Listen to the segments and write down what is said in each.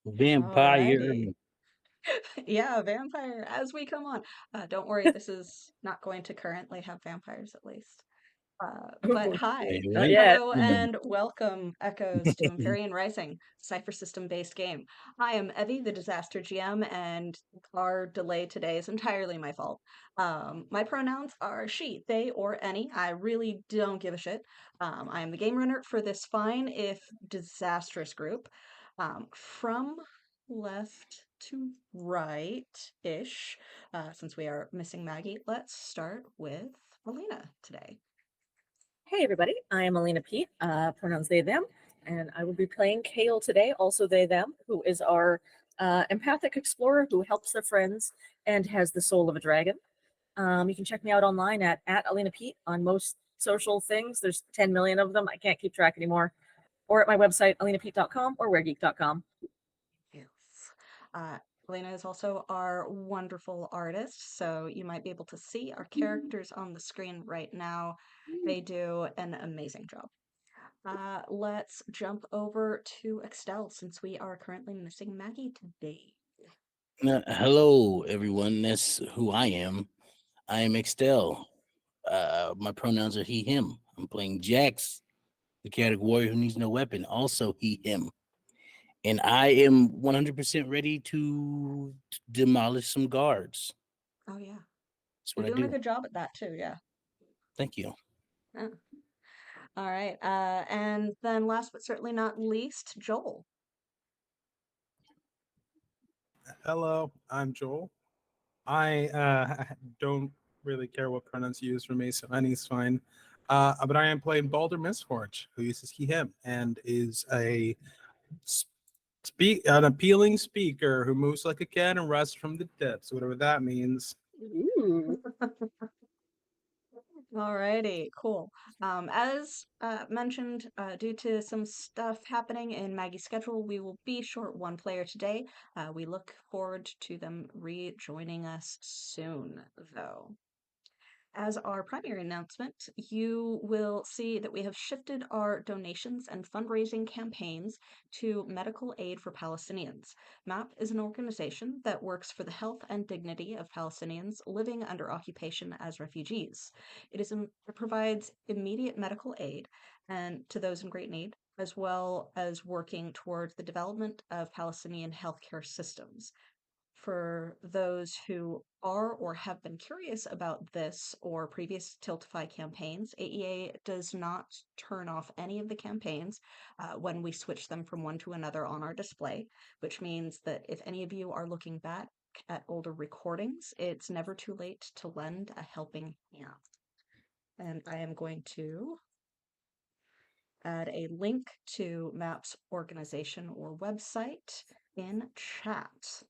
Vampire. Alrighty. Yeah, vampire as we come on. Don't worry, this is not going to currently have vampires at least. But hi, Not yet. hello, and welcome, Echoes, to Empyrean Rising, Cypher system-based game. I am Evie, the Disaster GM, and our delay today is entirely my fault. My pronouns are she, they, or any. I really don't give a shit. I am the game runner for this fine, if disastrous group. From left to right-ish, since we are missing Maggie, let's start with Alina today. Hey everybody, I am Alina Pete, pronouns they, them, and I will be playing Kale today, also they, them, who is our empathic explorer who helps their friends and has the soul of a dragon. You can check me out online at Alina Pete on most social things. There's 10 million of them. I can't keep track anymore. Or at my website, alinapete.com or weregeek.com. Yes. Uh, Elena is also our wonderful artist, so you might be able to see our characters on the screen right now. They do an amazing job. Let's jump over to Extel since we are currently missing Maggie today. Hello, everyone. That's who I am. I am Extel. My pronouns are he, him. I'm playing Jax, the chaotic warrior who needs no weapon. Also he, him. And I am 100% ready to demolish some guards. Oh, yeah. That's You're what I doing a do. good job at that too, yeah. Thank you. Yeah. All right. And then last but certainly not least, Joel. Hello, I'm Joel. I don't really care what pronouns you use for me, so any's fine. But I am playing Balder Mistforge, who uses he, him, and is an appealing speaker who moves like a cat and rises from the depths, whatever that means. Ooh. Alrighty, cool. As mentioned, due to some stuff happening in Maggie's schedule, we will be short one player today. We look forward to them rejoining us soon, though. As our primary announcement, you will see that we have shifted our donations and fundraising campaigns to Medical Aid for Palestinians. MAP is an organization that works for the health and dignity of Palestinians living under occupation as refugees. It provides immediate medical aid and to those in great need, as well as working towards the development of Palestinian healthcare systems. For those who are or have been curious about this or previous Tiltify campaigns, AEA does not turn off any of the campaigns when we switch them from one to another on our display, which means that if any of you are looking back at older recordings, it's never too late to lend a helping hand. And I am going to add a link to MAP's organization or website in chat.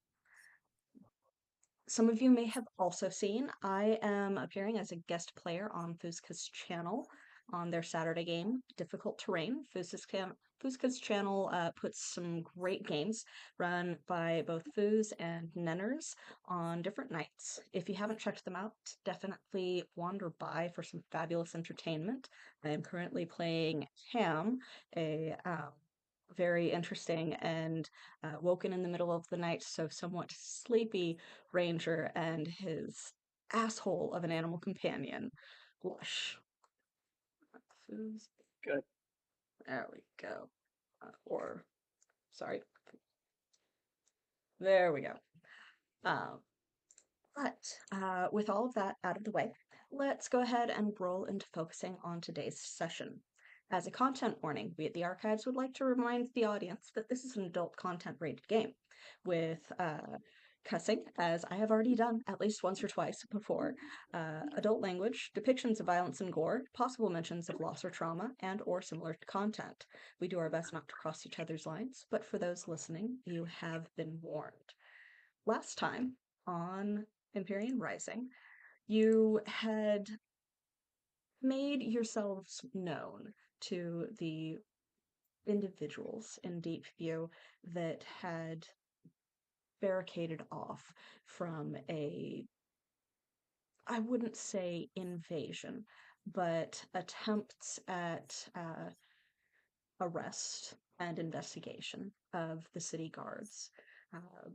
Some of you may have also seen I am appearing as a guest player on Fuzka's channel on their Saturday game, Difficult Terrain. Fuzka's channel puts some great games run by both Fuz and Nenners on different nights. If you haven't checked them out, definitely wander by for some fabulous entertainment. I am currently playing Ham, a very interesting and woken in the middle of the night, so somewhat sleepy ranger and his asshole of an animal companion. Blush. Good. There we go. Sorry. There we go. Um, but with all of that out of the way, let's go ahead and roll into focusing on today's session. As a content warning, we at the Archives would like to remind the audience that this is an adult content rated game with cussing, as I have already done at least once or twice before, adult language, depictions of violence and gore, possible mentions of loss or trauma, and or similar content. We do our best not to cross each other's lines, but for those listening, you have been warned. Last time on Empyrean Rising, you had made yourselves known to the individuals in Deepview that had barricaded off from I wouldn't say invasion, but attempts at arrest and investigation of the city guards. Uh,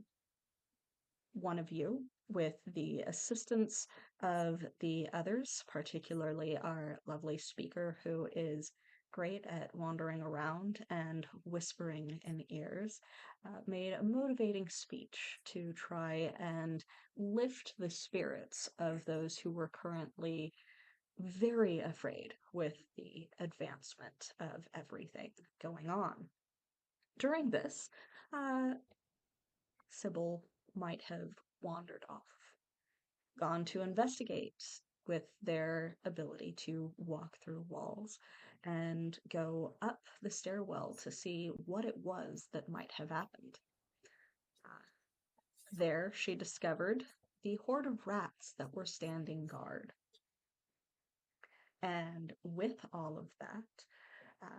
one of you, with the assistance of the others, particularly our lovely speaker, who is great at wandering around and whispering in ears, made a motivating speech to try and lift the spirits of those who were currently very afraid with the advancement of everything going on. During this, uh, Sybil might have wandered off, gone to investigate with their ability to walk through walls and go up the stairwell to see what it was that might have happened. There, she discovered the horde of rats that were standing guard. And with all of that,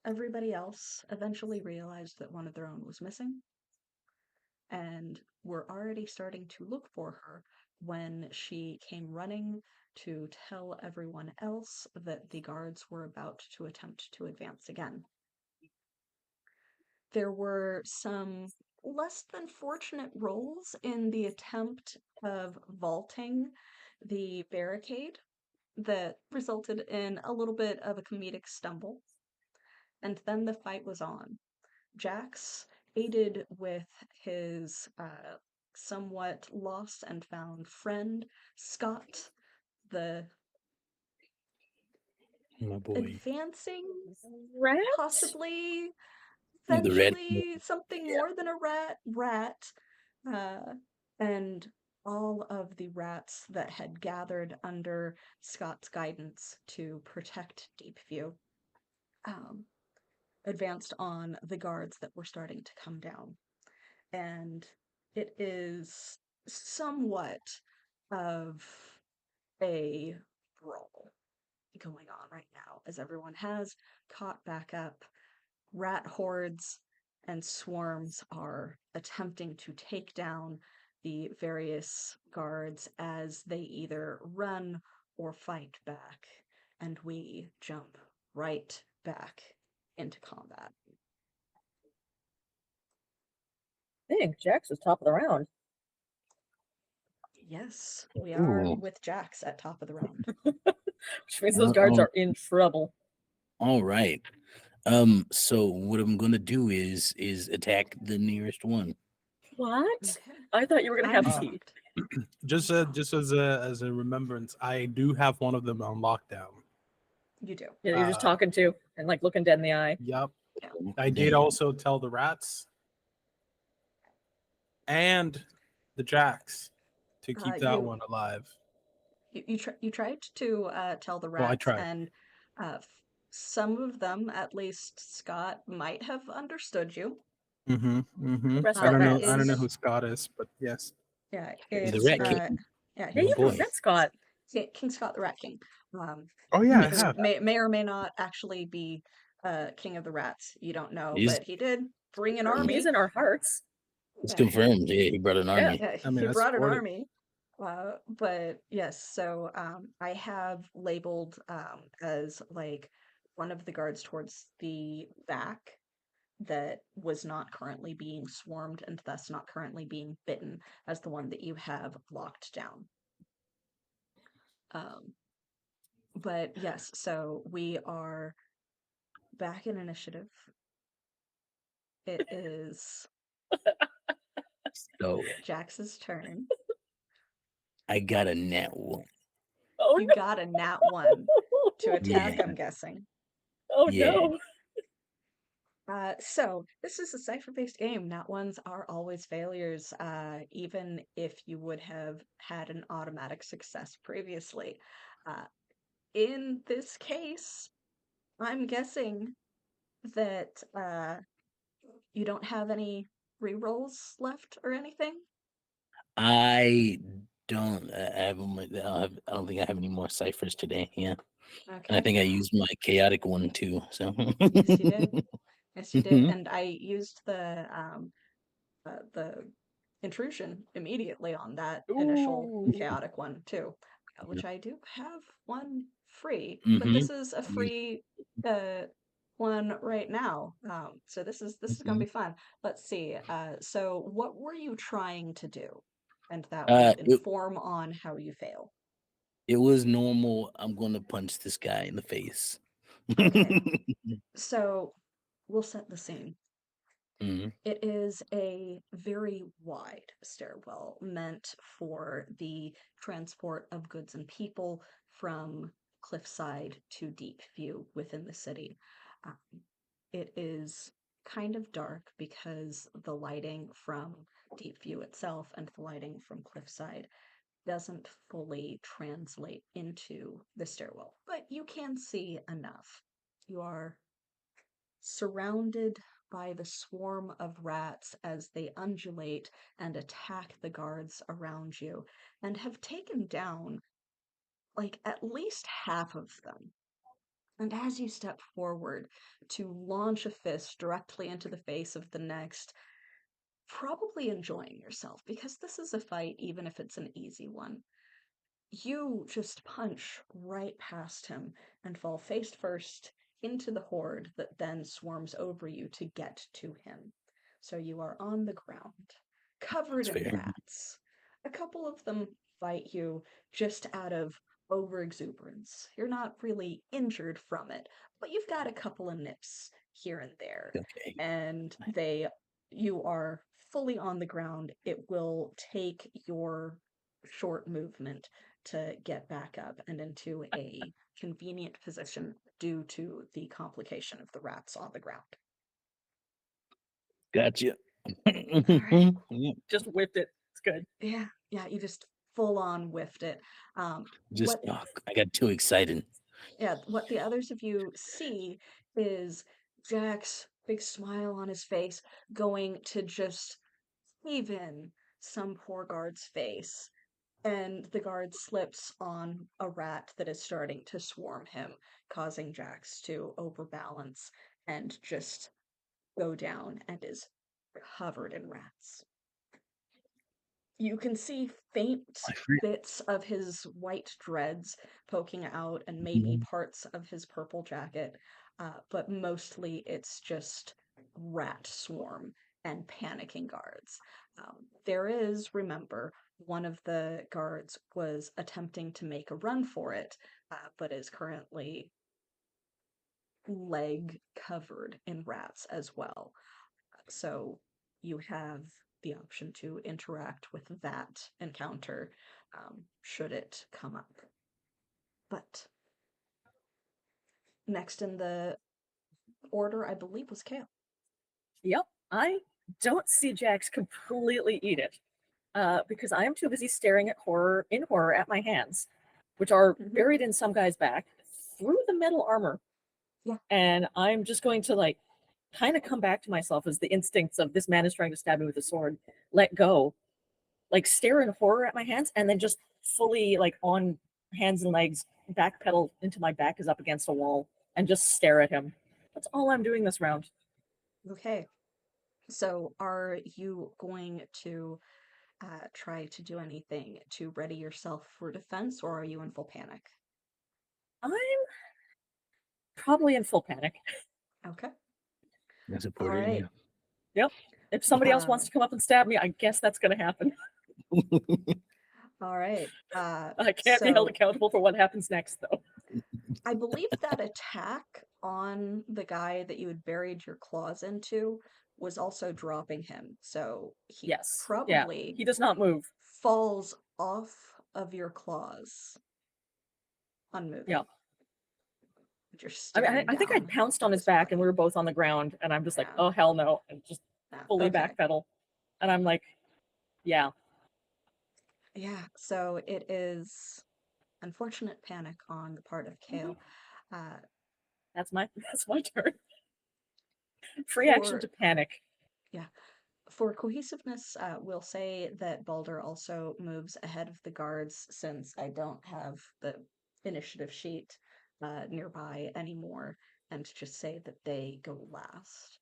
everybody else eventually realized that one of their own was missing and were already starting to look for her when she came running to tell everyone else that the guards were about to attempt to advance again. There were some less than fortunate rolls in the attempt of vaulting the barricade that resulted in a little bit of a comedic stumble. And then the fight was on. Jax, aided with his somewhat lost and found friend, Scott, the My boy. advancing, Rat? possibly, The red- eventually something more than a rat, and all of the rats that had gathered under Scott's guidance to protect Deepview advanced on the guards that were starting to come down. And it is somewhat of a brawl going on right now as everyone has caught back up. Rat hordes and swarms are attempting to take down the various guards as they either run or fight back, and we jump right back into combat. Dang, Jax is top of the round. Yes, we are Ooh. with Jax at top of the round. Which means those guards are in trouble. All right. So what I'm gonna do is attack the nearest one. What? Okay. I thought you were gonna I'm have shocked. Just as a remembrance, I do have one of them on lockdown. You do. Yeah, you're just talking to and like looking dead in the eye. Yep. Yeah. I did Damn. also tell the rats and the jacks to keep that one alive. You tried to tell the Well, I rats, tried. and some of them, at least Scott, might have understood you. The rest I are don't know. rats. I don't know who Scott is, but yes. Yeah, The it's Rat yeah, King. Yeah, My you boy. met Scott. King Scott the Rat King. Oh yeah, I Yes. Who have. may or may not actually be King of the Rats. You don't know, He's- but he did bring an He's army. He's in our hearts. It's Yeah. confirmed. Yeah, he brought an Yeah. army. Yeah, I mean, he I brought an support it. army. But yes, so I have labeled as like one of the guards towards the back that was not currently being swarmed and thus not currently being bitten as the one that you have locked down. But yes, so we are back in initiative. It is So Jax's turn. I got a nat one. Oh You no. got a nat 1 to attack, Yeah. I'm guessing. Oh Yeah. no. So this is a Cypher-based game. Nat 1s are always failures, even if you would have had an automatic success previously. In this case, I'm guessing that you don't have any rerolls left or anything. I don't I don't think I have any more ciphers today. Yeah. And I Okay. think I used my chaotic one too. So Yes, you did. Yes, you did. Mhm. And I used the intrusion immediately on that initial Ooh. chaotic one too, which I do have one free, but Mhm. this is a free one right now. So this is gonna be fun. Let's see. So what were you trying to do? And that will It inform on how you fail. it was normal. I'm gonna punch this guy in the face. Okay. So we'll set the scene. Mhm. It is a very wide stairwell meant for the transport of goods and people from cliffside to Deepview within the city. It is kind of dark because the lighting from Deepview itself and the lighting from cliffside doesn't fully translate into the stairwell, but you can see enough. You are surrounded by the swarm of rats as they undulate and attack the guards around you, and have taken down like at least half of them. And as you step forward to launch a fist directly into the face of the next, probably enjoying yourself because this is a fight, even if it's an easy one, you just punch right past him and fall face first into the horde that then swarms over you to get to him. So you are on the ground, covered That's in fair. rats. A couple of them bite you just out of overexuberance. You're not really injured from it, but you've got a couple of nips here and there. Okay. And you are fully on the ground. It will take your short movement to get back up and into a convenient position due to the complication of the rats on the ground. Gotcha. right. Yeah, Just whipped it. It's good. Yeah, you just full on whiffed it. just What I got too excited. what the others of you see is Jack's big smile on his face going to just heave in some poor guard's face, and the guard slips on a rat that is starting to swarm him, causing Jax to overbalance and just go down and is covered in rats. You can see faint I forget. bits of his white dreads poking out and maybe parts of his purple jacket, but mostly it's just rat swarm and panicking guards. There is, remember, one of the guards was attempting to make a run for it, but is currently leg covered in rats as well. So you have the option to interact with that encounter should it come up. But next in the order, I believe, was Kale. Yep. I don't see Jax completely eat it because I am too busy staring at horror at my hands, which are Mhm. buried in some guy's back through the metal armor. Yeah. And I'm just going to like kind of come back to myself as the instincts of this man is trying to stab me with a sword, let go, like stare in horror at my hands, and then just fully like on hands and legs, backpedal into my back is up against a wall and just stare at him. That's all I'm doing this round. Okay. So are you going to try to do anything to ready yourself for defense, or are you in full panic? I'm probably in full panic. Okay. That's All important. right. Yep. If somebody else Uh, wants to come up and stab me, I guess that's going to happen. all right. I can't be held So accountable for what happens next, though. I believe that attack on the guy that you had buried your claws into was also dropping him. So he Yes. Yeah. probably He does not move. falls off of your claws, unmoving. Yeah. But you're I mean, staring I think I down pounced at on his this back and we body. were both on the ground, and I'm just like, Yeah. oh, hell no. And just Yeah. fully Okay. backpedal. And I'm like, yeah. Yeah. So it is unfortunate panic on the part of Kale. Uh, That's my turn. Free action for to panic. yeah, for cohesiveness, we'll say that Balder also moves ahead of the guards since I don't have the initiative sheet nearby anymore, and to just say that they go last.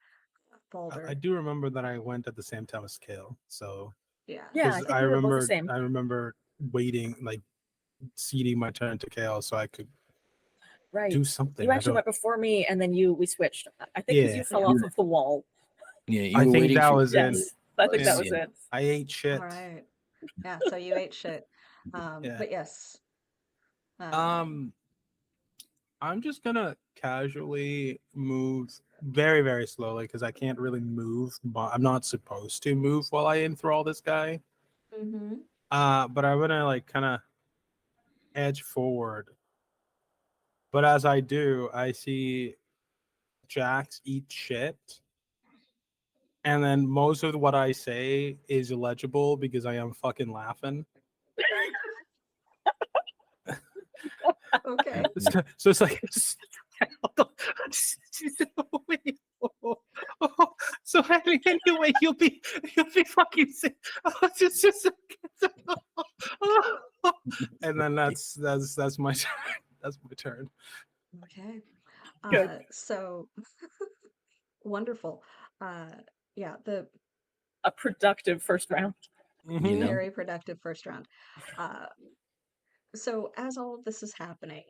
Balder, I do remember that I went at the same time as Kale, so yeah. Yeah, I because think we were both the same. I remember waiting, like ceding my turn to Kale so I could Right. do something. You I actually don't. went before me, and then we switched. I think because Yeah, you fell Yeah. off of the wall. Yeah, you I were think waiting that for was it. Yes, I think that was Yeah. it. I ate shit. All right. Yeah, so you ate shit. Yeah. But yes. I'm just gonna casually move very, very slowly because I can't really move. But I'm not supposed to move while I enthrall this guy. Mm-hmm. But I'm gonna like kind of edge forward. But as I do, I see Jax eat shit, and then most of what I say is illegible because I am fucking laughing. Okay. So it's like so anyway you'll be fucking sick. And then that's my turn. That's my turn. Okay. Good. So wonderful. Yeah, the A productive first round. You know? very productive first round. So as all of this is happening,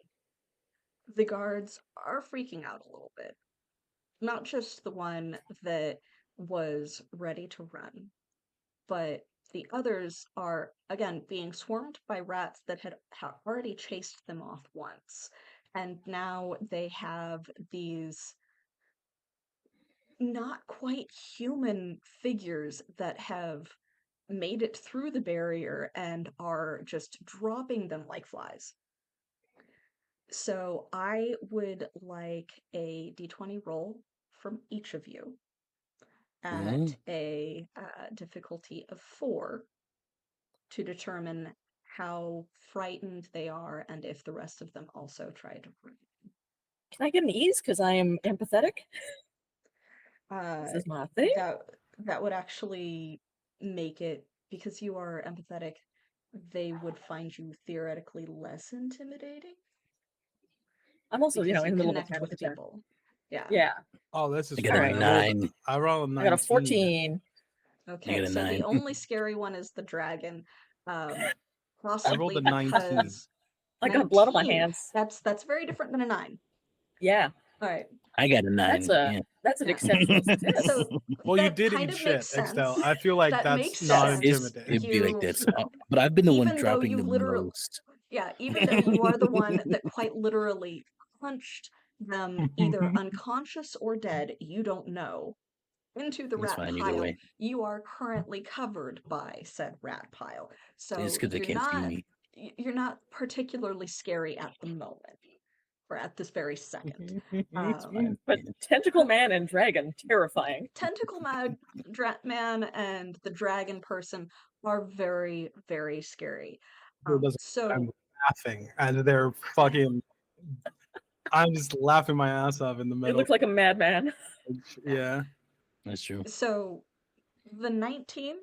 the guards are freaking out a little bit. Not just the one that was ready to run, but the others are again being swarmed by rats that had already chased them off once. And now they have these not quite human figures that have made it through the barrier and are just dropping them like flies. So I would like a d20 roll from each of you at a difficulty of 4 to determine how frightened they are and if the rest of them also try to run. Can I get an ease because I am empathetic? This is my thing. That would actually make it, because you are empathetic, they would find you theoretically less intimidating. I'm also, Because in the middle of a connect panic with attack. people. Yeah. Yeah. Oh, this is I got Alright. a fine. 9. I rolled a 19. I got a 14. Okay, got a so the 9. only scary one is the dragon. I Possibly rolled a 19. because I got blood on my 19, hands. That's very different than a 9. Yeah. All right. I got a 9. That's an Yeah. exceptional success. So Well, you that did kind eat of shit, makes sense. Excel. I feel like That that's makes not sense. intimidating. It'd be like You- that. But I've been the one even though dropping you the literally- most. Yeah, even though you are the one that quite literally punched them either unconscious or dead, you don't know, into the It's rat fine either pile. way. You are currently covered by said rat pile. So It's because they can't see me. you're not particularly scary at the moment, or at this very second. But Tentacle Man and Dragon, terrifying. Tentacle Man and the dragon person are very, very scary. I'm So laughing, and they're fucking. I'm just laughing my ass off in the It middle. looked like a madman. Yeah. That's true. So the 19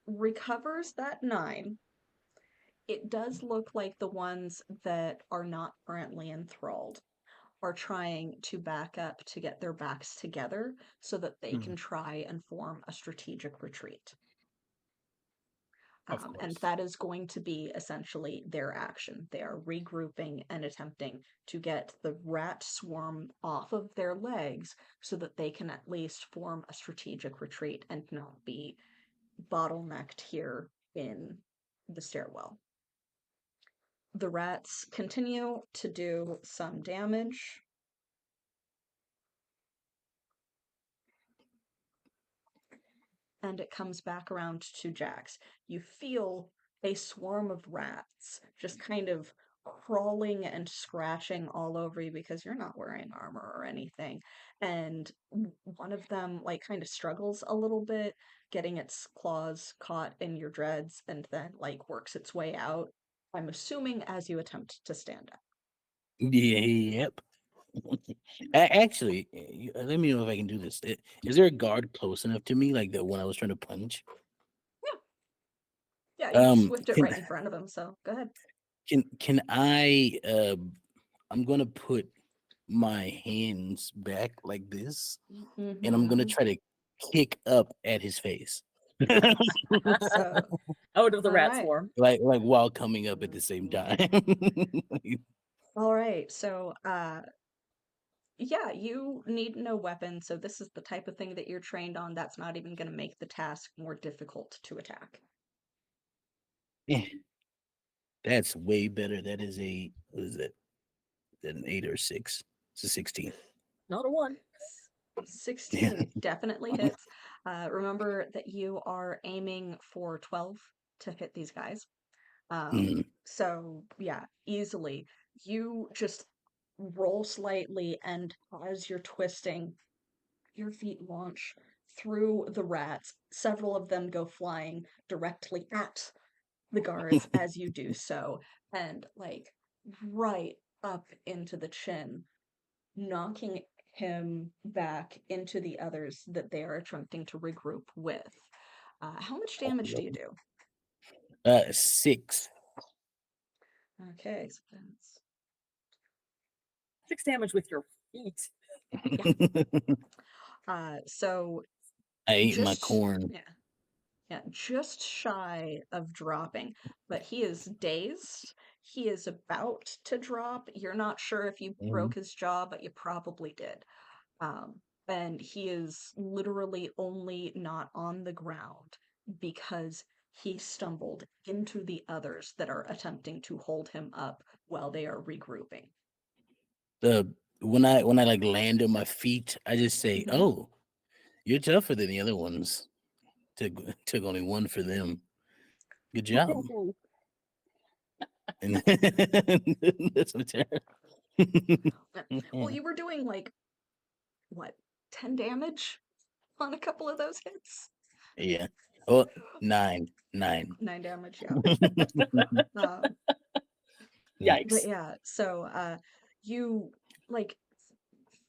recovers that 9. It does look like the ones that are not currently enthralled are trying to back up to get their backs together so that they can try and form a strategic retreat. Of And course. that is going to be essentially their action. They are regrouping and attempting to get the rat swarm off of their legs so that they can at least form a strategic retreat and not be bottlenecked here in the stairwell. The rats continue to do some damage. And it comes back around to Jax. You feel a swarm of rats just kind of crawling and scratching all over you because you're not wearing armor or anything. And one of them kind of struggles a little bit, getting its claws caught in your dreads, and then works its way out. I'm assuming as you attempt to stand up. Yep. Actually, let me know if I can do this. Is there a guard close enough to me, like the one I was trying to punch? Yeah, you swift it right in front of him, so go ahead. Can I? I'm gonna put my hands back like this, and I'm gonna Mhm. try to kick up at his face, So, Out of the rat Alright. swarm. like while coming up at the same time. all right. So, yeah, you need no weapon, so this is the type of thing that you're trained on. That's not even going to make the task more difficult to attack. Yeah. That's way better. That is a what is that? An 8 or 6? It's a 16. Not a 1. 16 definitely hits. Remember that you are aiming for 12 to hit these guys. So, yeah, easily. You just roll slightly, and as you're twisting, your feet launch through the rats. Several of them go flying directly at the guards as you do so, and like right up into the chin, knocking him back into the others that they are attempting to regroup with. How much damage do you do? 6. Okay, so that's 6 damage with your feet. so I ate my just corn. yeah, just shy of dropping, but he is dazed. He is about to drop. You're not sure if you Mhm. broke his jaw, but you probably did. Um, and he is literally only not on the ground because he stumbled into the others that are attempting to hold him up while they are regrouping. When I like land on my feet, I just say, Mhm. "Oh, you're tougher than the other ones. Took only 1 for them. Good job." And that's what Well, you were doing like what, 10 damage on a couple of those hits? yeah. Oh, 9. 9. 9 damage, yeah. Um, Yikes. but yeah, so you like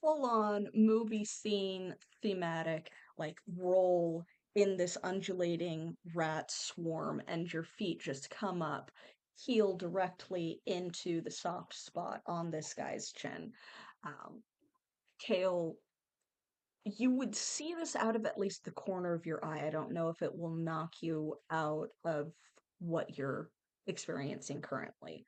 full on movie scene thematic, like roll in this undulating rat swarm, and your feet just come up, heel directly into the soft spot on this guy's chin. Kale, you would see this out of at least the corner of your eye. I don't know if it will knock you out of what you're experiencing currently.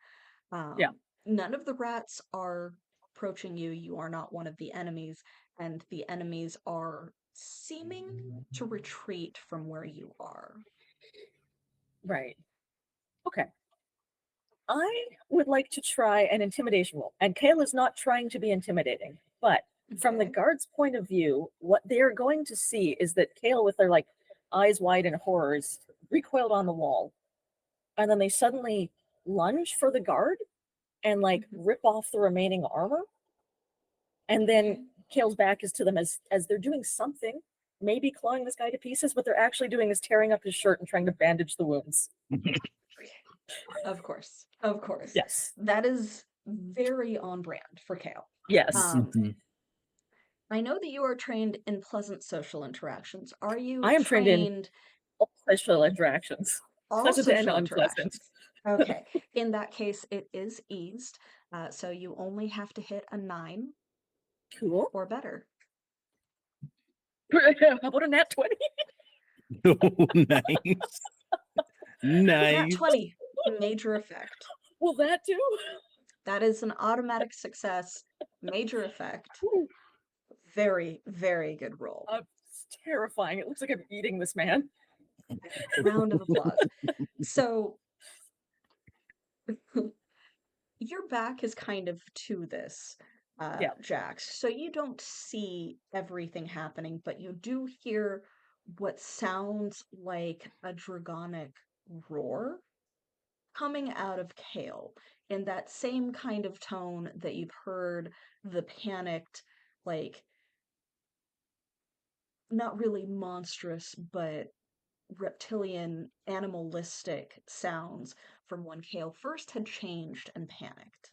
Yeah. None of the rats are approaching you. You are not one of the enemies, and the enemies are seeming to retreat from where you are. Right. Okay. I would like to try an intimidation roll. And Kale is not trying to be intimidating, but from the Okay. guard's point of view, what they're going to see is that Kale, with their like eyes wide in horror, is recoiled on the wall. And then they suddenly lunge for the guard and like rip off the remaining armor. And then Kale's back is to them as they're doing something, maybe clawing this guy to pieces. What they're actually doing is tearing up his shirt and trying to bandage the wounds. Of course. Of course. Yes. That is very on brand for Kale. Yes. I know that you are trained in pleasant social interactions. Are you I am trained in all social interactions. all Pleasant and social unpleasant. interactions? Okay. In that case, it is eased. So you only have to hit a 9 Cool. or better. How about a nat 20? Nice. Nat Nice. 20, major effect. Will that do? That is an automatic success, major effect. Ooh, Very, very good roll. it's terrifying. It looks like I'm eating this man. Round of applause. So your back is kind of to this, Yeah. Jax. So you don't see everything happening, but you do hear what sounds like a dragonic roar coming out of Kale in that same kind of tone that you've heard the panicked, like, not really monstrous, but reptilian, animalistic sounds from when Kale first had changed and panicked.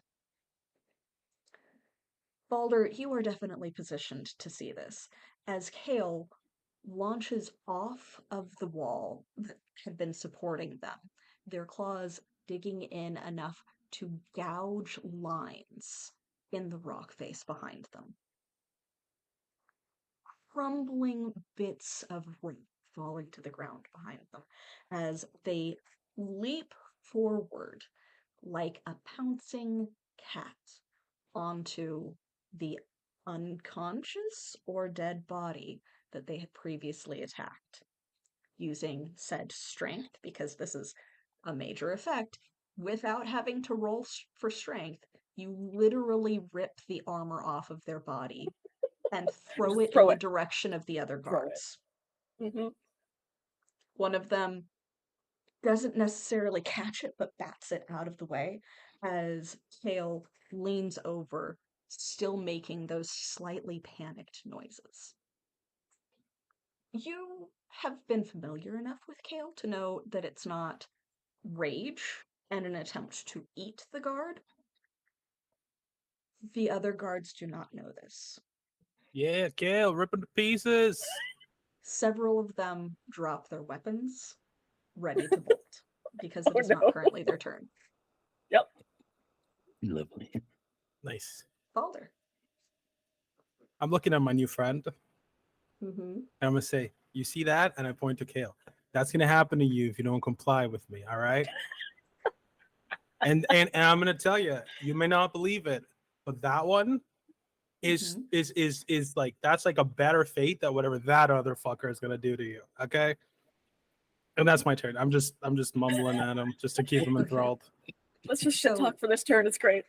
Balder, you are definitely positioned to see this, as Kale launches off of the wall that had been supporting them, their claws digging in enough to gouge lines in the rock face behind them. Crumbling bits of rock falling to the ground behind them as they leap forward like a pouncing cat onto the unconscious or dead body that they had previously attacked, using said strength, because this is a major effect. Without having to roll for strength, you literally rip the armor off of their body and throw it in throw the it. direction of the other Throw it. guards. Mm-hmm. One of them doesn't necessarily catch it, but bats it out of the way as Kale leans over, still making those slightly panicked noises. You have been familiar enough with Kale to know that it's not rage and an attempt to eat the guard. The other guards do not know this. Yeah, Kale, rip them to pieces. Several of them drop their weapons, ready to bolt, because it Oh, is no. not currently their turn. Yep. Lovely. Nice. Balder. I'm looking at my new friend. Mm-hmm. And I'm gonna say, you see that? And I point to Kale. That's gonna happen to you if you don't comply with me. All right. And I'm gonna tell you, you may not believe it, but that one is like that's like a better fate than whatever that other fucker is gonna do to you. Okay. And that's my turn. I'm just mumbling at him just to keep him Okay. enthralled. Let's just shit So- talk for this turn. It's great.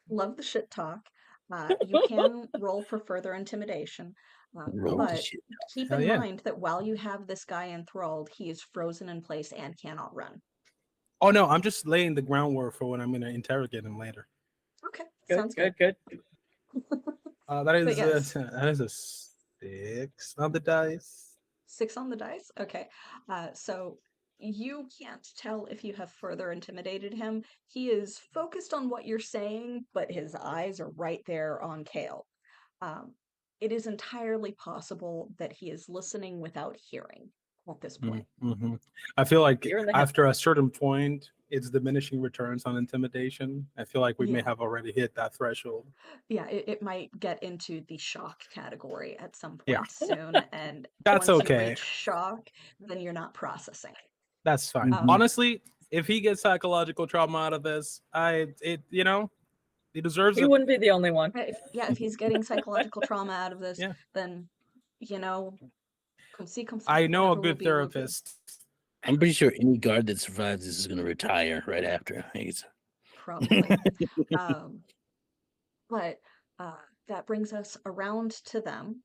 Love the shit talk. You can roll for further intimidation, Roll the but shit. keep Hell in yeah. mind that while you have this guy enthralled, he is frozen in place and cannot run. Oh no, I'm just laying the groundwork for when I'm gonna interrogate him later. Okay, Good, sounds good. good. That is yes. that is a 6 on the dice. 6 on the dice? Okay. So you can't tell if you have further intimidated him. He is focused on what you're saying, but his eyes are right there on Kale. It is entirely possible that he is listening without hearing at this point. Mm-hmm. I feel like You're in the after a certain point, it's diminishing returns on intimidation. I feel like we may Yeah. have already hit that threshold. Yeah, it might get into the shock category at some point Yeah. soon, and That's once okay. you reach shock, then you're not processing. That's fine. Mhm. Honestly, if he gets psychological trauma out of this, he deserves He it. wouldn't be the only one. If he's getting psychological trauma out of this, Yeah. then come see, I know a whatever will good be, will be. therapist. I'm pretty sure any guard that survives this is going to retire right after. I think it's- Probably. But that brings us around to them,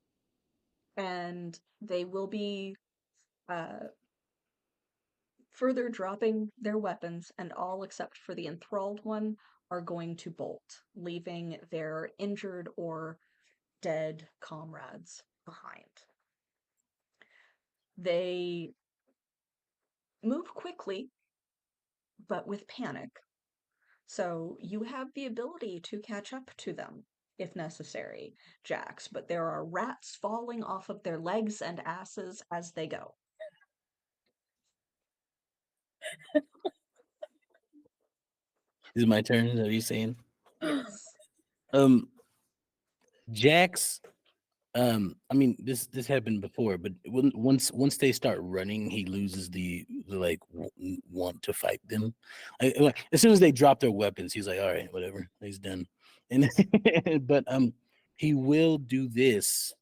and they will be further dropping their weapons, and all except for the enthralled one are going to bolt, leaving their injured or dead comrades behind. They move quickly, but with panic. So you have the ability to catch up to them if necessary, Jax, but there are rats falling off of their legs and asses as they go. Is it my turn? Is that what you're saying? Yes. Jax. I mean, this happened before, but once they start running, he loses the like want to fight them. As soon as they drop their weapons, he's like, all right, whatever, he's done. And but he will do this.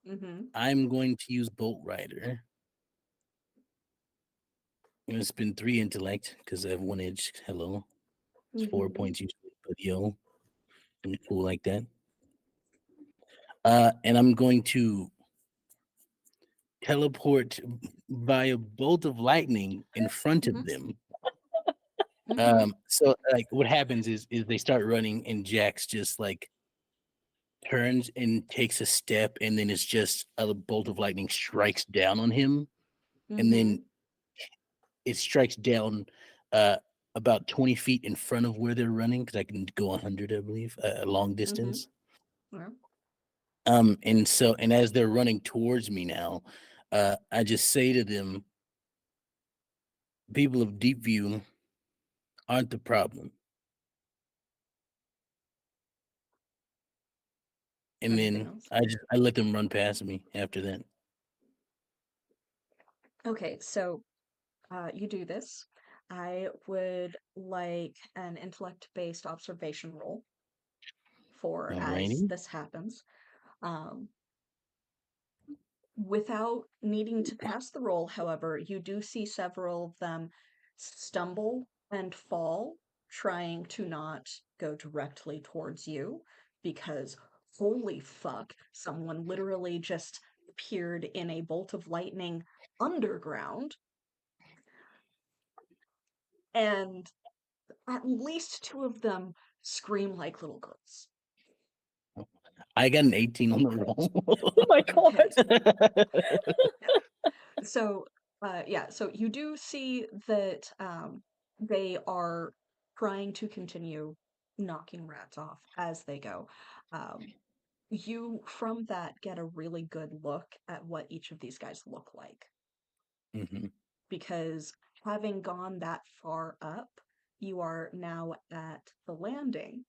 Mm-hmm. I'm going to use Bolt Rider. I'm gonna spend 3 intellect because I have 1 edge. Hello, it's 4 Mhm. points usually, but yo, I'm cool like that. And I'm going to teleport via bolt of lightning in front of Mhm. them. Mhm. So like what happens is they start running and Jax just like turns and takes a step and then it's just a bolt of lightning strikes down on him and then Mhm. it strikes down about 20 feet in front of where they're running because I can go 100, I believe, a long distance. Yeah. And as they're running towards me now, I just say to them, people of Deepview aren't the problem. And Anything then else? I let them run past me after that. Okay, so you do this. I would like an intellect-based observation roll for as Alrighty. this happens. Um, Without needing to pass the roll, however, you do see several of them stumble and fall, trying to not go directly towards you, because holy fuck, someone literally just appeared in a bolt of lightning underground, and at least 2 of them scream like little girls. I got an 18 on the roll. Oh my god. So, yeah, so you do see that they are trying to continue knocking rats off as they go. You, from that, get a really good look at what each of these guys look like. hmm Because having gone that far up, you are now at the landing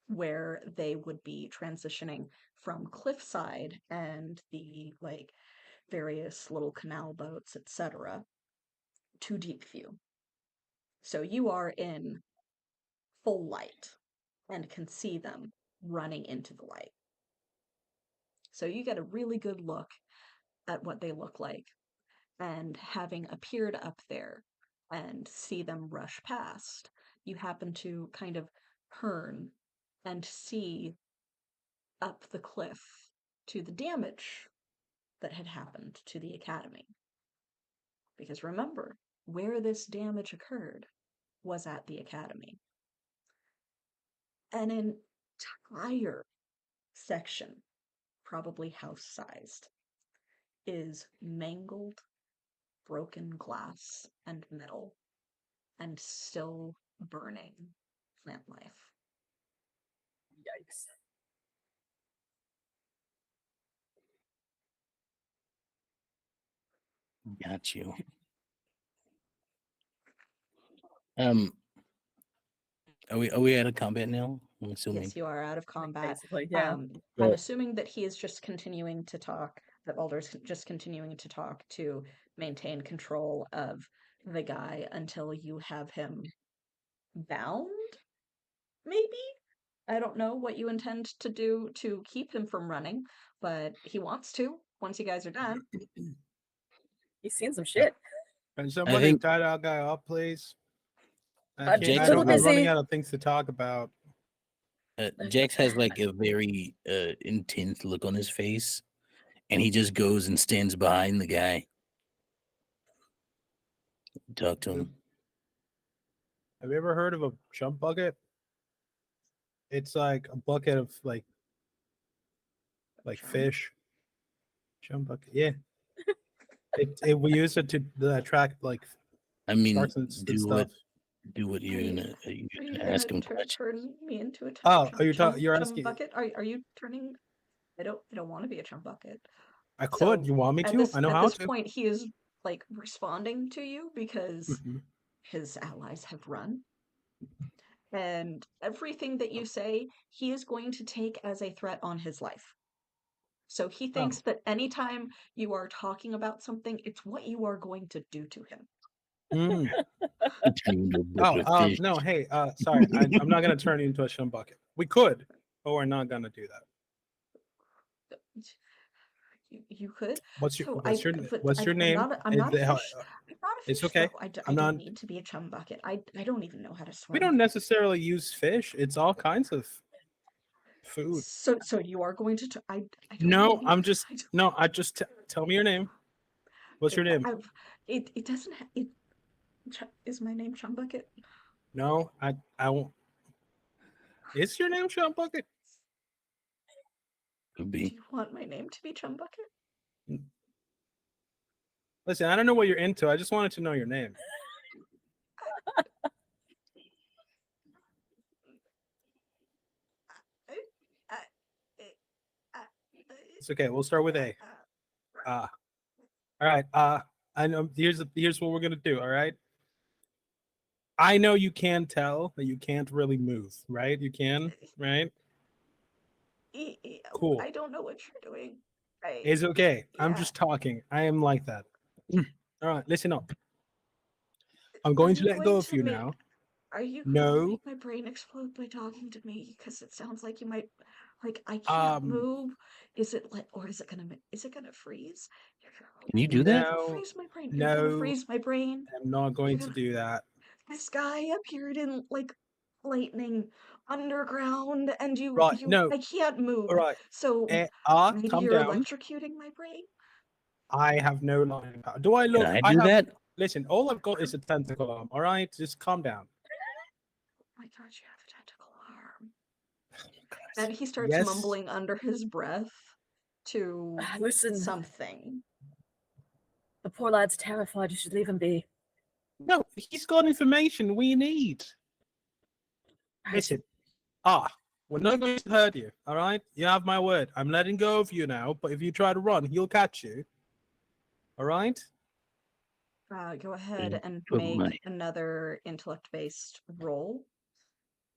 where they would be transitioning from cliffside and the like various little canal boats, etc., to Deepview. So you are in full light and can see them running into the light. So you get a really good look at what they look like, and having appeared up there and see them rush past, you happen to kind of turn and see up the cliff to the damage that had happened to the academy. Because remember, where this damage occurred was at the academy. An entire section, probably house-sized, is mangled, broken glass and metal, and still burning plant life. Yikes. Got you. Um, are we out of combat now? I'm assuming. Yes, you are out of combat. Basically, yeah. I'm Well- assuming that he is just continuing to talk, that Balder's just continuing to talk to maintain control of the guy until you have him bound, maybe? I don't know what you intend to do to keep him from running, but he wants to once you guys are done. He's seen some shit. Can somebody think- tie that guy up, please? Jake's I don't, a I'm running busy. out of things to talk about. Jax has like a very intense look on his face, and he just goes and stands behind the guy. Talk to him. Have you ever heard of a chump bucket? It's like a bucket of like Chump? fish. Chump bucket, yeah. We use it to attract like I mean, sharks and do stuff. what you're Are you- gonna Are you ask him gonna questions. turn me into a Oh, chump, are you chump, you're chump asking? bucket? Are you turning? I don't want to be a chump bucket. I could. So, You want me At to? this I know at how this to. point, he is like responding to you because Mhm. his allies have run, and everything that you say, he is going to take as a threat on his life. So he thinks that anytime you are talking about something, it's what you are going to do to him. Mm. Turn him into a bucket of fish. No, hey, sorry, I'm not gonna turn you into a chump bucket. We could, but we're not gonna do that. You could. What's your So what's your but what's your name? I'm not a Is- how- fish. I'm not a it's fish, okay. though. I I'm don't not. need to be a chum bucket. I don't even know how to swim. We don't necessarily use fish. It's all kinds of food. So you are going to. I don't No, need- I'm just I don't- no. I just tell me your name. What's your name? It doesn't. Is my name Chum Bucket? No, I won't. Is your name Chump Bucket? Could Do be. you want my name to be Chum Bucket? Listen, I don't know what you're into. I just wanted to know your name. It's okay. We'll start with A. All right. I know. Here's what we're gonna do. All right. I know you can tell that you can't really move, right? You can, right? Cool. I don't know what you're doing. It's okay. I'm Yeah. just talking. I am like that. All right. Listen up. I'm going to let go of you now. Are you No. going to make my brain explode by talking to me? Because it sounds like you might, like, I can't move. Is it like, or is it gonna freeze? Can you do that? You're gonna No, freeze my brain. You're gonna no. freeze my brain. I'm not going to gonna- do that. This guy appeared in like lightning underground, and Right, no. I can't move. All right. So maybe Calm you're down. electrocuting my brain. I have no line power. Do I look? Can I do that? Listen, all I've got is a tentacle arm. All right, just calm down. Oh my God, you have a tentacle arm. And he starts Yes. mumbling under his breath to Listen, something. the poor lad's terrified. You should leave him be. No, he's got information we need. Right. Listen, we're not going to hurt you, all right? You have my word. I'm letting go of you now, but if you try to run, he'll catch you. All right? Go ahead and put make my- another intellect-based roll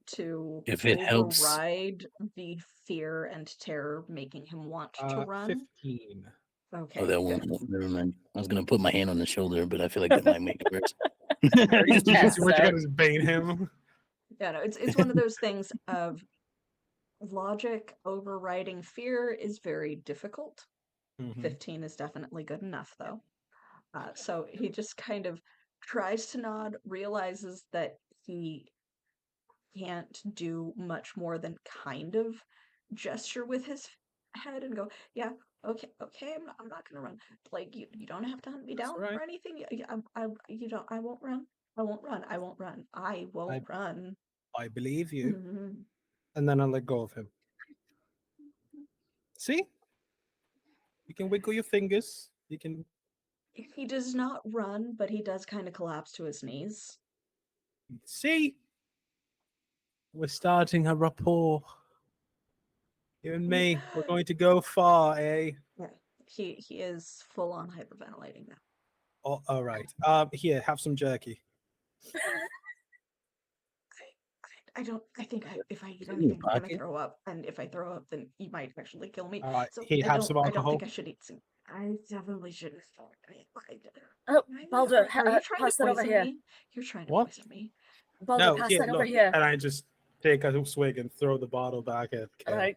to If it helps. override the fear and terror making him want to run. 15. Okay, Oh, that good. won't. Never mind. I was gonna put my hand on the shoulder, but I feel like that might make it worse. Just cast We're that. trying to bait him. Yeah, no, it's one of those things of logic overriding fear is very difficult. Mhm. 15 is definitely good enough, though. So he just kind of tries to nod, realizes that he can't do much more than kind of gesture with his head and go, yeah, okay, I'm not gonna run. Like you don't have to hunt me That's down right. or anything. You don't. I won't run. I won't run. I won't run. I won't run. I believe you. Mhm. And then I let go of him. See? You can wiggle your fingers. You can He does not run, but he does kind of collapse to his knees. see. We're starting a rapport. You and me, we're going to go far, eh? Yeah, he is full on hyperventilating now. Oh, all right. Here, have some jerky. I don't. I think if I eat in your anything, I'm gonna pocket? throw up, and if I throw up, then you might actually kill me. All right. So Here, have some I don't think alcohol. I should eat. I definitely shouldn't. Oh, Baldur, Are you trying pass to that over poison here. me? You're trying to What? poison me. Baldur, No, pass here, that over look. here. And I just take a swig and throw the bottle back at And Kale. I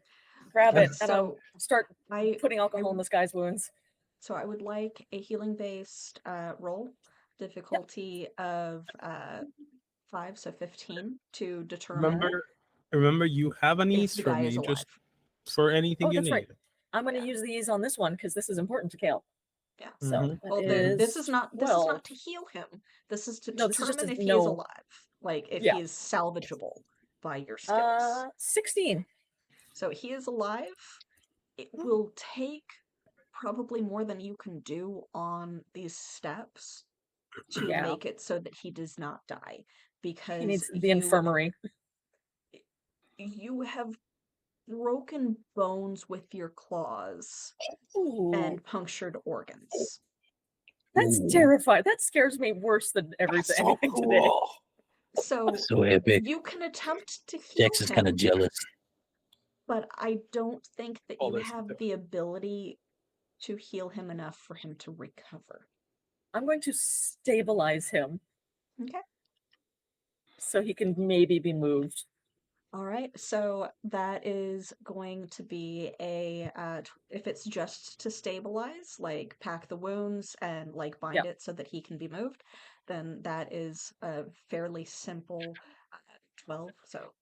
grab Okay, it and I'll so start I putting alcohol in this guy's wounds. So I would like a healing based roll, difficulty of 5, so 15, to determine Remember, you have an if ease the for guy is me, alive. just for anything Oh, you that's right. need. I'm going to Yeah. use these on this one because this is important to Kale. Yeah. So Mhm. that Well, this is not 12. to heal him. This is to No, this is just determine to if he is know. alive, like if Yeah. he is salvageable by your skills. 16. So he is alive. It will take probably more than you can do on these steps to Yeah. make it so that he does not die, He because needs the infirmary. you have broken bones with your claws Ooh, and punctured organs. that's Ooh. terrifying. That scares me worse than everything So anything today. cool. So So epic. you can attempt to heal Jax is kind of him, jealous. but I don't think that Oh, you there's have the- the ability to heal him enough for him to recover. I'm going to stabilize him Okay. so he can maybe be moved. All right, so that is going to be a if it's just to stabilize, like pack the wounds and like bind it so that he can be moved, then that is a fairly simple 12, so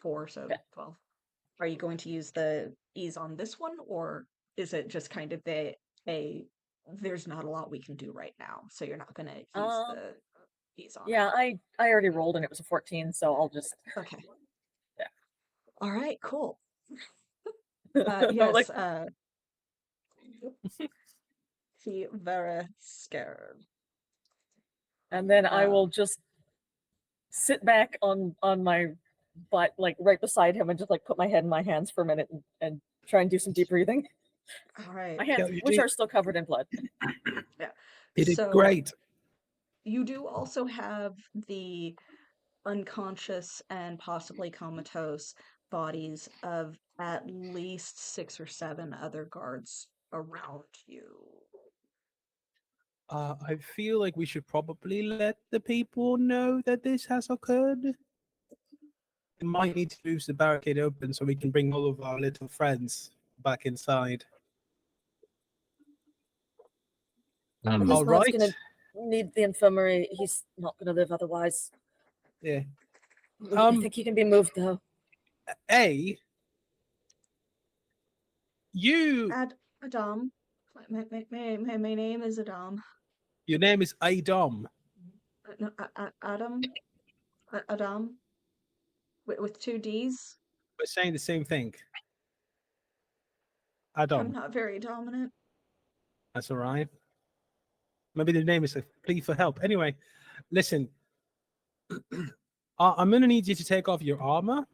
4, so Okay. 12. Are you going to use the ease on this one, or is it just kind of there's not a lot we can do right now, so you're not going to use the ease on Yeah, it? I already rolled and it was a 14, so I'll just. Okay. Yeah. All right, cool. I'm Yes, like, he very scared. and then I Uh, will just sit back on my butt, like right beside him, and just like put my head in my hands for a minute and try and do some deep breathing. All right. My hands, you which did- are still covered in blood. Yeah. You did So great. you do also have the unconscious and possibly comatose bodies of at least 6 or 7 other guards around you. I feel like we should probably let the people know that this has occurred. We might need to leave the barricade open so we can bring all of our little friends back inside. But Um, this All lad's right. gonna need the infirmary. He's not gonna live otherwise. Yeah. I think he can be moved though. A. You. Adam. My name is Adam. Your name is Adam. No, Adam. Adam. With 2 D's. We're saying the same thing. I I'm don't. not very dominant. That's all right. Maybe the name is a plea for help. Anyway, listen. I'm gonna need you to take off your armor.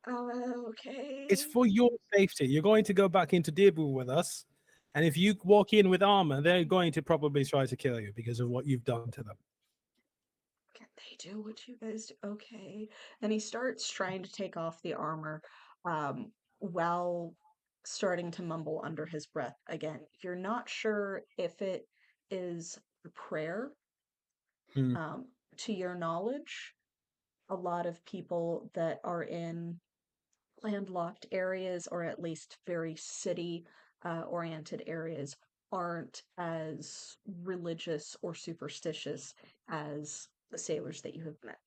Okay. It's for your safety. You're going to go back into Deepview with us, and if you walk in with armor, they're going to probably try to kill you because of what you've done to them. Can they do what you guys do? Okay. And he starts trying to take off the armor, while starting to mumble under his breath again. You're not sure if it is a prayer. Hmm. To your knowledge, a lot of people that are in landlocked areas, or at least very city oriented areas, aren't as religious or superstitious as the sailors that you have met.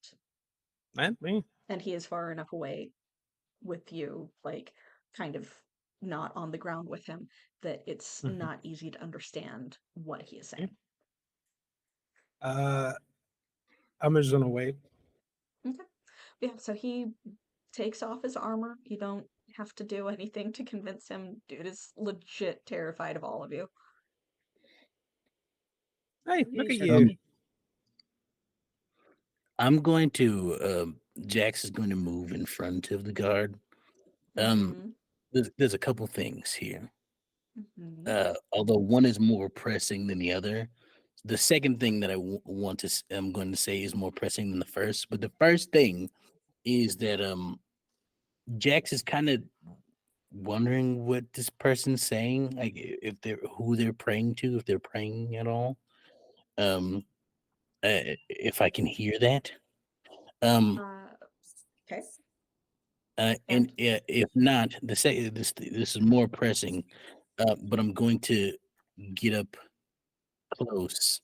And me. And he is far enough away with you, like kind of not on the ground with him, that it's Mhm. not easy to understand what he is saying. I'm just gonna wait. Okay. Yeah, so he takes off his armor. You don't have to do anything to convince him. Dude is legit terrified of all of you. Hey, look at User you. I'm going to. Jax is going to move in front of the guard. Mhm, There's a couple things here. mhm. Although one is more pressing than the other. The second thing that I'm going to say is more pressing than the first. But the first thing is that Jax is kind of wondering what this person's saying, like if they're who they're praying to, if they're praying at all. Um, if I can hear that. Um, Okay. and And if not, this is more pressing. But I'm going to get up close.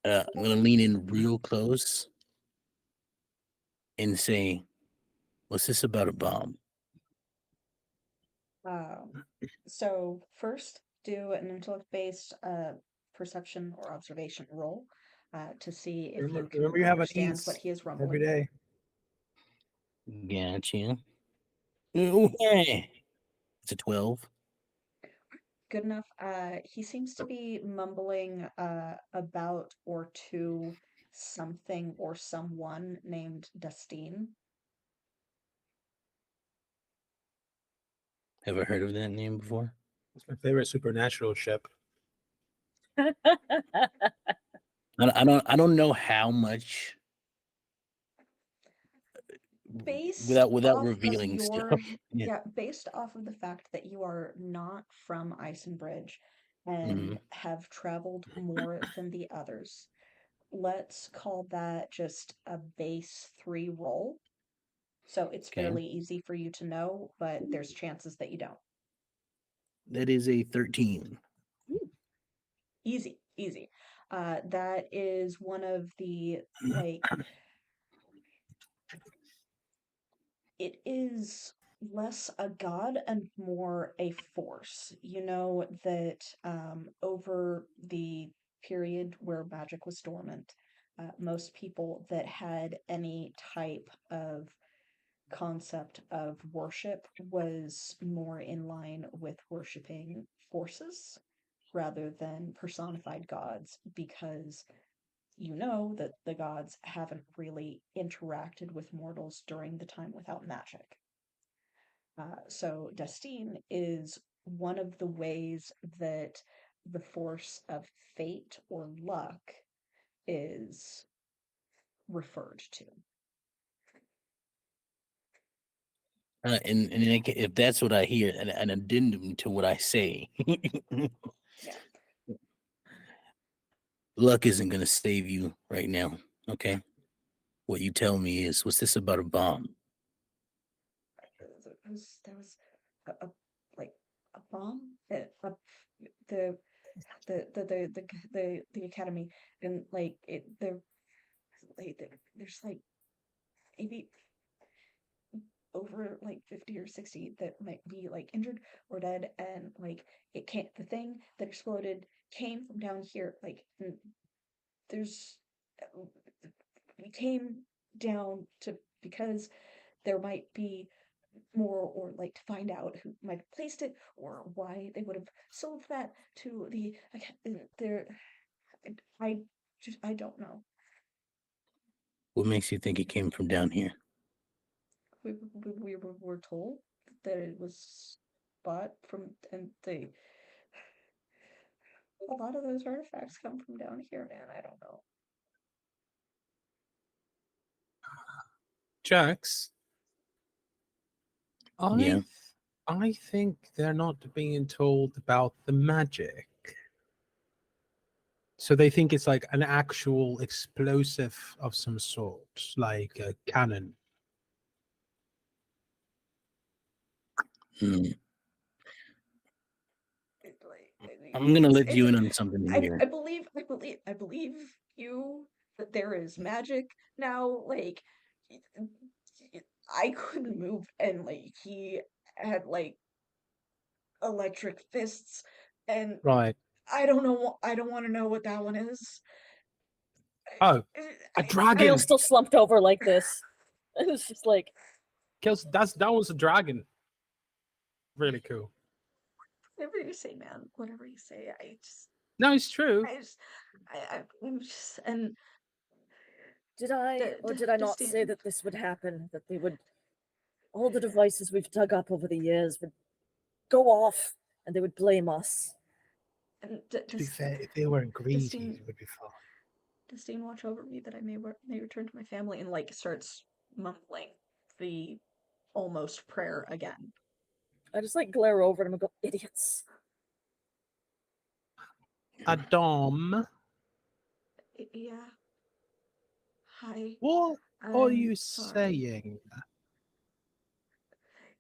I'm going to lean in real close and say, "What's this about a bomb?" so first, do an intellect-based perception or observation roll to see if you can Remember, you have an understand what ease he is every rumbling. day. Gotcha. Okay. It's a 12. Good enough. He seems to be mumbling about or to something or someone named Dustine. Ever heard of that name before? It's my favorite supernatural ship. I don't know how much Based without off of revealing your, stuff. Yeah. yeah, based off of the fact that you are not from Isenbridge Hmm. and have traveled more than the others, let's call that just a base 3 roll. So it's Okay. fairly easy for you to know, but there's chances that you don't. That is a 13. Easy, easy. That is one of the, like, it is less a god and more a force. You know that over the period where magic was dormant, most people that had any type of concept of worship was more in line with worshiping forces rather than personified gods, because you know that the gods haven't really interacted with mortals during the time without magic. So Destine is one of the ways that the force of fate or luck is referred to. And if that's what I hear, an addendum to what I say, Yeah. luck isn't going to save you right now. Okay. What you tell me is, what's this about a bomb? There was a like a bomb at the the academy, and like it there's like maybe over like 50 or 60 that might be like injured or dead, and like it can't the thing that exploded came from down here, like there's we came down to because there might be more, or like to find out who might have placed it or why they would have sold that to the there. I don't know. What makes you think it came from down here? We were told that it was bought from, and a lot of those artifacts come from down here, man. I don't know. Jax, Yeah. I think they're not being told about the magic. So they think it's like an actual explosive of some sort, like a cannon. Hmm. Like, I'm gonna let you it's in on something here. I believe you that there is magic now. Like, I couldn't move, and like he had like electric fists, and Right. I don't know. I don't want to know what that one is. Oh, I, a I, dragon. Kale still slumped over like this. It was just like, Kills. That was a dragon. Really cool. whatever you say, man. Whatever you say. No, it's true. I'm just, and did I or did I not say Justine, that this would happen? That they would, all the devices we've dug up over the years would go off and they would blame us. and To be fair, if they weren't greedy, Justine, it would be fine. Justine, watch over me that I may return to my family, and like starts mumbling the almost prayer again. I just like glare over at him and go, idiots. Adam, Yeah. Hi. what are I'm you sorry. saying?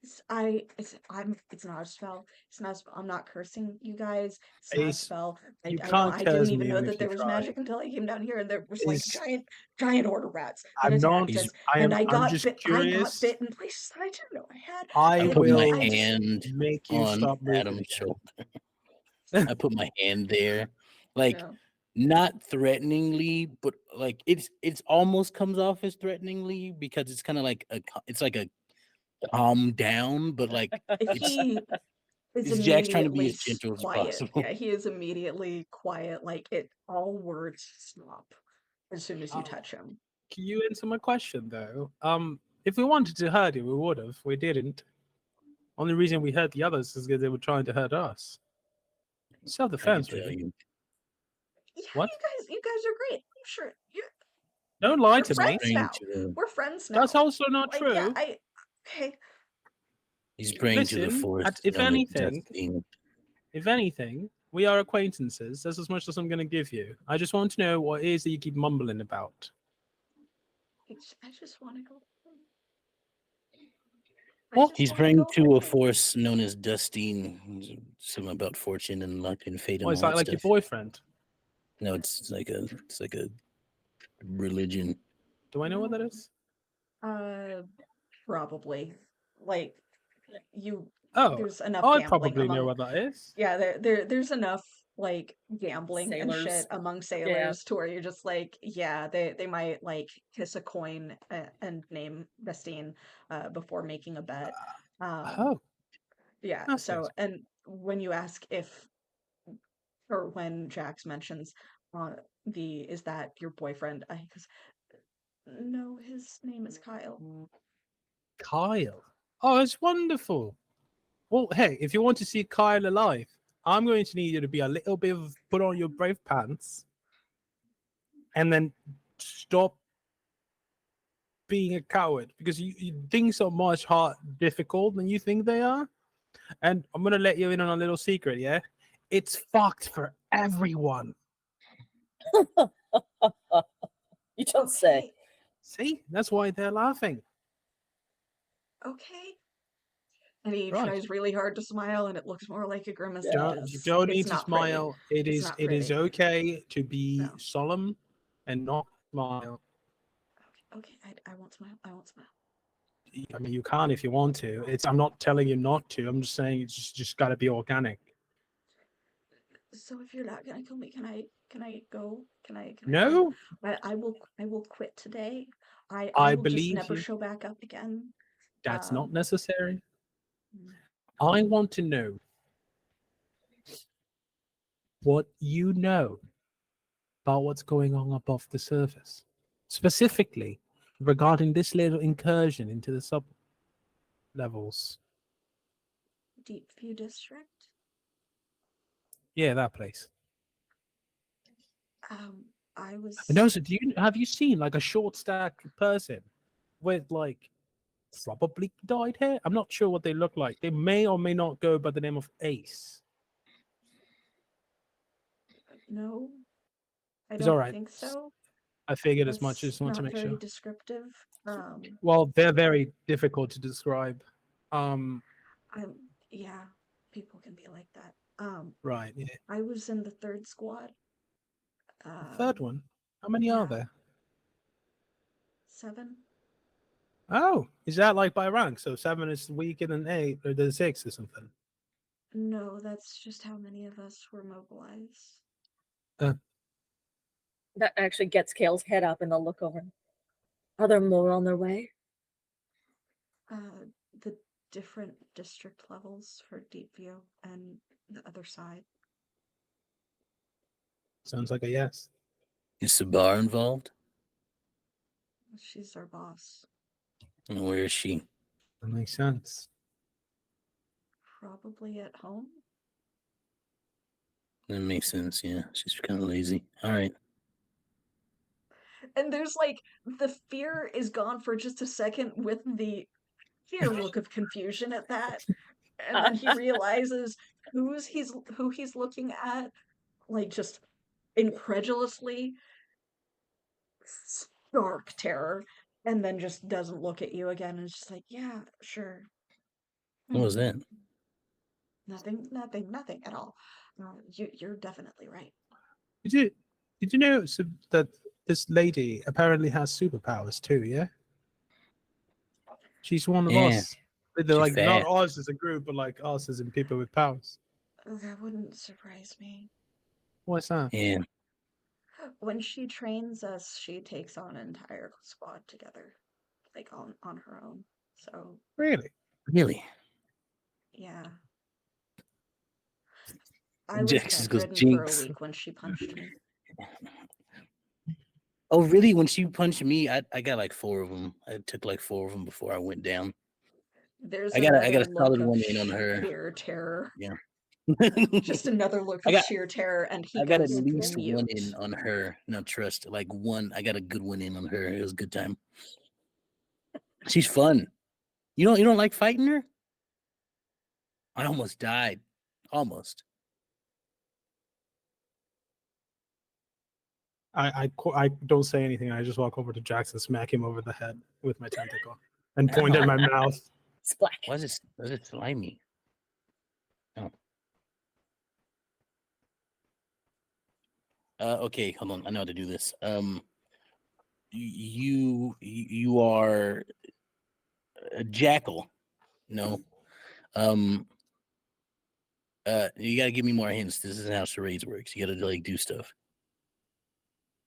It's not a spell. It's not a spell. I'm not cursing you guys. It's not a It's, spell. you I don't. can't I curse didn't even me know even that if you there was try. magic until I came down here, and there was like Is giant order rats that I'm not. attacked us, I'm. and I I'm got just bit. I got curious. bit in places that I didn't know I had. I I put my will I just hand make you on stop moving Adam's again. shoulder. I put my hand there, like no. not threateningly, but like it's almost comes off as threateningly because it's kind of like it's like a calm down, but like He is it's Jack's trying to be immediately as gentle as quiet. possible. Yeah, he is immediately quiet. Like it, all words stop as soon as you Um, touch him. Can you answer my question though? If we wanted to hurt you, we would have. We didn't. Only reason we hurt the others is because they were trying to hurt us. I can Self-defense, tell really. you. Yeah, What? you guys are great. I'm sure Don't lie we're to me. friends now. To the, We're friends now. That's also not Like, yeah, true. okay. he's praying to the Listen, force if known as anything, we are acquaintances. That's as much as I'm going to give you. I just want to know what it is that you keep mumbling about. I just want to go home. What? He's praying to a force known as Dustine. Something about fortune and luck and fate and What all is that that like your stuff. boyfriend? No, it's like a religion. Do I know what that is? Probably. Like, you, Oh, there's enough I gambling probably know among, what that is. yeah, there's enough like gambling and Sailors. shit among sailors to where you're just like, yeah, they might like kiss a coin and name Vestine before making a bet. Oh, Yeah, that's so, good. and when you ask if, or when Jax mentions is that your boyfriend, I goes, no, his name is Kyle. Kyle. Oh, it's wonderful. Well, hey, if you want to see Kyle alive, I'm going to need you to be a little bit of put on your brave pants and then stop being a coward because you things are much difficult than you think they are. And I'm gonna let you in on a little secret, yeah? It's fucked for everyone. You don't say. Okay, See? That's why they're laughing. okay. And he Right. tries really hard to smile, and it looks more like a grimace Yeah. because You don't it's need to not pretty. smile. It's not It is pretty. okay to be No. solemn and not smile. Okay, I won't smile. I won't smile. I mean, you can if you want to. I'm not telling you not to. I'm just saying it's just got to be organic. So if you're not gonna kill me, can I go? Can I go? No, I will quit today. I I will just believe never you. show back up again. That's not Um, necessary. mm, I want to know what you know about what's going on above the surface, specifically regarding this little incursion into the sub levels. Deepview District. Yeah, that place. I was. And also, have you seen like a short stacked person with like probably dyed hair? I'm not sure what they look like. They may or may not go by the name of Ace. No, I It's don't all right. think so. I figured as much. That's Just want to not make very sure. descriptive. Well, they're very difficult to describe. I'm yeah, people can be like that. Right. Yeah. I was in the third squad. The third one. How many yeah. are there? 7. Oh, is that like by rank? So 7 is weaker than 8, or the 6 or something. No, that's just how many of us were mobilized. That actually gets Kale's head up and they'll look over. Are there more on their way? The different district levels for Deepview and the other side. Sounds like a yes. Is Sabar involved? She's our boss. And where is she? That makes sense. Probably at home. That makes sense. Yeah, she's kind of lazy. All right. And there's like the fear is gone for just a second with the fear look of confusion at that. And then he realizes who he's looking at, like just incredulously, stark terror, and then just doesn't look at you again and is just like, yeah, sure. What was that? Nothing at all. You're definitely right. Did you know that this lady apparently has superpowers too? Yeah, she's one of Yeah, us. They're she's like not fat. us as a group, but like us as in people with powers. That wouldn't surprise me. What's that? Yeah. When she trains us, she takes on an entire squad together, like on her own. So Really? Really? yeah. I was Jax just goes bedridden for a Jinx. week when she punched me. Oh, really? When she punched me, I got like 4 of them. I took like 4 of them before I went down. There's I got another a look solid of one in on her. sheer terror. Yeah. Just another look I of got sheer terror, and he I got at goes least one mute. in on her. No trust. Like one. I got a good one in on her. It was a good time. She's fun. You don't like fighting her? I almost died. Almost. I don't say anything. I just walk over to Jackson, smack him over the head with my tentacle, and point at my mouth. Splash. Why is it slimy? Oh. Okay, hold on. I know how to do this. You are a jackal. No. You gotta give me more hints. This isn't how charades works. You gotta like do stuff.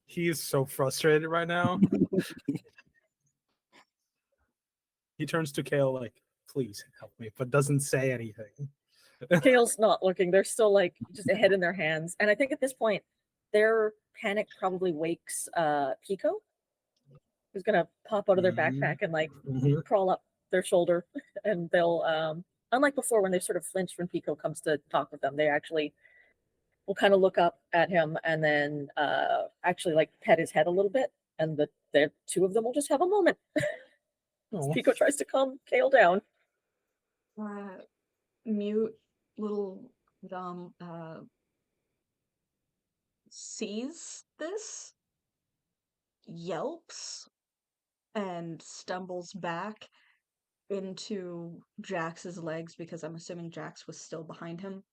He is so frustrated right now. He turns to Kale like, "Please help me," but doesn't say anything. Kale's not looking. They're still like just a head in their hands. And I think at this point, their panic probably wakes Pico, who's gonna pop out of their backpack and like Mhm. crawl up their shoulder. And they'll unlike before when they sort of flinch when Pico comes to talk with them, they actually will kind of look up at him and then actually like pet his head a little bit. And the 2 of them will just have a moment. Oh. Pico tries to calm Kale down. Mute little sees this, yelps, and stumbles back into Jax's legs because I'm assuming Jax was still behind him.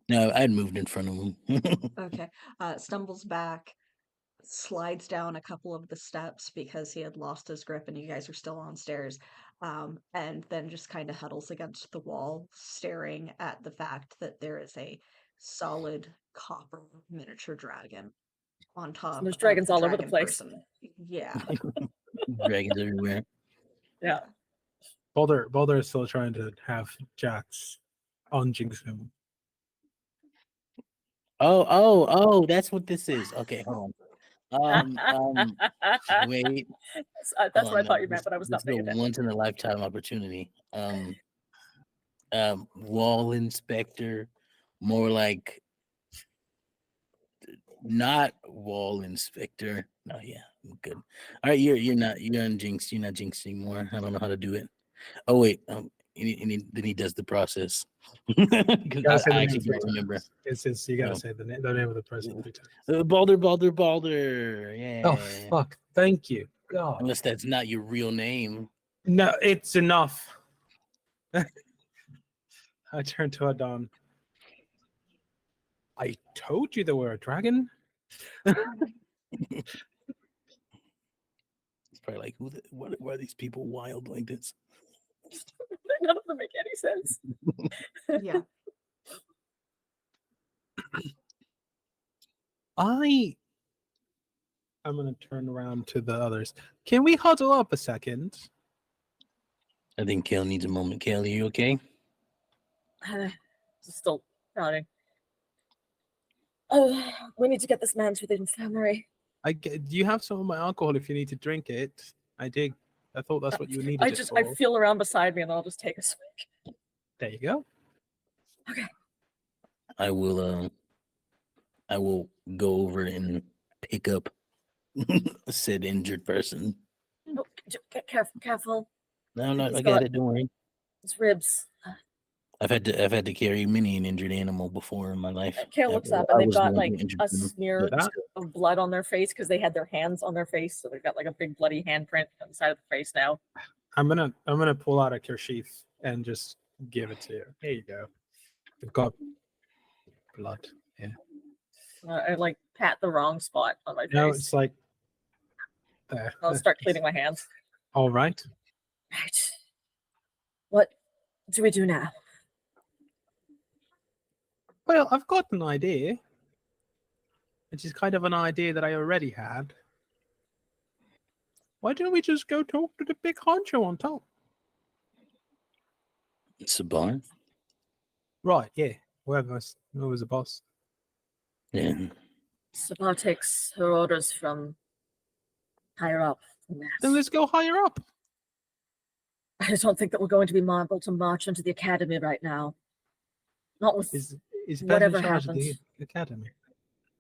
No, I'd moved in front of him. Okay. Stumbles back, slides down a couple of the steps because he had lost his grip and you guys are still on stairs. And then just kind of huddles against the wall, staring at the fact that there is a solid copper miniature dragon on top there's of dragons the all over the dragon place. person. Yeah. Dragons everywhere. Yeah. Boulder is still trying to have Jax on Jinx him. Oh, that's what this is. Okay, hold on. Wait. That's Hold what on, I no, thought you meant, but I was this not is paying a attention. once in a lifetime opportunity. Wall inspector, more like not wall inspector. No, yeah, I'm good. All right, you're not jinxed. You're not jinxed anymore. I don't know how to do it. Oh wait, then he does the process. Because You gotta say the I name actually 3 don't remember. times. It's you gotta Oh. say the name of the person 3 times. Balder. Yeah. Oh fuck! Thank you, God. Unless that's not your real name. No, it's enough. I turned to Adon. I told you there were a dragon. It's probably like, why are these people wild like this? None of them make any sense. Yeah. I'm gonna turn around to the others. Can we huddle up a second? I think Kale needs a moment. Kale, are you okay? Still nodding. Oh, we need to get this man to the infirmary. Do you have some of my alcohol if you need to drink it? I did. I thought that's what you needed I it for. feel around beside me and I'll just take a swig. There you go. Okay. I will go over and pick up said injured person. Oh, careful. No, I He's got it. Don't worry. His ribs. I've had to carry many an injured animal before in my life. Kale looks up I and they've was the got one who like injured a them. smear That- of blood on their face because they had their hands on their face, so they've got like a big bloody handprint on the side of the face now. I'm gonna pull out a kerchief and just give it to you. Here you go. You've got blood. Yeah. I like pat the wrong spot on my face. No, it's like there. I'll start cleaning my hands. All right. Right. What do we do now? Well, I've got an idea, which is kind of an idea that I already had. Why don't we just go talk to the big honcho on top? It's a barn. Right, yeah. Whoever was the boss. Yeah. Sabah takes her orders from higher up than Then that. let's go higher up. I don't think that we're going to be able to march into the academy right now. Not with Is Ben whatever in charge of the happens.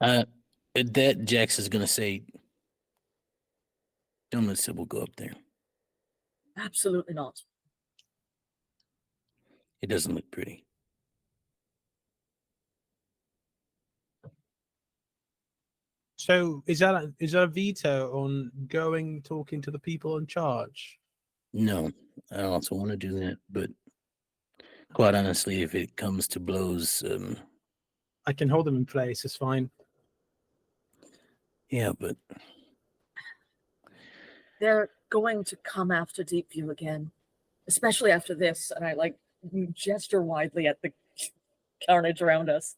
academy? That Jax is gonna say, don't let Sybil go up there. Absolutely not. It doesn't look pretty. So is that a veto on going talking to the people in charge? No, I also want to do that, but quite honestly, if it comes to blows, I can hold them in place. It's fine. yeah, but They're going to come after Deepview again, especially after this. And I like gesture widely at the carnage around us.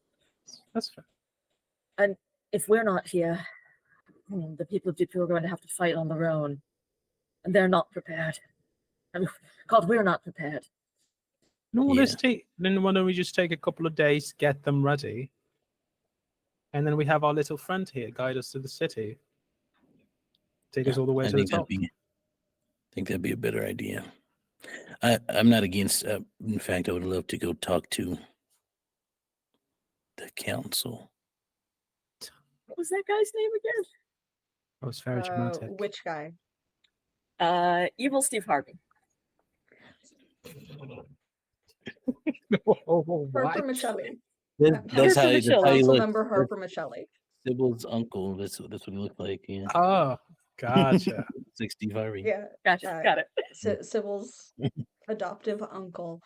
That's fair. And if we're not here, the people of Deepview are going to have to fight on their own. And they're not prepared. I mean, God, we're not prepared. No, Yeah. then why don't we just take a couple of days to get them ready? And then we have our little friend here guide us to the city. Take us all the way to the top. I think that'd be a better idea. I'm not against. In fact, I would love to go talk to the council. What was that guy's name again? That was very dramatic. Which guy? Evil Steve Harvey. Harper Michelli. That's how he Council looks. member Harper Michelli. Sybil's uncle. That's what he looked like. Yeah, Oh, gotcha. it's like Steve Harvey. Yeah. Gotcha. Got it. Sybil's adoptive uncle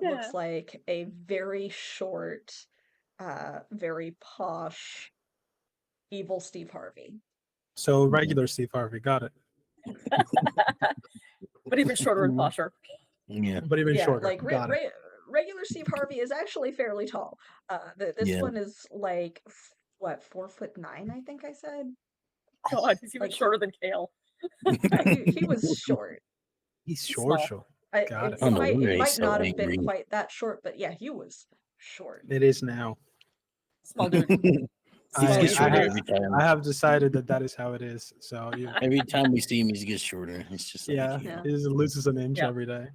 looks like a very short, very posh, evil Steve Harvey. So regular Steve Harvey, got it. But even shorter and posher. Yeah, But even shorter. Like got it. regular Steve Harvey is actually fairly tall. This Yeah. one is like what, 4'9", I think I said. God, he's even Like- shorter than Kale. Yeah, he was short. He's He's short, small. short. Got it. Oh, no wonder It he's might so not have been angry. quite that short, but yeah, he was short. It is now. Small dude. These Small get dude. shorter every time. I have decided that is how it is. So Every time we see him, he gets shorter. It's just like, yeah, you know. he just loses an inch Yeah. every day.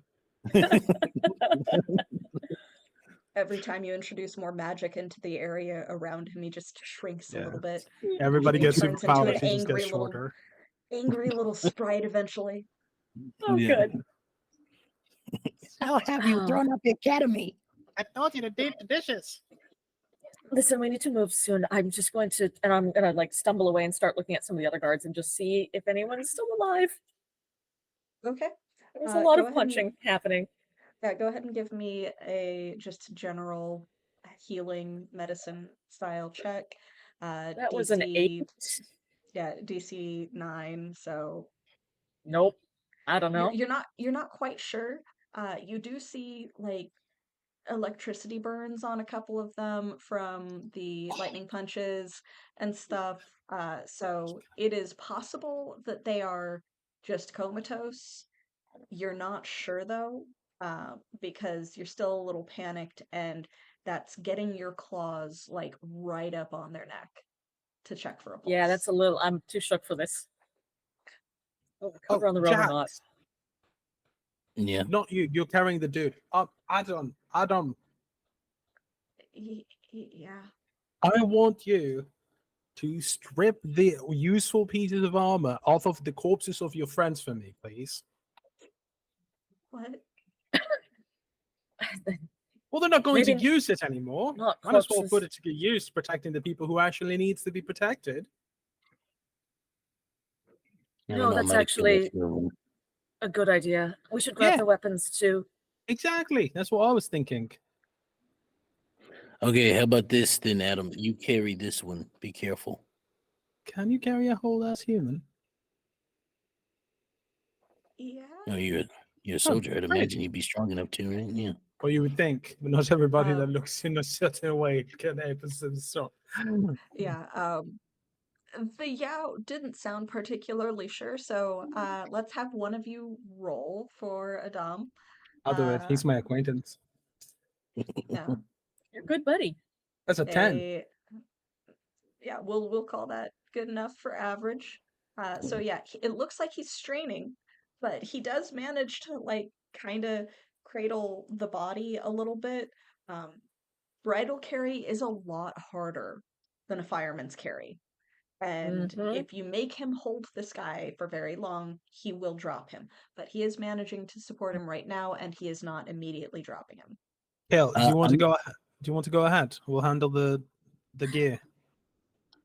Every time you introduce more magic into the area around him, he just shrinks a Yeah. little bit. Everybody He gets turns into an superpowers. He just angry gets little, shorter. sprite eventually. Oh, Yeah. good. How have you thrown up the academy? I told you to do the dishes. Listen, we need to move soon. I'm just going to, and I'm gonna like stumble away and start looking at some of the other guards and just see if anyone's still alive. Okay. There's a lot go of ahead and- punching happening. Yeah, go ahead and give me a just general healing medicine style check. That was an 8. Yeah, DC 9. So Nope. I don't know. you're not quite sure. You do see like electricity burns on a couple of them from the lightning punches and stuff. So it is possible that they are just comatose. You're not sure though, because you're still a little panicked, and that's getting your claws like right up on their neck to check for a pulse. Yeah, that's a little. I'm too shook for this. Oh, cover on the road or not? Jax, Yeah. not you. You're carrying the dude. Adam. Yeah. I want you to strip the useful pieces of armor off of the corpses of your friends for me, please. What? Well, they're not going Maybe to use it anymore. not Might as well corpses. put it to good use, protecting the people who actually needs to be protected. I No, don't know, that's I might have actually- killed a few of them. A good idea. We should grab Yeah. the weapons too. Exactly. That's what I was thinking. Okay, how about this then, Adam? You carry this one. Be careful. Can you carry a whole ass human? Yeah. No, you're a soldier. I'd great. imagine you'd be strong enough to, right? Yeah. Or you would think, but not everybody that Um, looks in a certain way can able to so. Yeah. The Yao didn't sound particularly sure, so let's have one of you roll for Adam. I'll do it. He's my acquaintance. Yeah. You're good, buddy. That's a 10. Yeah, we'll call that good enough for average. So yeah, it looks like he's straining, but he does manage to like kind of cradle the body a little bit. Bridal carry is a lot harder than a fireman's carry. And Mhm. if you make him hold this guy for very long, he will drop him. But he is managing to support him right now, and he is not immediately dropping him. Hill, do you want to I'm- go? Do you want to go ahead? We'll handle the gear.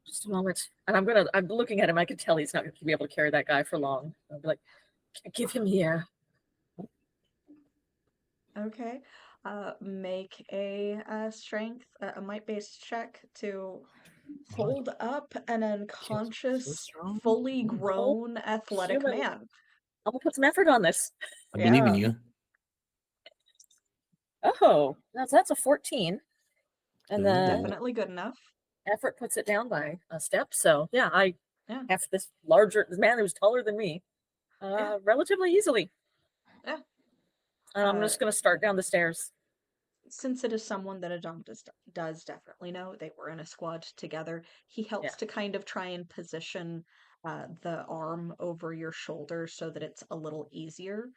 Just a moment. And I'm looking at him. I can tell he's not going to be able to carry that guy for long. I'll be like, give him here. Okay. Make a strength, a might-based check to hold up an unconscious, strong. fully grown, athletic human. man. I'm going to put some effort on this. I believe in Yeah. you. Oh, that's a 14. And Ooh. the Definitely good enough. effort puts it down by a step. So yeah, I Yeah. have this man who's taller than me Yeah. relatively easily. Yeah. And I'm just going to start down the stairs. Since it is someone that Adam does definitely know, they were in a squad together. He helps Yeah. to kind of try and position the arm over your shoulder so that it's a little easier,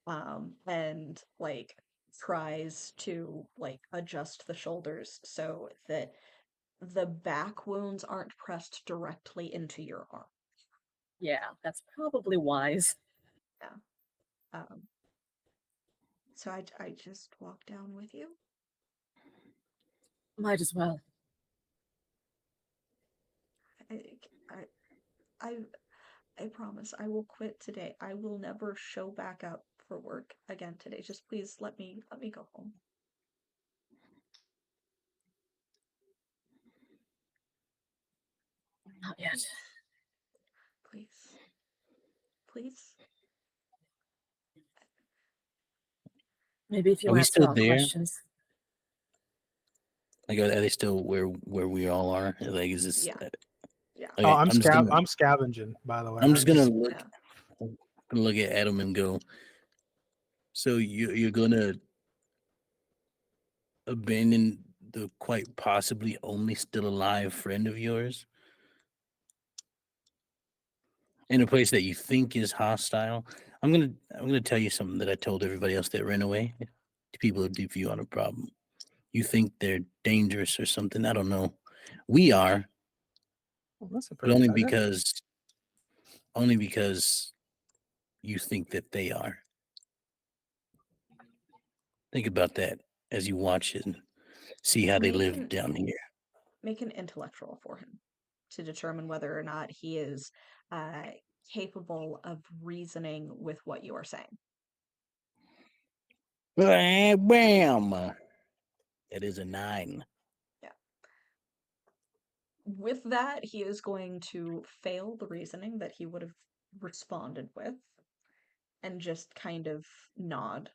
and like tries to like adjust the shoulders so that the back wounds aren't pressed directly into your arm. Yeah, that's probably wise. Um, so I just walk down with you. Might as well. I promise I will quit today. I will never show back up for work again today. Just please let me go home. Not yet. Please. Please. Maybe if you Are we ask still all there? questions. Like, are they still where we all are? Like, is this? Yeah. Yeah. Oh, I'm just gonna- I'm scavenging, by the way. I'm just gonna just- look. Yeah. I'm gonna look at Adam and go. So you're gonna abandon the quite possibly only still alive friend of yours in a place that you think is hostile? I'm gonna tell you something that I told everybody else that ran away. The people of Deepview on a problem. You think they're dangerous or something? I don't know. We are, Well, that's a but pretty only because you think that they are. Think about that as you watch it and see how they Make live an down here. make an intellectual for him to determine whether or not he is uh, capable of reasoning with what you are saying. Bam! That is a 9. With that, he is going to fail the reasoning that he would have responded with and just kind of nod,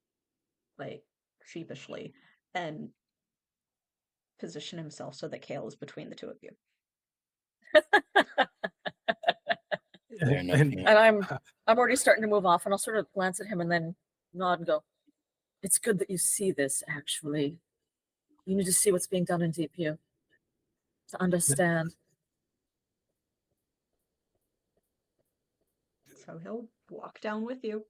like sheepishly, and position himself so that Kale is between the two of you. Fair enough. And Yeah. And I'm already starting to move off, and I'll sort of glance at him and then nod and go, "It's good that you see this. Actually, you need to see what's being done in Deepview to understand." So he'll walk down with you.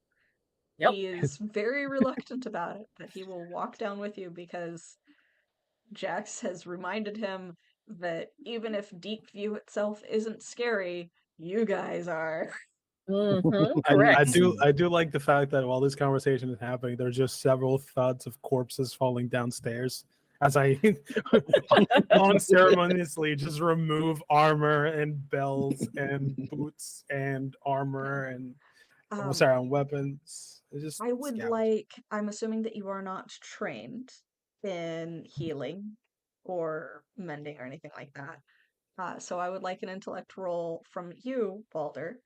Yep. He is very reluctant about it, but he will walk down with you because Jax has reminded him that even if Deepview itself isn't scary, you guys are. Mm-hmm, I correct. do like the fact that while this conversation is happening, there's just several thuds of corpses falling downstairs as I unceremoniously just remove armor and bells and boots and armor and sorry, on weapons. It's just I would scavenge. I'm assuming that you are not trained in healing or mending or anything like that. So I would like an intellect roll from you, Balder,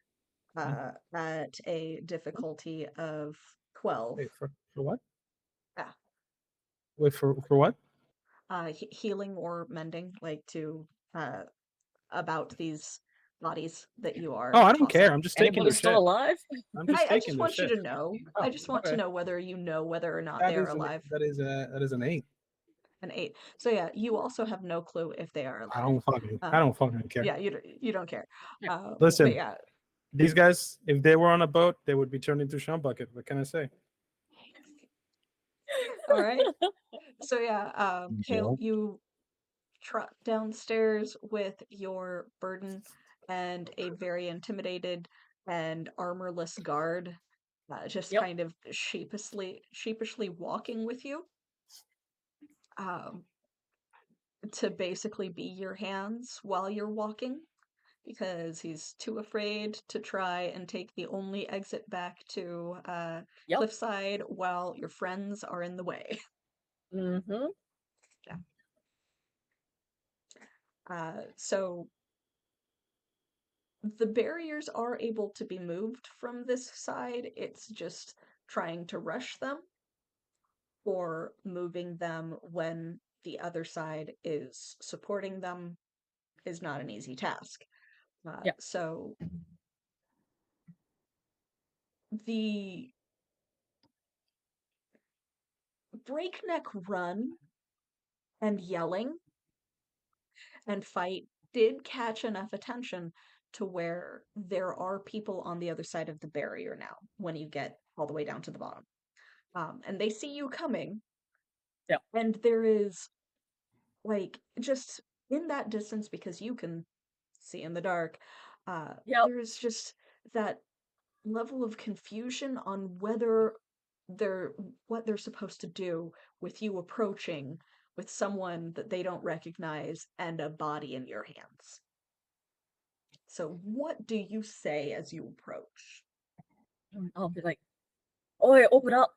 at a difficulty of 12. Wait, for what? Yeah. Wait, for what? Healing or mending, like to uh, about these bodies that you Oh, are I don't care. tossing. I'm just taking Anybody their still shit. alive? I'm just I taking just their want you shit. to know. Oh, I just want to okay. know whether you know whether or not That they are is alive. that is an 8. An 8. So yeah, you also have no clue if they are I alive. don't fucking care. Yeah, you don't care. But Listen, yeah, these guys, if they were on a boat, they would be turned into Sean Bucket. What can I say? all right. So yeah, Kale, Nope. you trot downstairs with your burden and a very intimidated and armorless guard, just Yep. kind of sheepishly walking with you, um, to basically be your hands while you're walking, because he's too afraid to try and take the only exit back to Yep. Cliffside while your friends are in the way. Mm-hmm. So the barriers are able to be moved from this side. It's just trying to rush them or moving them when the other side is supporting them is not an easy task. Yeah. So the breakneck run and yelling and fight did catch enough attention to where there are people on the other side of the barrier now when you get all the way down to the bottom. And they see you coming. Yeah. And there is, like, just in that distance, because you can see in the dark, Yep. there is just that level of confusion on whether they're what they're supposed to do with you approaching with someone that they don't recognize and a body in your hands. So what do you say as you approach? I'll be like, "Oi, open up!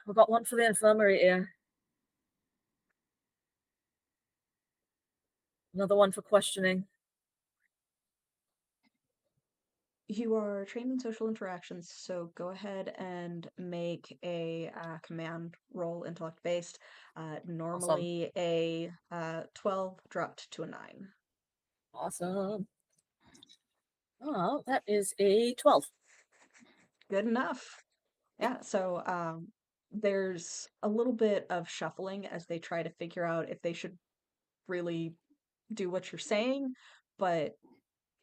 We've got one for the infirmary here. Another one for questioning." You are trained in social interactions, so go ahead and make a command roll, intellect based. Normally a 12 dropped to a 9. Awesome. Oh, that is a 12. Good enough. Yeah, so there's a little bit of shuffling as they try to figure out if they should really do what you're saying, but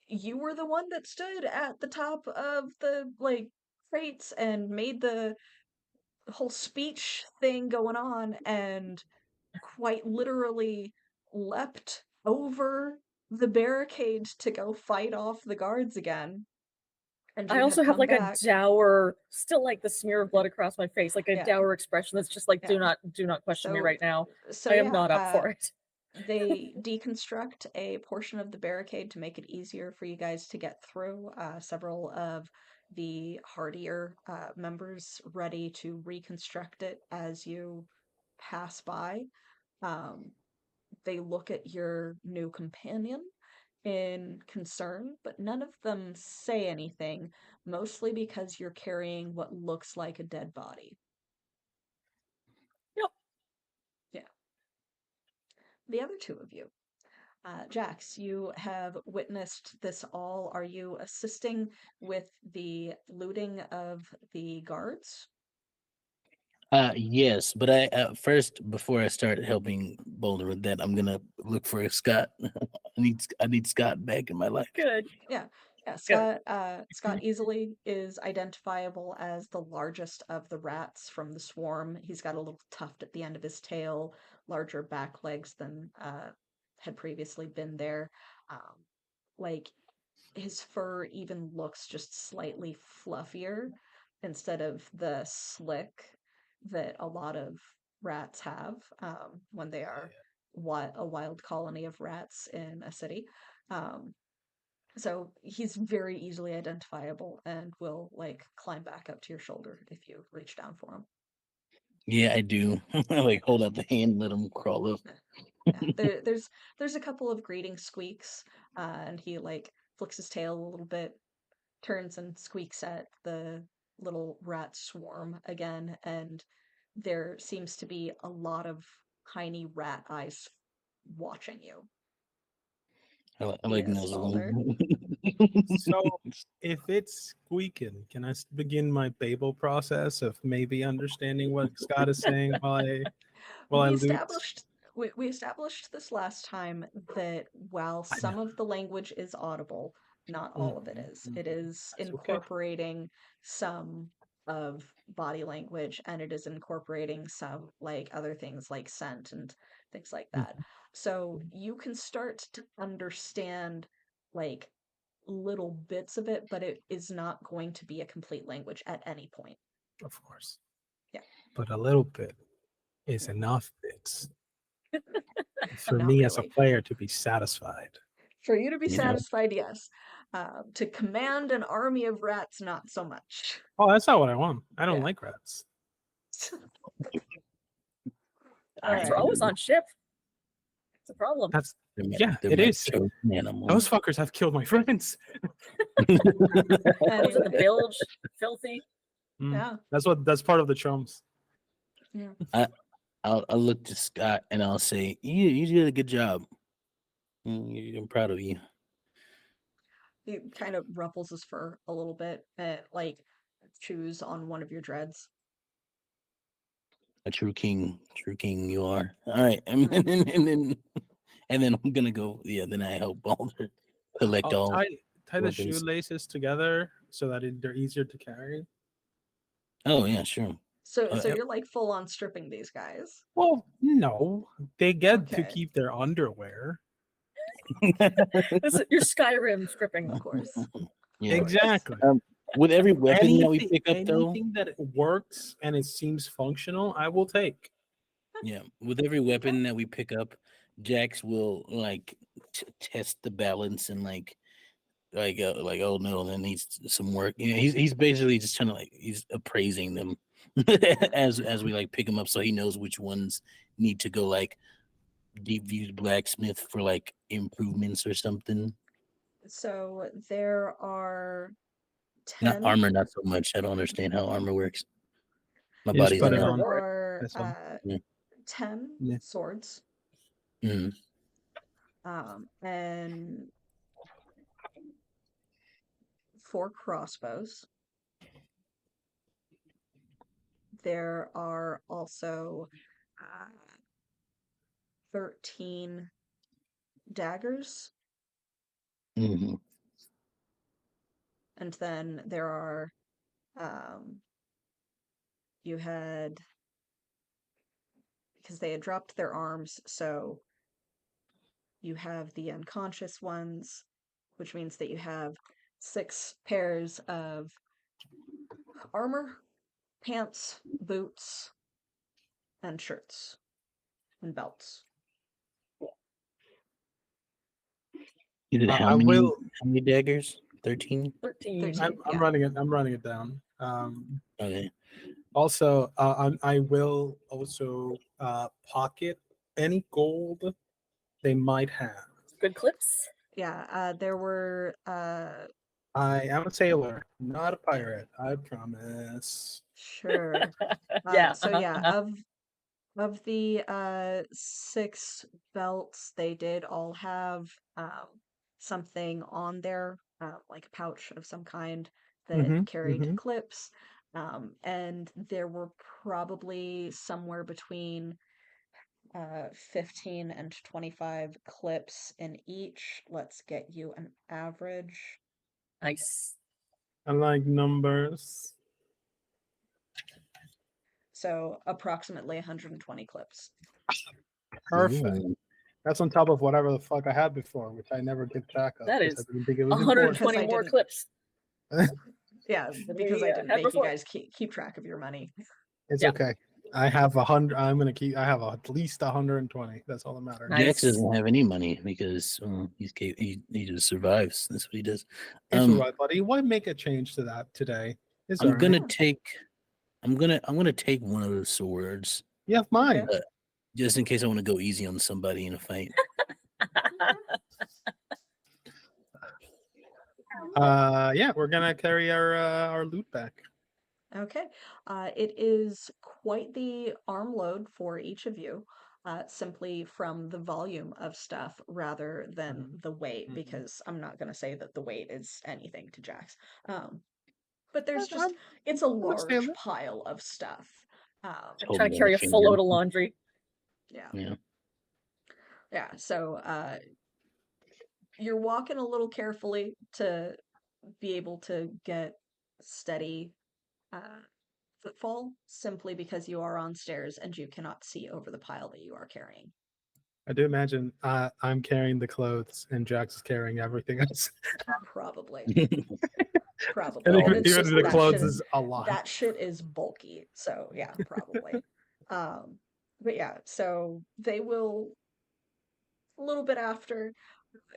you were the one that stood at the top of the crates and made the whole speech thing going on and quite literally leapt over the barricade to go fight off the guards again. And I you also had have come like a back. dour, still like the smear of blood across my face, like a Yeah. dour expression that's just like, Yeah. do not question me So- right now. So I am yeah, not up for it. they deconstruct a portion of the barricade to make it easier for you guys to get through. Several of the hardier members ready to reconstruct it as you pass by. They look at your new companion in concern, but none of them say anything, mostly because you're carrying what looks like a dead body. Yep. Yeah. The other two of you. Jax, you have witnessed this all. Are you assisting with the looting of the guards? Yes, but I first before I start helping Boulder with that, I'm gonna look for Scott. I need Scott back in my life. Good. Yeah, Good. Scott easily is identifiable as the largest of the rats from the swarm. He's got a little tuft at the end of his tail, larger back legs than had previously been there. Um, like his fur even looks just slightly fluffier instead of the slick that a lot of rats have when they are a wild colony of rats in a city. Um, so he's very easily identifiable and will climb back up to your shoulder if you reach down for him. Yeah, I do. I like hold out the hand, let him crawl up. Yeah, there's a couple of greeting squeaks, and he flicks his tail a little bit, turns and squeaks at the little rat swarm again, and there seems to be a lot of tiny rat eyes watching you. I like Yes, nuzzle Balder. him. So if it's squeaking, can I begin my Babel process of maybe understanding what Scott is saying while I we loot? established we established this last time that while I some know. of the language is audible, not all of it is. It is That's okay. incorporating some of body language, and it is incorporating some other things like scent and things like that. So you can start to understand like little bits of it, but it is not going to be a complete language at any point. Of course. Yeah. But a little bit is enough bits for Not me as a really. player to be satisfied. For you to be Yeah. satisfied, yes. To command an army of rats, not so much. Oh, that's not what I want. I don't Yeah. like rats. All Rats right. are always on ship. It's a problem. That's They're my- yeah, they're it my is. chosen animal. Those fuckers have killed my friends. Those are the Anyway, bilge, filthy. yeah. That's part of the chums. I'll look to Scott and I'll say, you did a good job. I'm proud of you. He kind of ruffles his fur a little bit and chews on one of your dreads. A true king you are. All right, and then I'm gonna go. Yeah, then I help Balder collect I'll all tie the weapons. shoelaces together so that they're easier to carry. Oh yeah, sure. So Yep. you're full on stripping these guys. Well, no, they get to Okay. keep their underwear. Your Skyrim stripping. Of course. Yeah. Exactly. With every weapon that we Anything, pick up, though, anything that works and it seems functional, I will take. yeah, with every weapon that we pick up, Jax will test the balance and oh no, that needs some work. You know, he's basically just trying to he's appraising them as we pick them up, so he knows which ones need to go Deepview blacksmith for improvements or something. So there are Not 10. armor, not so much. I don't understand how armor works. My You just body's put it There enough. on. are This one. 10 Yeah. swords. Mm. And 4 crossbows. there are also 13 daggers, Hmm. and then there are you had, because they had dropped their arms, so you have the unconscious ones, which means that you have 6 pairs of armor, pants, boots, and shirts and belts. You did I will. how many daggers? 13? 13. 13. I'm Yeah. running it. I'm running it down. Okay. Also, I will also pocket any gold they might have. Good clips. Yeah, there were I am a sailor, not a pirate. I promise. sure. Yeah. So yeah, of the 6 belts, they did all have something on there, like a pouch of some kind that Mm-hmm. carried Mm-hmm. clips. And there were probably somewhere between 15 and 25 clips in each. Let's get you an average. Nice. I like numbers. So approximately 120 clips. Perfect. Ooh. That's on top of whatever the fuck I had before, which I never kept track of. That because is I didn't think it was 120 I more didn't- clips. Yeah, than because we, I didn't had make you before. guys keep track of your money. It's Yeah. okay. I have 100. I'm gonna keep. I have at least 120. That's all that matters. Nice. Jax doesn't have any money because he just survives. That's what he does. It's all right, buddy. Why make a change to that today? It's all I'm gonna right. take I'm gonna take one of the swords You have mine. Okay. just in case I want to go easy on somebody in a fight. Yeah, we're gonna carry our loot back. Okay. It is quite the arm load for each of you, simply from the volume of stuff rather than the weight, Mhm. because I'm not going to say that the weight is anything to Jax. But there's I'm- just, it's a understand large that. pile of stuff. I'm Hold trying me to on carry the a full finger. load of laundry. Yeah. Yeah. Yeah. So you're walking a little carefully to be able to get steady footfall, simply because you are on stairs and you cannot see over the pile that you are carrying. I do imagine I'm carrying the clothes and Jax is carrying everything else. Probably. And And Oh, it's even just the that clothes shit, is a lot. that shit is bulky. So yeah, probably. But yeah, so they will, a little bit after,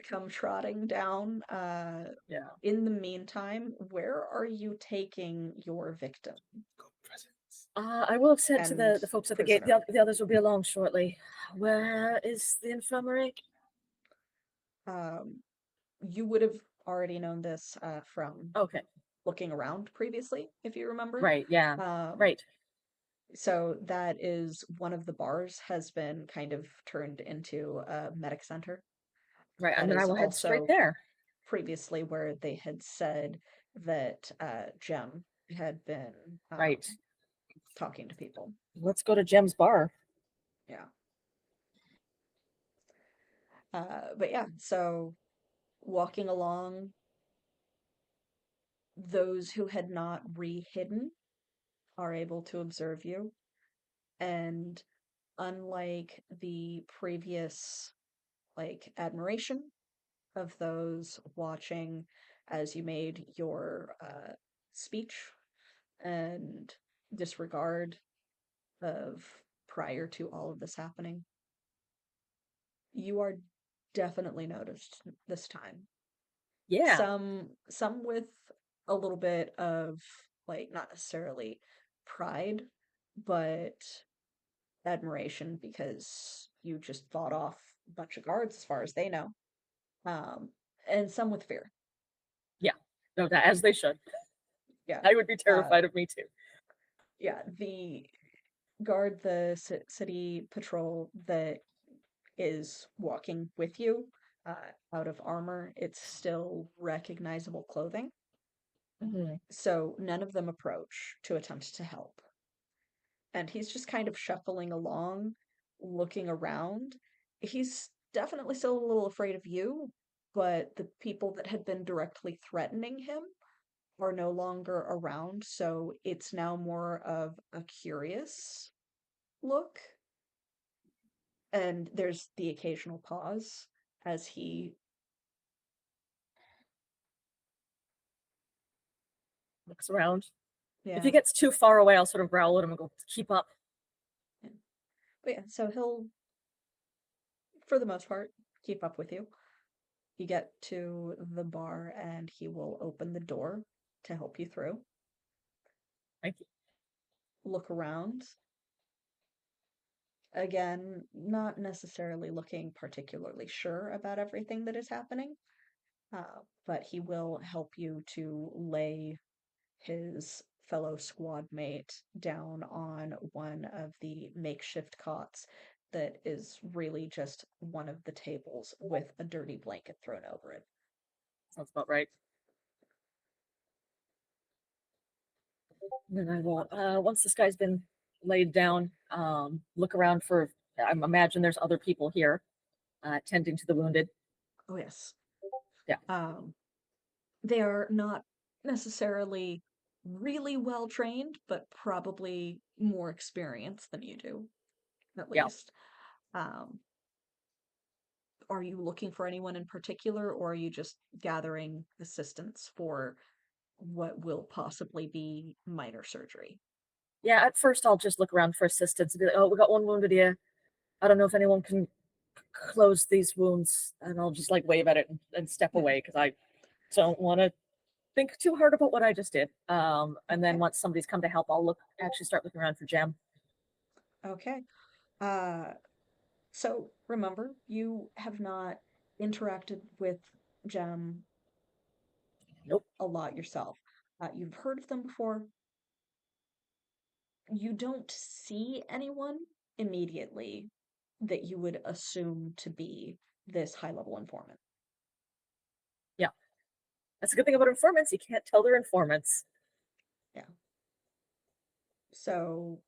come trotting down. Yeah. In the meantime, where are you taking your victim? I will have said to And the folks at the gate, prisoner. the others will be along shortly. Where is the infirmary? You would have already known this from Okay. looking around previously, if you remember. Right. Yeah. Right. So that is one of the bars has been kind of turned into a medic center. Right. That And then I is will head straight also there. previously where they had said that Jem had been Right. talking to people. Let's go to Jem's bar. Yeah. But yeah, so walking along, those who had not re-hidden are able to observe you. And unlike the previous admiration of those watching as you made your speech and disregard of prior to all of this happening, you are definitely noticed this time. Yeah. Some with a little bit of not necessarily pride, but admiration, because you just fought off a bunch of guards as far as they know. And some with fear. Yeah. No, that as they should. Yeah. I would be terrified of me too. Yeah, the guard, the city patrol that is walking with you, out of armor, it's still recognizable clothing. Mhm. So none of them approach to attempt to help. and he's just kind of shuffling along, looking around. He's definitely still a little afraid of you, but the people that had been directly threatening him are no longer around, so it's now more of a curious look. And there's the occasional pause as he Looks around. yeah. If he gets too far away, I'll sort of growl at him and go, keep up. But yeah, so he'll, for the most part, keep up with you. You get to the bar and he will open the door to help you through. Thank you. Look around. Again, not necessarily looking particularly sure about everything that is happening, but he will help you to lay his fellow squad mate down on one of the makeshift cots that is really just one of the tables with a dirty blanket thrown over it. Sounds about right. And then I will, once this guy's been laid down, look around for, I imagine there's other people here tending to the wounded. Oh, yes. Yeah. They are not necessarily really well trained, but probably more experienced than you do, at Yeah. least. Are you looking for anyone in particular, or are you just gathering assistance for what will possibly be minor surgery? Yeah, at first I'll just look around for assistance and be like, oh, we got one wounded here. I don't know if anyone can close these wounds. And I'll just like wave at it and step Yeah. away because I don't want to think too hard about what I just did. And then Okay. once somebody's come to help, I'll actually start looking around for Gem. Okay. So remember, you have not interacted with Gem Nope. a lot yourself. You've heard of them before. You don't see anyone immediately that you would assume to be this high-level informant. Yeah. That's a good thing about informants. You can't tell they're informants. Yeah. So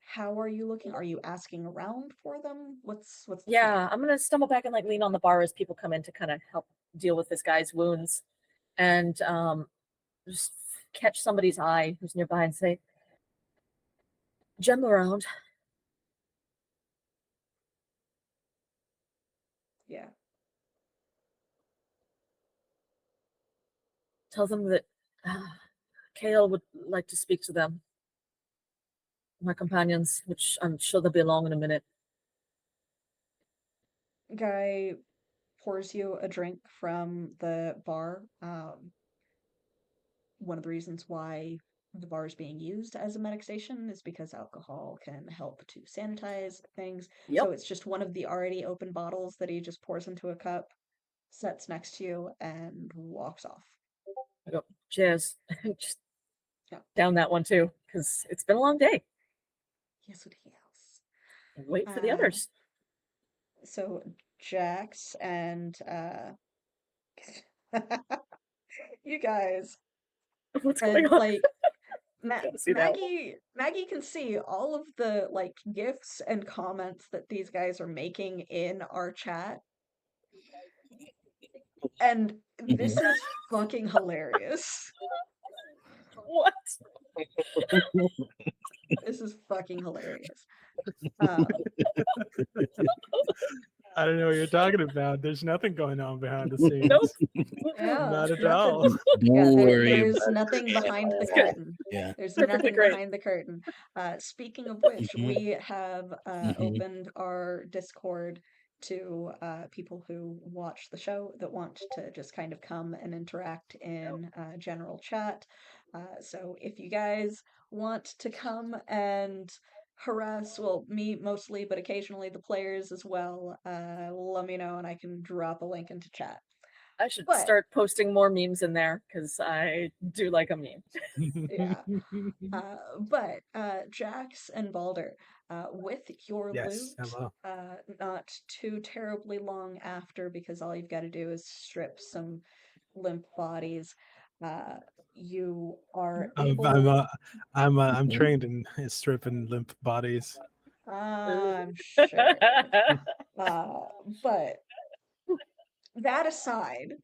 how are you looking? Are you asking around for them? What's the Yeah, plan? I'm gonna stumble back and like lean on the bar as people come in to kind of help deal with this guy's wounds, and just catch somebody's eye who's nearby and say, "Gem around." Yeah. Tell them that Kale would like to speak to them, my companions, which I'm sure they'll be along in a minute. Guy pours you a drink from the bar. One of the reasons why the bar is being used as a medic station is because alcohol can help to sanitize things. Yep. So it's just one of the already open bottles that he just pours into a cup, sets next to you, and walks off. I go, cheers. Just Yeah. down that one too, because it's been a long day. Yes, what else? And wait for the others. So Jax and you guys, What's and going on? like Gotta see that one. Maggie can see all of the like gifts and comments that these guys are making in our chat. And this is fucking hilarious. What? This is fucking hilarious. I don't know what you're talking about. There's nothing going on behind the scenes. Nope. Yeah, Not at nothing. all. Yeah, Don't worry. there's about nothing behind the it. curtain. Yeah. There's Perfectly nothing great. behind the curtain. Speaking of which, Mhm. we have Mhm. opened our Discord to people who watch the show that want to just kind of come and interact in general chat. So if you guys want to come and harass, well, me mostly, but occasionally the players as well, let me know and I can drop a link into chat. I should But- start posting more memes in there because I do like a meme. Yeah. But Jax and Balder, with your Yes, loot, hello. not too terribly long after, because all you've got to do is strip some limp bodies. you are I'm able. I'm trained in stripping limp bodies. I'm sure. But that aside,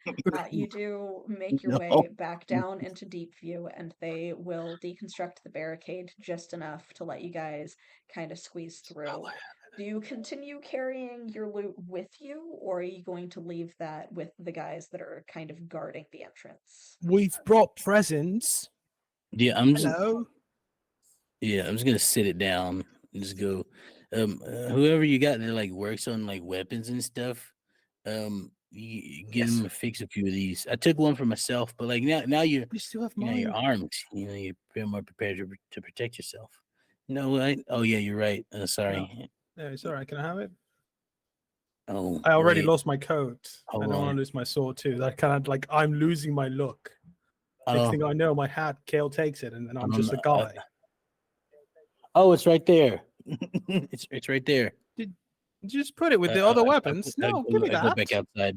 you do make your No. way back down into Deepview, and they will deconstruct the barricade just enough to let you guys kind of squeeze through. Do you continue carrying your loot with you, or are you going to leave that with the guys that are kind of guarding the entrance? We've brought presents. Yeah, I'm just Hello. gonna sit it down and just go. Whoever you got that like works on like weapons and stuff, you get Yes. them to fix a few of these. I took one for myself, but like now you're You still have you're mine. armed. You're pretty more prepared to protect yourself. No, oh yeah, you're right. Sorry. No, it's all right. Can I have it? Oh, I already wait. lost my coat. Hold I don't want on. to lose my sword too. That kind of like I'm losing my look. Next Oh, thing I know, my hat, Kale takes it, and then I'm don't just a know. guy. Oh, it's right there. it's right there. Did you just put it with the other weapons? I No, give me I go that. back outside.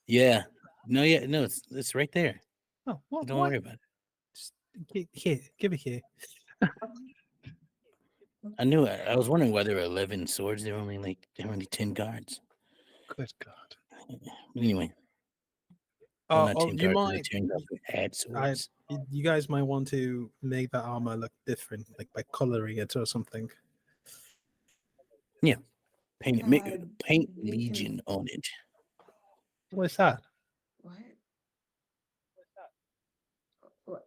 Yeah. No, it's right there. Oh, what? Don't worry about it. Just, here, give it here. I knew it. I was wondering why there were 11 swords. There were only 10 guards. Good God. Anyway, well, not 10 You guards. might. 10 guards who had swords. You guys might want to make that armor look different, like by coloring it or something. Paint it. Paint we can- Legion on it. What's that? What?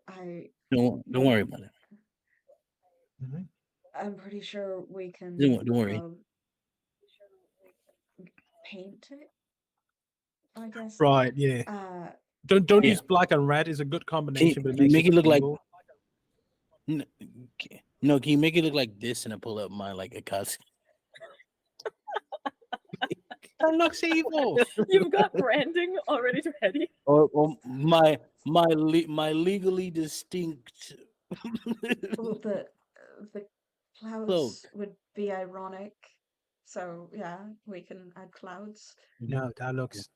I Don't worry about it. I'm pretty sure we can Don't worry. paint it, I guess. Right. Yeah. Uh, Don't Yeah. use black and red. It's a good combination, but it Can you makes make it look like? evil. No, can you make it look like this? And I pull up my like a costume. That looks evil. You've got branding already ready. Or my legally distinct. well, the clouds would be ironic. So yeah, we can add clouds. No, that looks.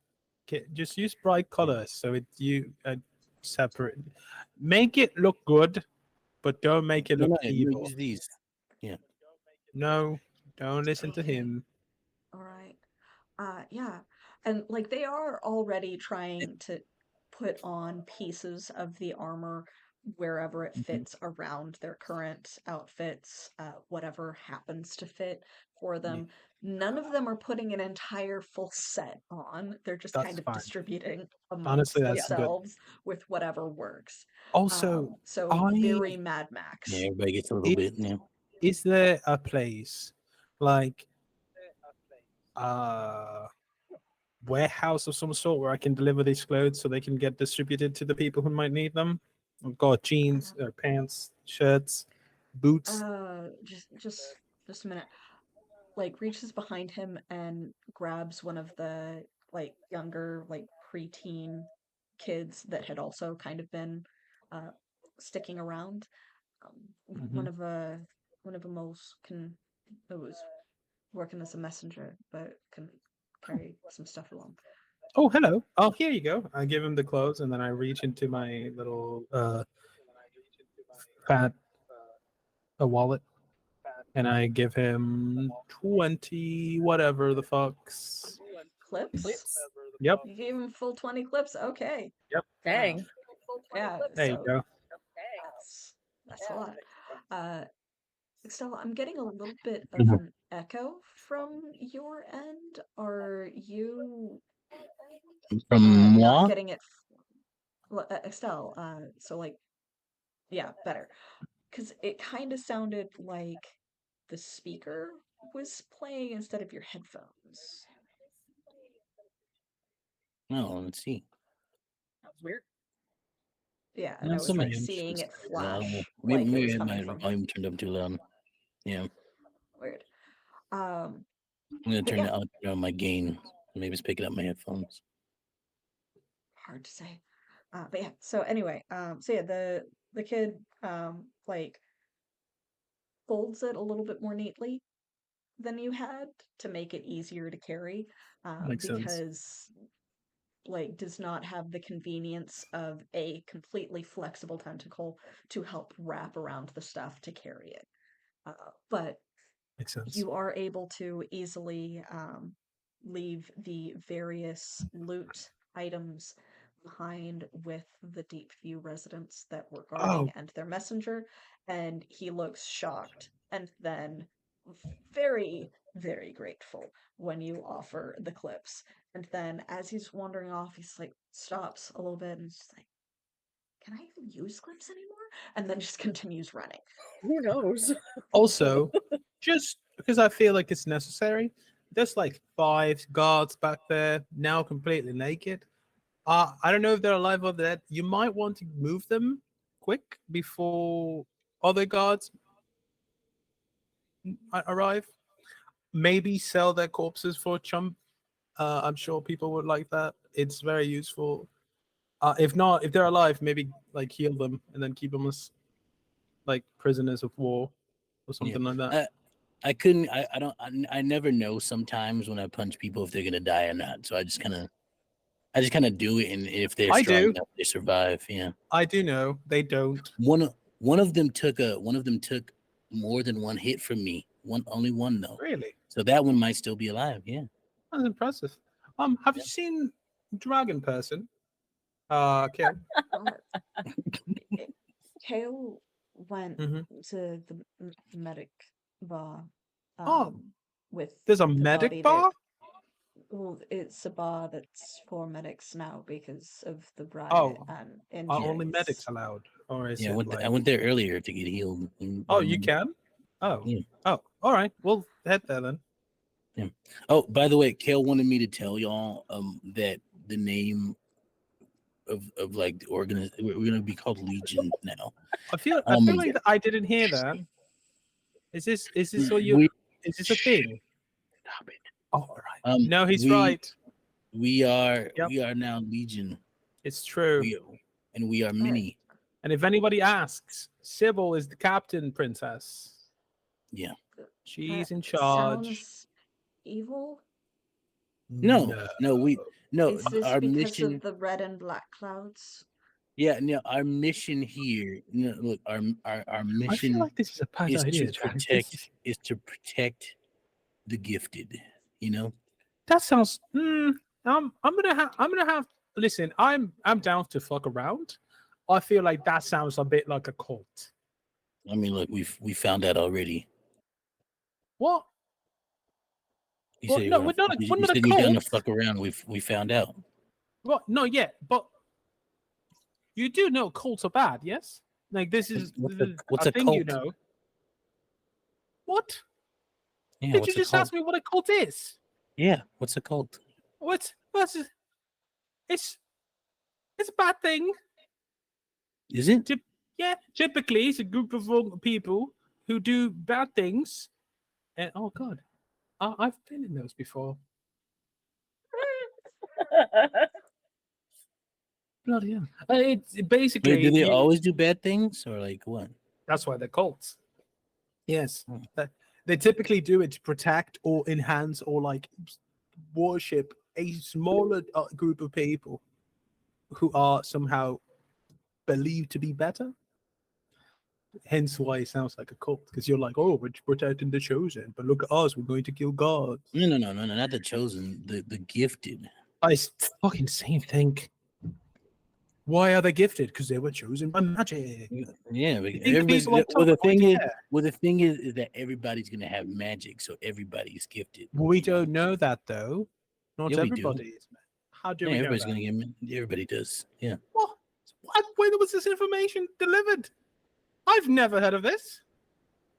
Just use bright colors so you separate. Make it look good, but don't make it look evil. Use these. No, don't listen to him. All right. Yeah. And like they are already trying to put on pieces of the armor wherever it Mhm. fits around their current outfits, whatever happens to fit for them. None of them are putting an entire full set on. They're just That's kind of fine. distributing amongst Honestly, that's good. themselves with whatever works. Also, So very Mad Max. Yeah, everybody gets a little bit. Yeah. is there a place like warehouse of some sort where I can deliver these clothes so they can get distributed to the people who might need them? I've got jeans, pants, shirts, boots. Just a minute. Like reaches behind him and grabs one of the like younger like preteen kids that had also kind of been sticking around. One of them most can was working as a messenger, but can carry some stuff along. Oh, hello. Oh, here you go. I give him the clothes and then I reach into my little fat a wallet and I give him 20 whatever the fucks. Clips? Yep. You gave him full 20 clips? Okay. Yep. Dang. Yeah. There you So go. that's a lot. Stella, I'm getting a little bit of Mhm. an echo from your end. Are you From not moi? getting it? Estelle, so like, yeah, better. Because it kind of sounded like the speaker was playing instead of your headphones. No, let's see. That was weird. Yeah, and No, I was somebody like else seeing was- it I don't know. flash Maybe, like it maybe was I might coming have from him. volume turned up too loud. Yeah, Weird. I'm gonna But turn yeah, it on my gain. Maybe it's picking up my headphones. hard to say. But yeah, so anyway, so yeah, the kid like folds it a little bit more neatly than you had to make it easier to carry Makes sense. because like does not have the convenience of a completely flexible tentacle to help wrap around the stuff to carry it. But Makes sense. you are able to easily leave the various loot items behind with the Deepview residents that were guarding Oh, and their messenger, and he looks shocked and then very, very grateful when you offer the clips. And then as he's wandering off, he's like stops a little bit and is like, "Can I even use clips anymore?" And then just continues running. Who knows? also, just because I feel like it's necessary, there's like 5 guards back there now completely naked. I don't know if they're alive or dead. You might want to move them quick before other guards arrive. Maybe sell their corpses for a chump. I'm sure people would like that. It's very useful. If not, if they're alive, maybe like heal them and then keep them as like prisoners of war or something like that. I couldn't. I don't. I never know sometimes when I punch people if they're gonna die or not. So I just kind of do it, and if they're I strong do. enough, they survive. Yeah. I do know they don't. One of them took more than one hit from me. Only one though. Really? So that one might still be alive. Yeah. That's impressive. Have you Yeah. seen Dragon Person? Kale? Kale went Mhm. to the medic bar Oh, with there's a the medic body bar? well, it's a bar that's for medics now because of the riot Oh, and are only injuries. medics allowed? Or is Yeah. it like... I went there earlier to get healed. Oh, you can? Oh. Yeah. Oh, all right. We'll head there then. Yeah. Oh, by the way, Kale wanted me to tell y'all that the name of like the we're gonna be called Legion now. I feel Um, like I didn't hear that. Is this what you... we Is this a thing? stop it. Oh, all right. No, he's we right. we are Yep. we are now Legion. It's true. We are many. And if anybody asks, Sybil is the captain princess. Yeah. She's That in charge. sounds evil. No. Is this Our because mission. of the red and black clouds? Yeah, no, our mission here. No, look, our I mission feel like this is a bad is idea, to Jack. protect the gifted. You know. That sounds... I'm gonna have... Listen, I'm down to fuck around. I feel like that sounds a bit like a cult. I mean, look, we found out already. What? You Well, said no, we're not you a said you're down to cult. fuck around. We found out. Well, no, yet, but you do know cults are bad, yes? Like this is What's a a thing, cult? you know. What? Yeah, Did what's you a just cult? ask me what a cult is? Yeah, what's a cult? What's it's a bad thing. Is it? Yeah, typically it's a group of people who do bad things. And oh god, I've been in those before. Bloody hell! It's basically Wait, do they always do bad things or like what? that's why they're cults. Yes, Hmm. they typically do it to protect or enhance or like worship a smaller group of people who are somehow believed to be better. Hence why it sounds like a cult, because you're like, oh, we're protecting the chosen, but look at us, we're going to kill gods. No, not the chosen, the gifted. It's fucking same thing. Why are they gifted? Because they were chosen by magic. Yeah, You think everybody's. people on top Well, the are going thing to is, care? is that everybody's gonna have magic, so everybody's gifted. We don't know that though. Not Yeah, we do. everybody is. How do Yeah, we know everybody's that? gonna get. Everybody does. Yeah. What? When was this information delivered? I've never heard of this.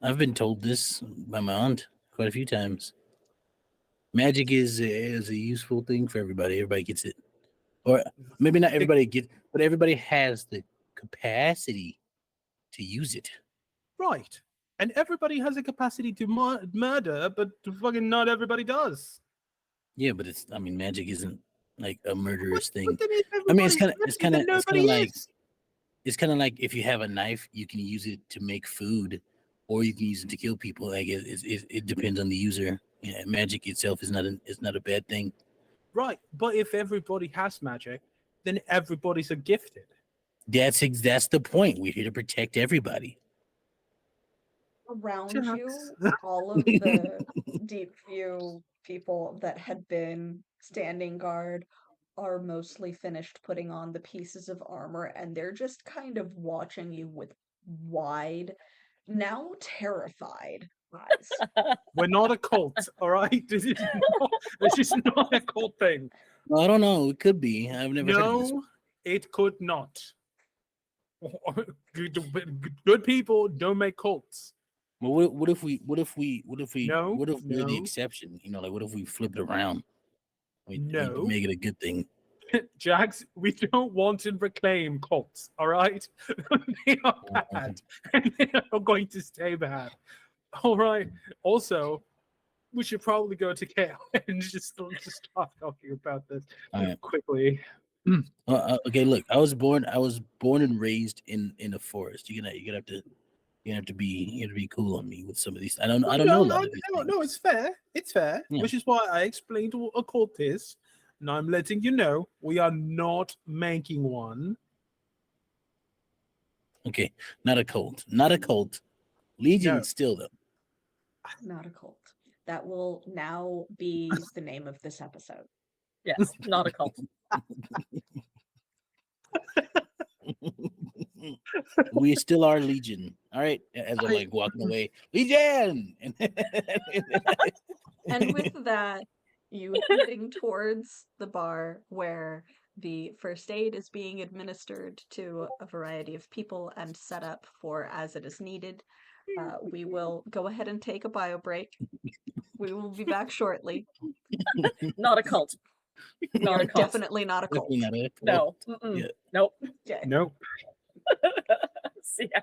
I've been told this by my aunt quite a few times. Magic is a useful thing for everybody. Everybody gets it, or maybe not everybody gets, but everybody has the capacity to use it. Right. And everybody has a capacity to murder, but fucking not everybody does. Yeah, but it's. I mean, magic isn't like a murderous thing. But then if I mean, it's everybody's kind of magic, then nobody like is. it's kind of like if you have a knife, you can use it to make food, or you can use it to kill people. Like it depends on the user. Yeah, magic itself is not a bad thing. Right, but if everybody has magic, then everybody's a gifted. That's the point. We're here to protect everybody. Around you, Jacks. all of the Deepview people that had been standing guard are mostly finished putting on the pieces of armor, and they're just kind of watching you with wide, now terrified eyes. We're not a cult, all right? This is not a cult thing. Well, I don't know. It could be. I've never heard of this. No, it could not. Good people don't make cults. Well, what if we're No, the no. exception? You know, like what if we flip it around? We No. make it a good thing. Jax, we don't want and reclaim cults, all right? They are bad, and they are going to stay bad. All right. Also, we should probably go to Kale and just stop talking about this All right. quickly. Okay, look, I was born and raised in a forest. You're gonna have to be cool on me with some of these. I don't know a lot of these things. No, it's fair. It's fair. Yeah. Which is why I explained what a cult is. And I'm letting you know we are not making one. Okay, not a cult. Not a cult. Legion No. still though. Not a cult. That will now be the name of this episode. Yes, not a cult. We still are Legion. All right. As I'm like walking away, Legion. And with that, you heading towards the bar where the first aid is being administered to a variety of people and set up for as it is needed. We will go ahead and take a bio break. We will be back shortly. Not a cult. Not a cult. Definitely not a cult. Definitely not a cult. No. Mm-mm. Yeah. Nope. Okay. Nope. See ya.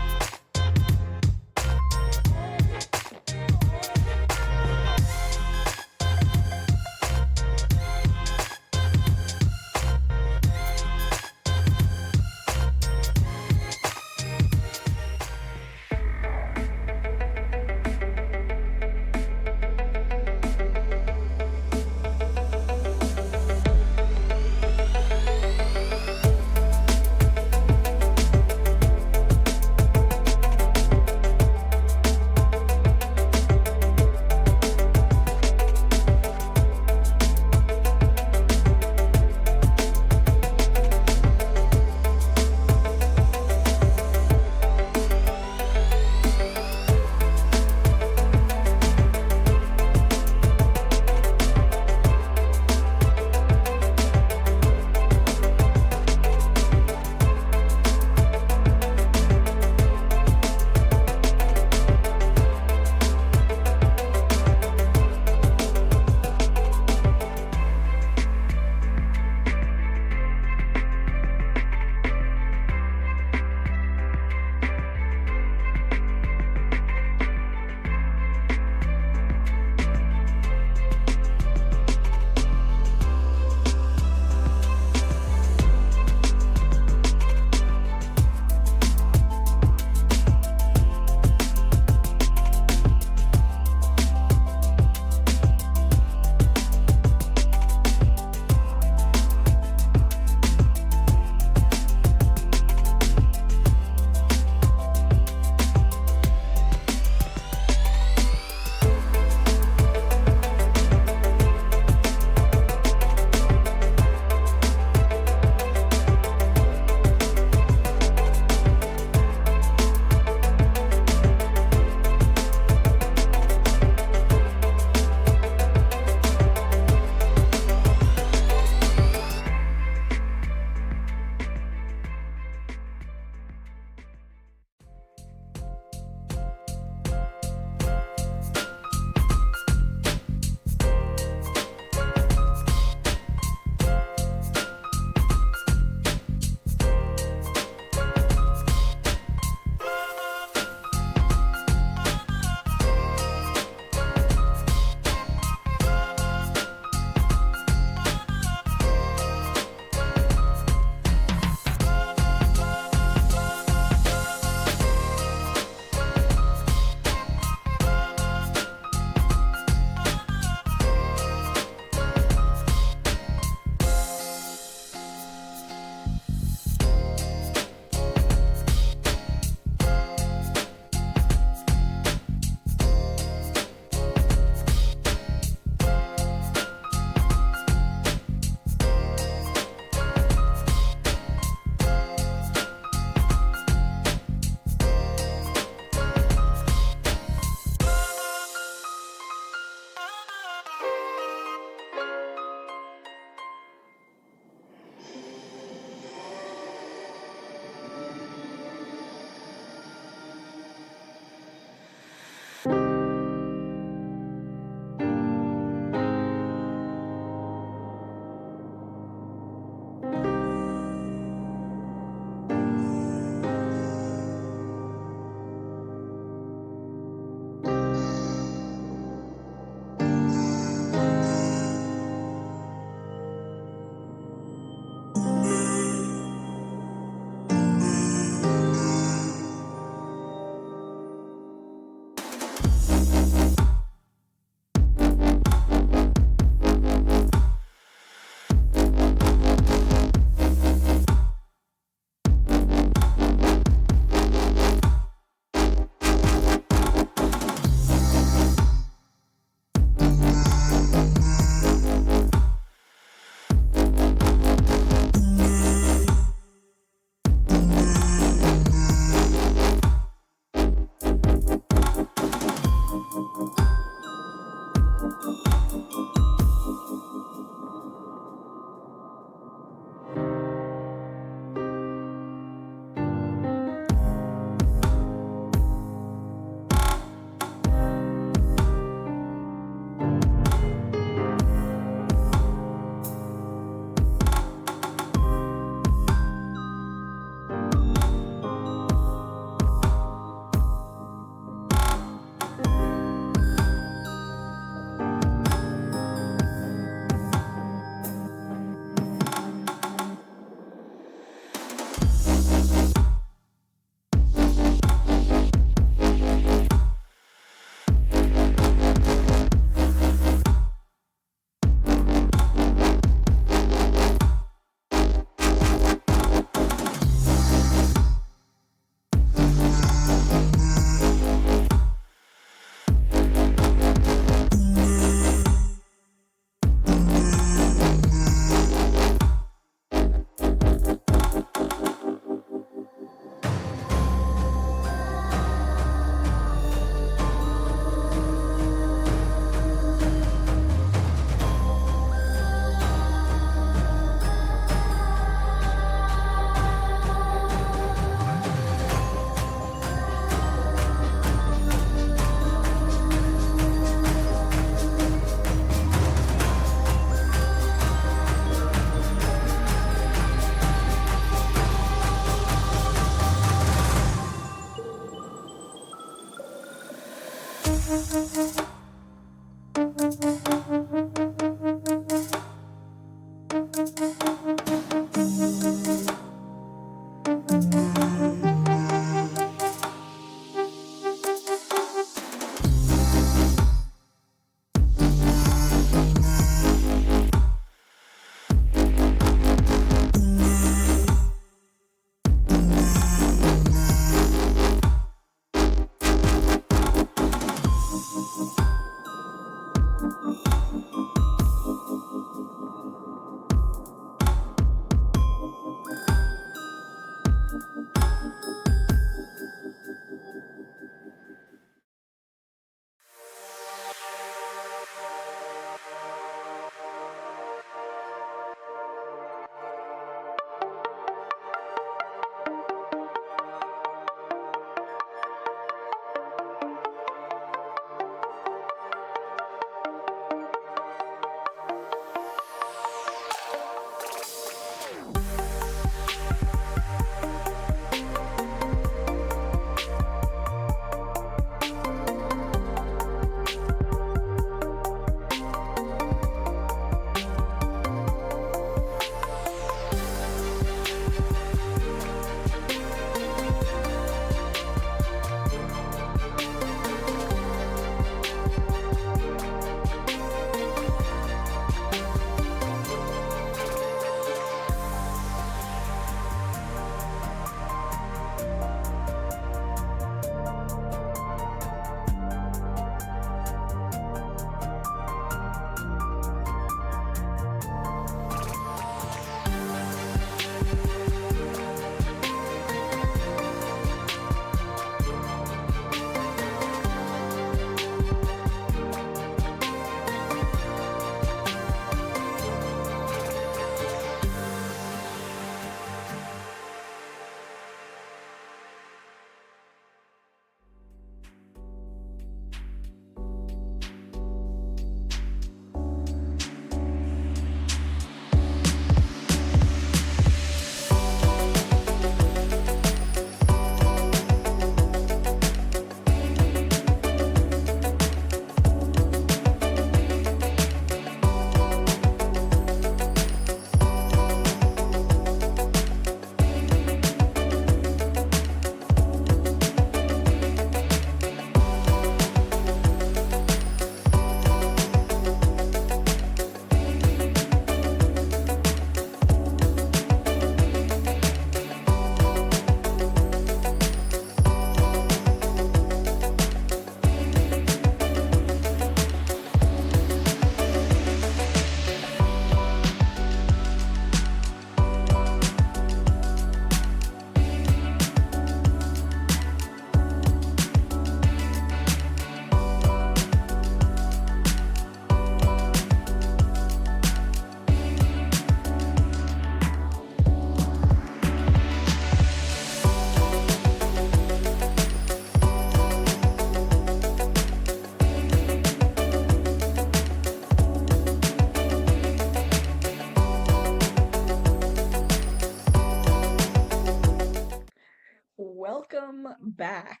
Welcome back.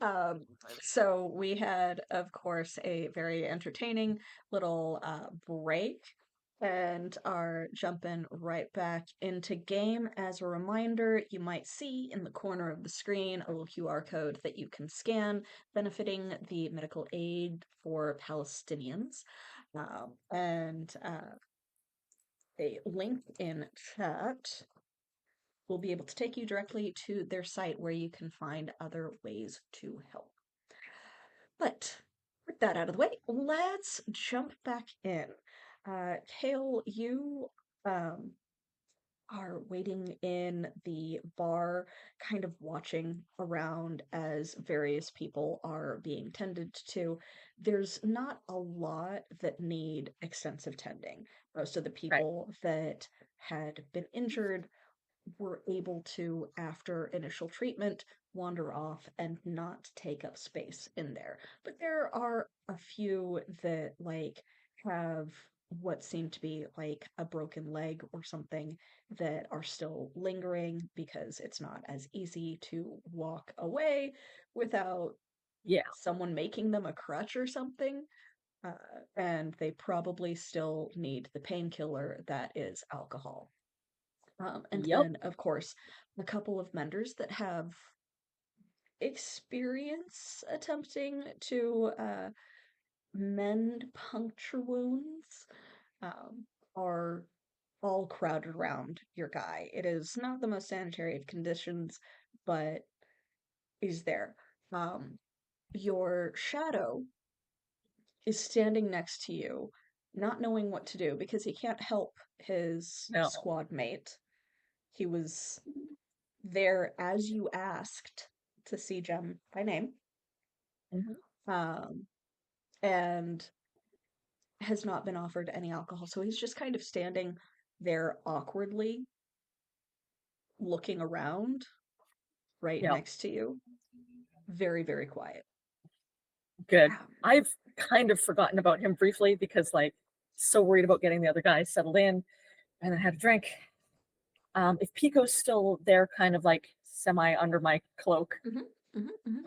Um, so we had, of course, a very entertaining little break and are jumping right back into game. As a reminder, you might see in the corner of the screen a little QR code that you can scan, benefiting the medical aid for Palestinians. And a link in chat will be able to take you directly to their site where you can find other ways to help. But with that out of the way, let's jump back in. Kale, you are waiting in the bar, kind of watching around as various people are being tended to. There's not a lot that need extensive tending. Most of the people that had been injured were able to, after initial treatment, wander off and not take up space in there. But there are a few that have what seem to be like a broken leg or something that are still lingering because it's not as easy to walk away without Yeah. someone making them a crutch or something. And they probably still need the painkiller that is alcohol. And Yep. then, of course, a couple of menders that have experience attempting to mend puncture wounds are all crowded around your guy. It is not the most sanitary of conditions, but is there. Your shadow is standing next to you, not knowing what to do because he can't help his No. squad mate. He was there as you asked to see Jem by name, Mhm. and has not been offered any alcohol. So he's just kind of standing there awkwardly, looking around right Yeah. next to you. Very, very quiet. Good. I've kind of forgotten about him briefly because, like, so worried about getting the other guys settled in, and I had a drink. If Pico's still there, kind of like semi under my cloak,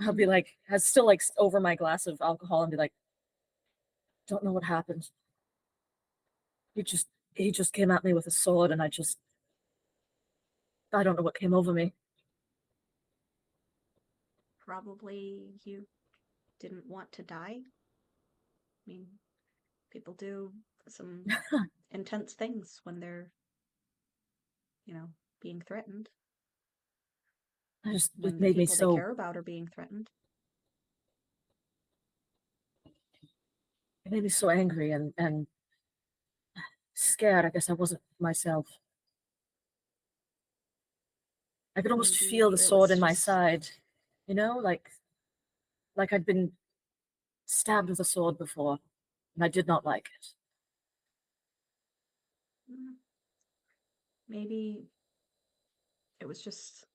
I'll be like, has still like over my glass of alcohol, and be like, don't know what happened. He just came at me with a sword, and I don't know what came over me. Probably you didn't want to die. I mean, people do some intense things when they're, being threatened. It When the made me people they so care about are being threatened. it made me so angry and scared. I guess I wasn't myself. I could almost Maybe feel the it sword was in my just side, like I'd been stabbed with a sword before, and I did not like it. maybe it was just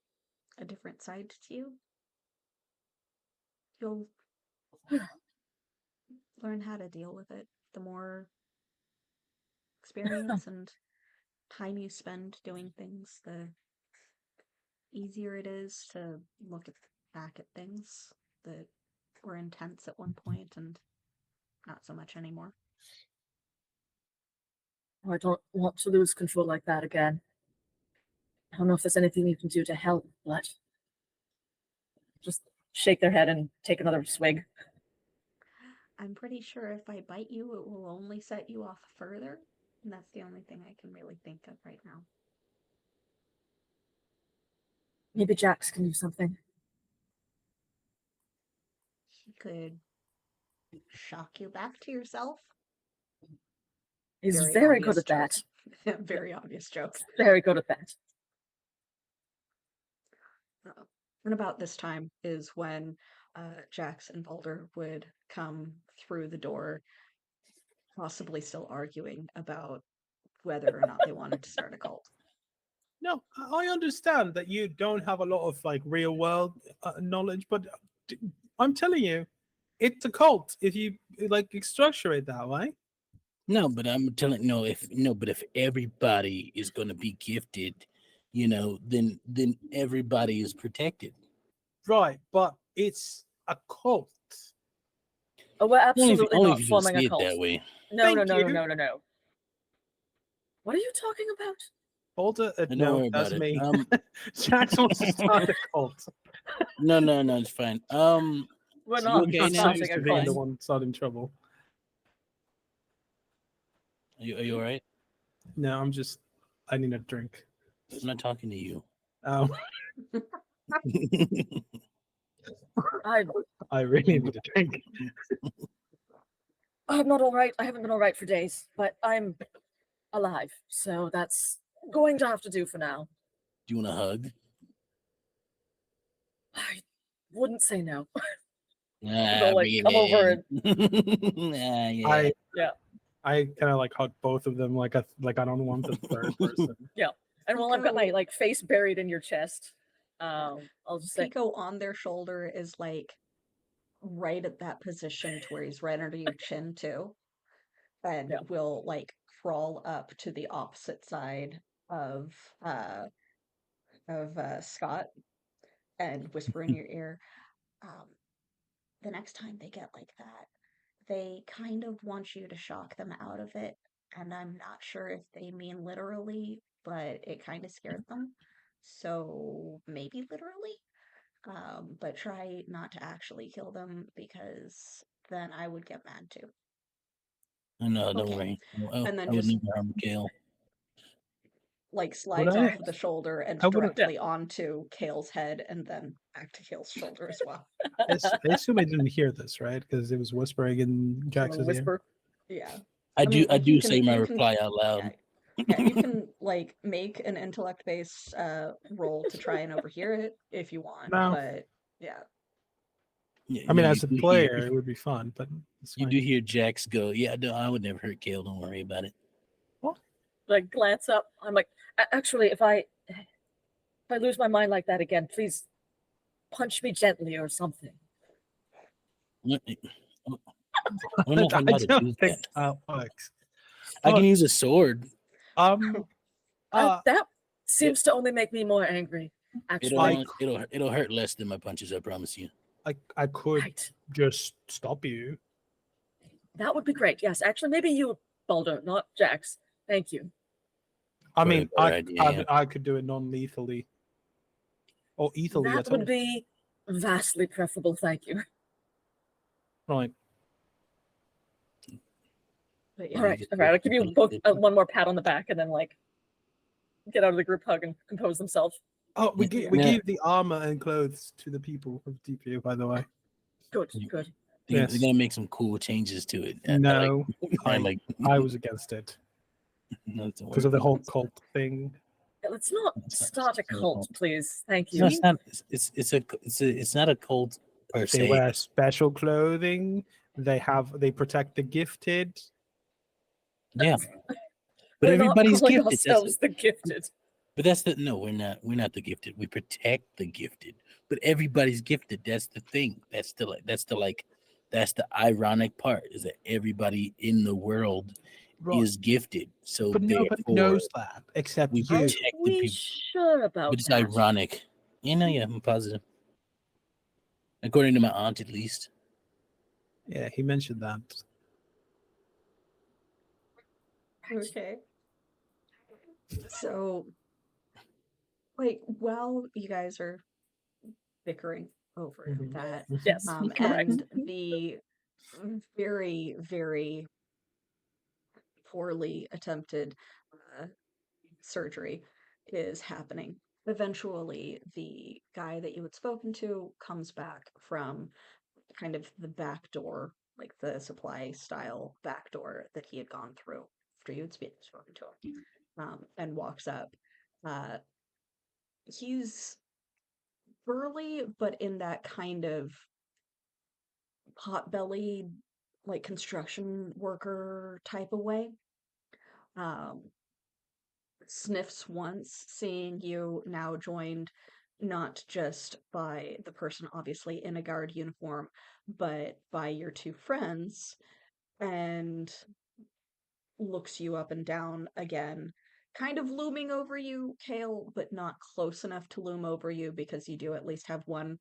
a different side to you. You'll learn how to deal with it. The more experience and time you spend doing things, the easier it is to back at things that were intense at one point and not so much anymore. I don't want to lose control like that again. I don't know if there's anything you can do to help, but just shake their head and take another swig. I'm pretty sure if I bite you, it will only set you off further. And that's the only thing I can really think of right now. Maybe Jax can do something. He could shock you back to yourself. He's very good obvious at that. joke. Very obvious joke. Very good at that. And about this time is when Jax and Balder would come through the door, possibly still arguing about whether or not they wanted to start a cult. No, I understand that you don't have a lot of like real world knowledge, but I'm telling you, it's a cult if you like structure it that way. No, but I'm telling but if everybody is going to be gifted, then everybody is protected. Right, but it's a cult. Oh, we're absolutely only not if you forming see a it cult. that way. No, Thank no, no, you. no, no, no, no. What are you talking about? Balder, Don't no, worry that's about it. me. Jax wants to start a cult. No, it's fine. We're So not okay I'm now? not starting used a to being the cult. one starting trouble. Are you all right? No, I need a drink. I'm not talking to you. Oh, I I really need a drink. I'm not all right. I haven't been all right for days, but I'm alive, so that's going to have to do for now. Do you want a hug? I wouldn't say no. Ah, Like, come over and yeah. I kind of like hug both of them like I don't want a third person. and while I've got my Pico- like face buried in your chest, I'll just say, Pico on their shoulder is like right at that position to where he's right under your chin too. And Yeah. will like crawl up to the opposite side of Scott and whisper in your ear, um, the next time they get like that, they kind of want you to shock them out of it. And I'm not sure if they mean literally, but it kind of scared them. So maybe literally. But try not to actually kill them because then I would get mad too. No, don't Okay. worry. And then I would just never harm Kale. like slides I- off of the shoulder and I wouldn't- directly onto Kale's head and then back to Kale's shoulder as well. I assume I didn't hear this, right? Because it was whispering in Jax's ear. Whisper. Yeah. I mean, do like, you say can- my you can- reply out loud. Yeah. Yeah, you can like make an intellect based roll to try and overhear it if you want. No. But yeah. Yeah, I mean, you as a do player, hear- it would be fun, but it's you fine. do hear Jax go, yeah, no, I would never hurt Kale. Don't worry about it. Like glance up. I'm like, actually, if I lose my mind like that again, please punch me gently or something. I don't know if I know how to do think that. that works. I can But, use a sword. That seems to only make me more angry. Actually, It'll hurt less than my punches. I promise you. I could right. just stop you. That would be great. Yes, actually, maybe you, Baldo, not Jax. Thank you. I Probably mean, a better idea, I could do it non-lethally. Or ethally That at all. would be vastly preferable. Thank you. Right. But All yeah. right, all right. I'll give you both one more pat on the back and then like get out of the group hug and compose themselves. Oh, we Yeah. gave the armor and clothes to the people of Deepview, by the way. Good, good. They're Yes. gonna make some cool changes to it. No, I like. I was against it No, don't because worry. of the whole cult thing. Yeah, let's not start a cult, please. Thank No, you. it's not. It's not a cult per They se. wear special clothing. They protect the gifted. Yeah, but We're not everybody's calling gifted. ourselves the gifted. But that's the no. We're not. We're not the gifted. We protect the gifted. But everybody's gifted. That's the thing. That's the ironic part is that everybody in the world Right. is gifted. So But nobody therefore, knows that except we you. protect the We people. sure about But it's that. ironic. Yeah, I'm positive. According to my aunt, at least. Yeah, he mentioned that. Okay. So, like, while you guys are bickering over Mhm. that, Yes, correct. and the very, very poorly attempted surgery is happening. Eventually, the guy that you had spoken to comes back from kind of the back door, like the supply style back door that he had gone through after you had spoken to him, and walks up. He's burly, but in that kind of pot-bellied, like construction worker type of way. Sniffs once, seeing you now joined not just by the person obviously in a guard uniform, but by your two friends, and looks you up and down again, kind of looming over you, Kale, but not close enough to loom over you because you do at least have one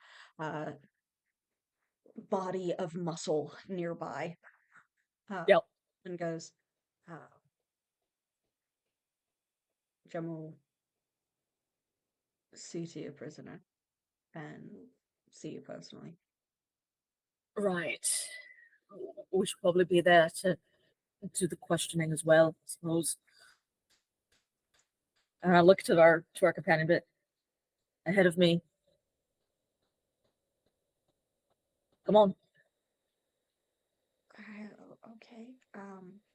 body of muscle nearby. Yep. And goes, Jamal, see to you, prisoner, and see you personally. Right. We should probably be there to do the questioning as well, I suppose. And I look to our companion bit ahead of me. Come on, Okay.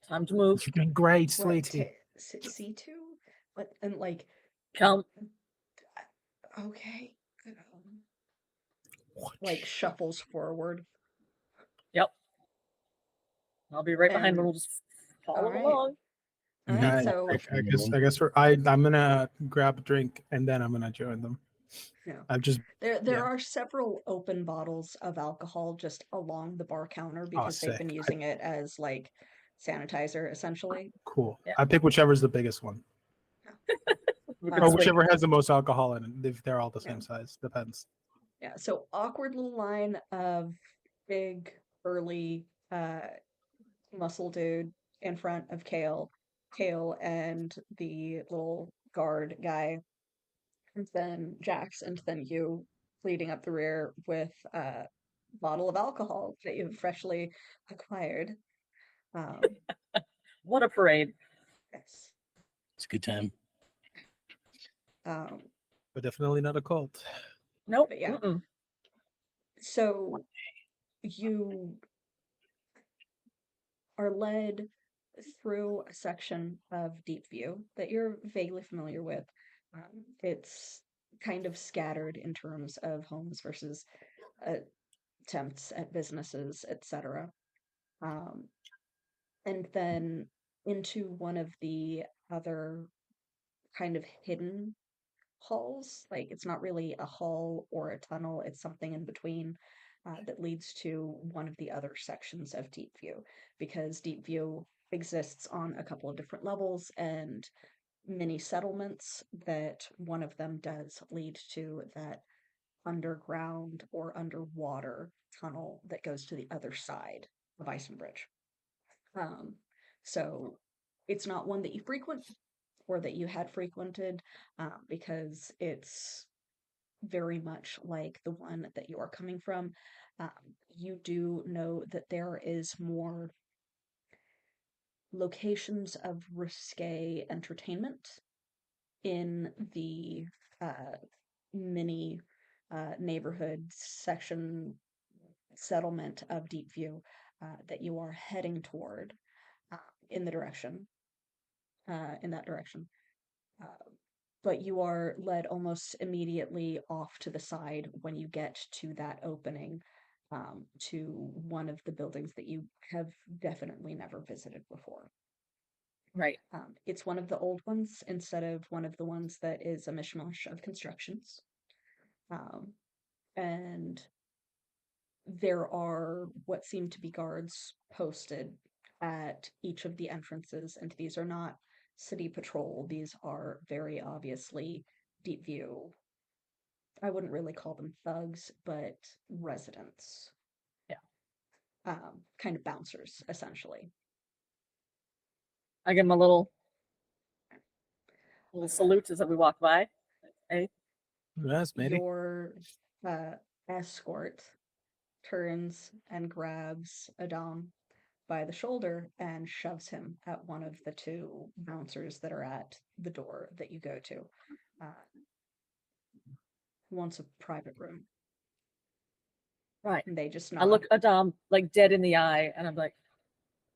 time to move. You're doing great, What, sweetie. C2? What, and like, Come. okay. Like shuffles forward. Yep. I'll be right behind And- them. We'll just follow alright. along. All Mhm. right, I, so I guess I'm gonna grab a drink and then I'm gonna join them. Yeah. I've just there yeah. are several open bottles of alcohol just along the bar counter because they've been sick. using it as like sanitizer essentially. cool. Yeah. I pick whichever's the biggest one. We Uh, can Or swing. whichever has the most alcohol in it. If they're all the same Yeah. size. Depends. Yeah, so awkward little line of big, burly, muscle dude in front of Kale and the little guard guy, and then Jax, and then you leading up the rear with a bottle of alcohol that you've freshly acquired. Um, What a parade. yes. It's a good time. Um, But definitely not a cult. Nope. But yeah. Mm-mm. so you are led through a section of Deepview that you're vaguely familiar with. It's kind of scattered in terms of homes versus attempts at businesses, etc. Um, and then into one of the other kind of hidden halls. Like it's not really a hall or a tunnel, it's something in between that leads to one of the other sections of Deepview, because Deepview exists on a couple of different levels and mini settlements, that one of them does lead to that underground or underwater tunnel that goes to the other side of Icenbridge. Um, so it's not one that you frequent or that you had frequented, because it's very much like the one that you are coming from. You do know that there is more locations of risque entertainment in the mini neighborhood section settlement of Deepview that you are heading toward uh, in the direction in that direction. Uh, but you are led almost immediately off to the side when you get to that opening, to one of the buildings that you have definitely never visited before. Right. It's one of the old ones instead of one of the ones that is a mishmash of constructions. And there are what seem to be guards posted at each of the entrances, and these are not city patrol. These are very obviously Deepview. I wouldn't really call them thugs, but residents. Yeah. Kind of bouncers, essentially. I give him a little salute as we walk by. Hey. Yes, matey. Your escort turns and grabs Adam by the shoulder and shoves him at one of the two bouncers that are at the door that you go to. Who wants a private room? Right. And they just I nod. look Adam like dead in the eye, and I'm like,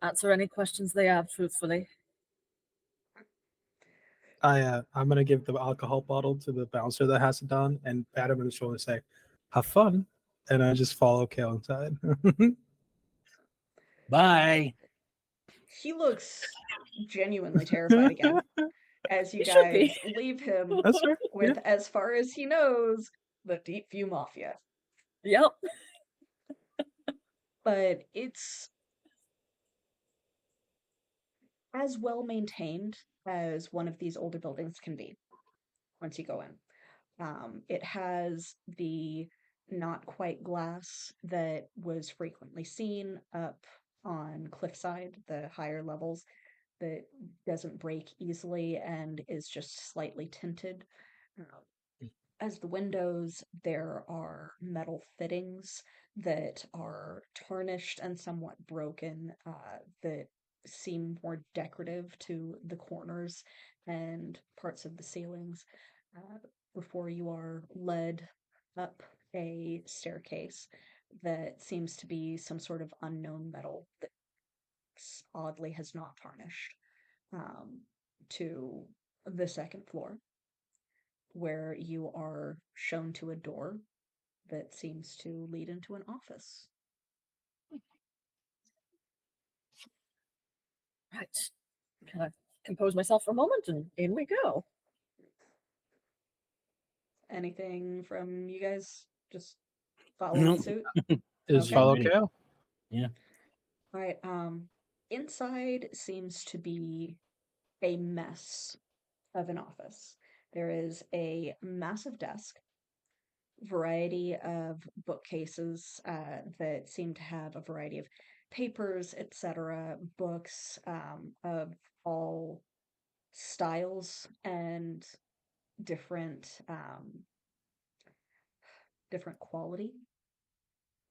answer any questions they have truthfully. I'm gonna give the alcohol bottle to the bouncer that has it done and pat him on the shoulder and say, "Have fun," and I just follow Kale inside. Bye. He looks genuinely terrified again as you He should be. guys leave him That's fair. with, Yeah. as far as he knows, the Deepview Mafia. Yep. But it's as well maintained as one of these older buildings can be once you go in. It has the not quite glass that was frequently seen up on cliffside, the higher levels, that doesn't break easily and is just slightly tinted. As the windows, there are metal fittings that are tarnished and somewhat broken, that seem more decorative to the corners and parts of the ceilings, uh, before you are led up a staircase that seems to be some sort of unknown metal that oddly has not tarnished, to the second floor, where you are shown to a door that seems to lead into an office. Right. Can I compose myself for a moment, and in we go. Anything from you guys? Just following Nope. suit? Just Okay. follow Ready. Kale. All right. Inside seems to be a mess of an office. There is a massive desk variety of bookcases that seem to have a variety of papers, etc., books of all styles and different different quality,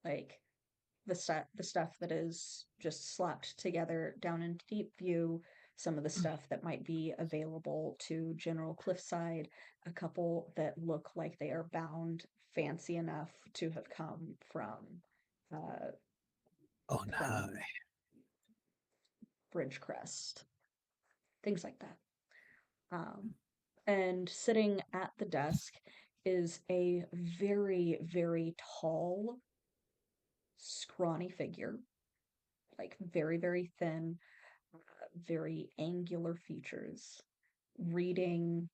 like the stuff that is just slapped together down in Deepview, some of the stuff that might be available to general Cliffside, a couple that look like they are bound fancy enough to have come from uh, Oh no. from Bridgecrest, things like that. And sitting at the desk is a very, very tall, scrawny figure, like very, very thin, very angular features, reading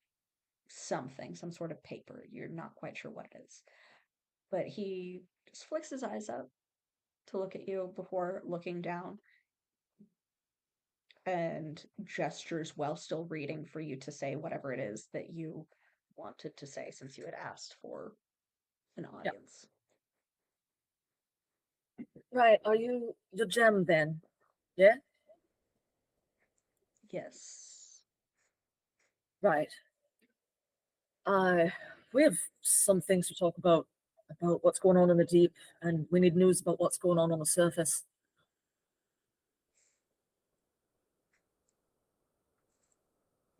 something, some sort of paper. You're not quite sure what it is. But he just flicks his eyes up to look at you before looking down and gestures while still reading for you to say whatever it is that you wanted to say since you had asked for an audience. Right. Are you the gem then? Yeah? Yes. Right. We have some things to talk about what's going on in the deep, and we need news about what's going on the surface.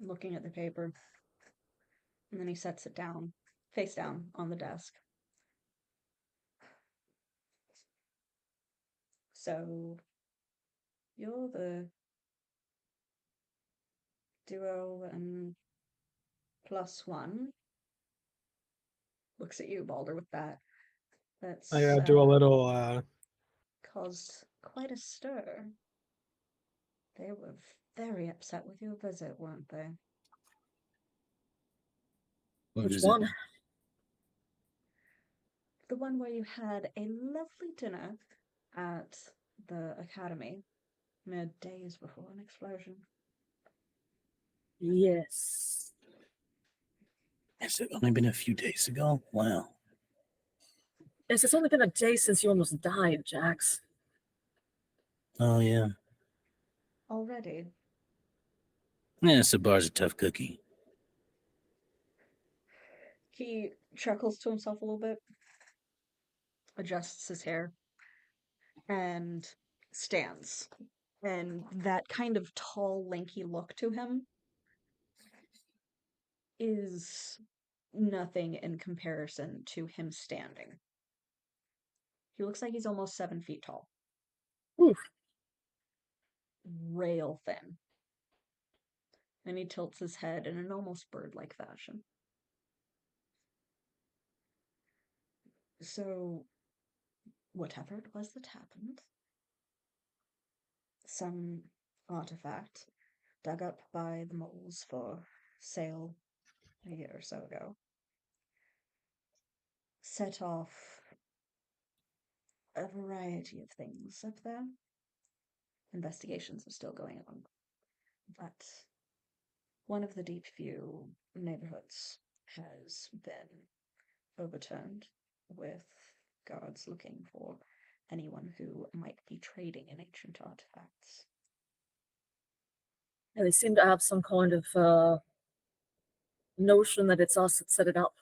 Looking at the paper. And then he sets it down, face down on the desk. So, you're the duo and +1. Looks at you, Balder, with that. That's I do a little caused quite a stir. They were very upset with your visit, weren't they? What Which is one? it? The one where you had a lovely dinner at the academy mere days before an explosion. Yes. Has it only been a few days ago? Wow. Yes, it's only been a day since you almost died, Jax. Oh yeah. Already. Yeah, Sabar's a tough cookie. He chuckles to himself a little bit, adjusts his hair, and stands. And that kind of tall, lanky look to him is nothing in comparison to him standing. He looks like he's almost 7 feet tall. Oof. Rail thin. And he tilts his head in an almost bird-like fashion. So, whatever it was that happened, some artifact dug up by the moles for sale a year or so ago set off a variety of things up there. Investigations are still going on, but one of the Deepview neighborhoods has been overturned with guards looking for anyone who might be trading in ancient artifacts. Yeah, they seem to have some kind of notion that it's us that set it up,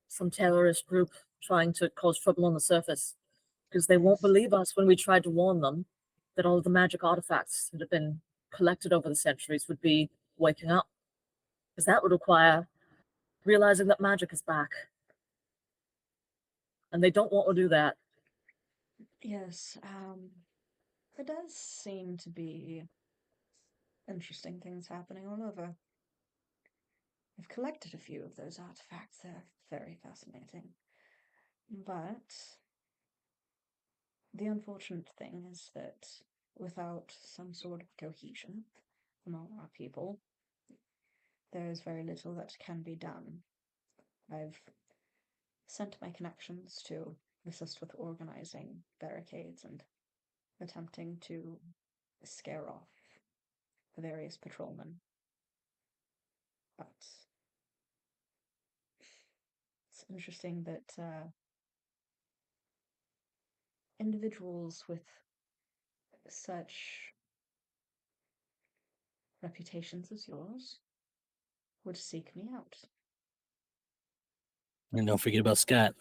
some terrorist group trying to cause trouble on the surface, because they won't Yes. believe us when we tried to warn them that all the magic artifacts that have been collected over the centuries would be waking up, because that would require realizing that magic is back, and they don't want to do that. Yes, there does seem to be interesting things happening all over. I've collected a few of those artifacts. They're very fascinating. But the unfortunate thing is that without some sort of cohesion among our people, there is very little that can be done. I've sent my connections to assist with organizing barricades and attempting to scare off the various patrolmen. But it's interesting that individuals with such reputations as yours would seek me out. And don't forget about Scott.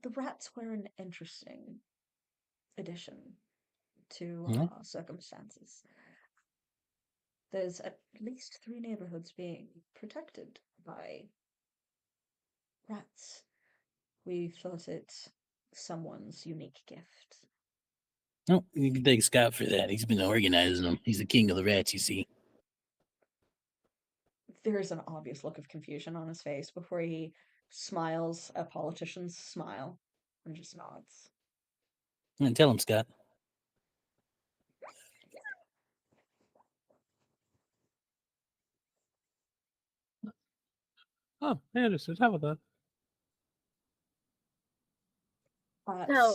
The rats were an interesting addition to Yeah. our circumstances. There's at least 3 neighborhoods being protected by rats. We thought it someone's unique gift. No, you can thank Scott for that. He's been organizing them. He's the king of the rats, you see. There is an obvious look of confusion on his face before he smiles a politician's smile and just nods. And tell him, Scott. Oh, I understood. How about that? Now-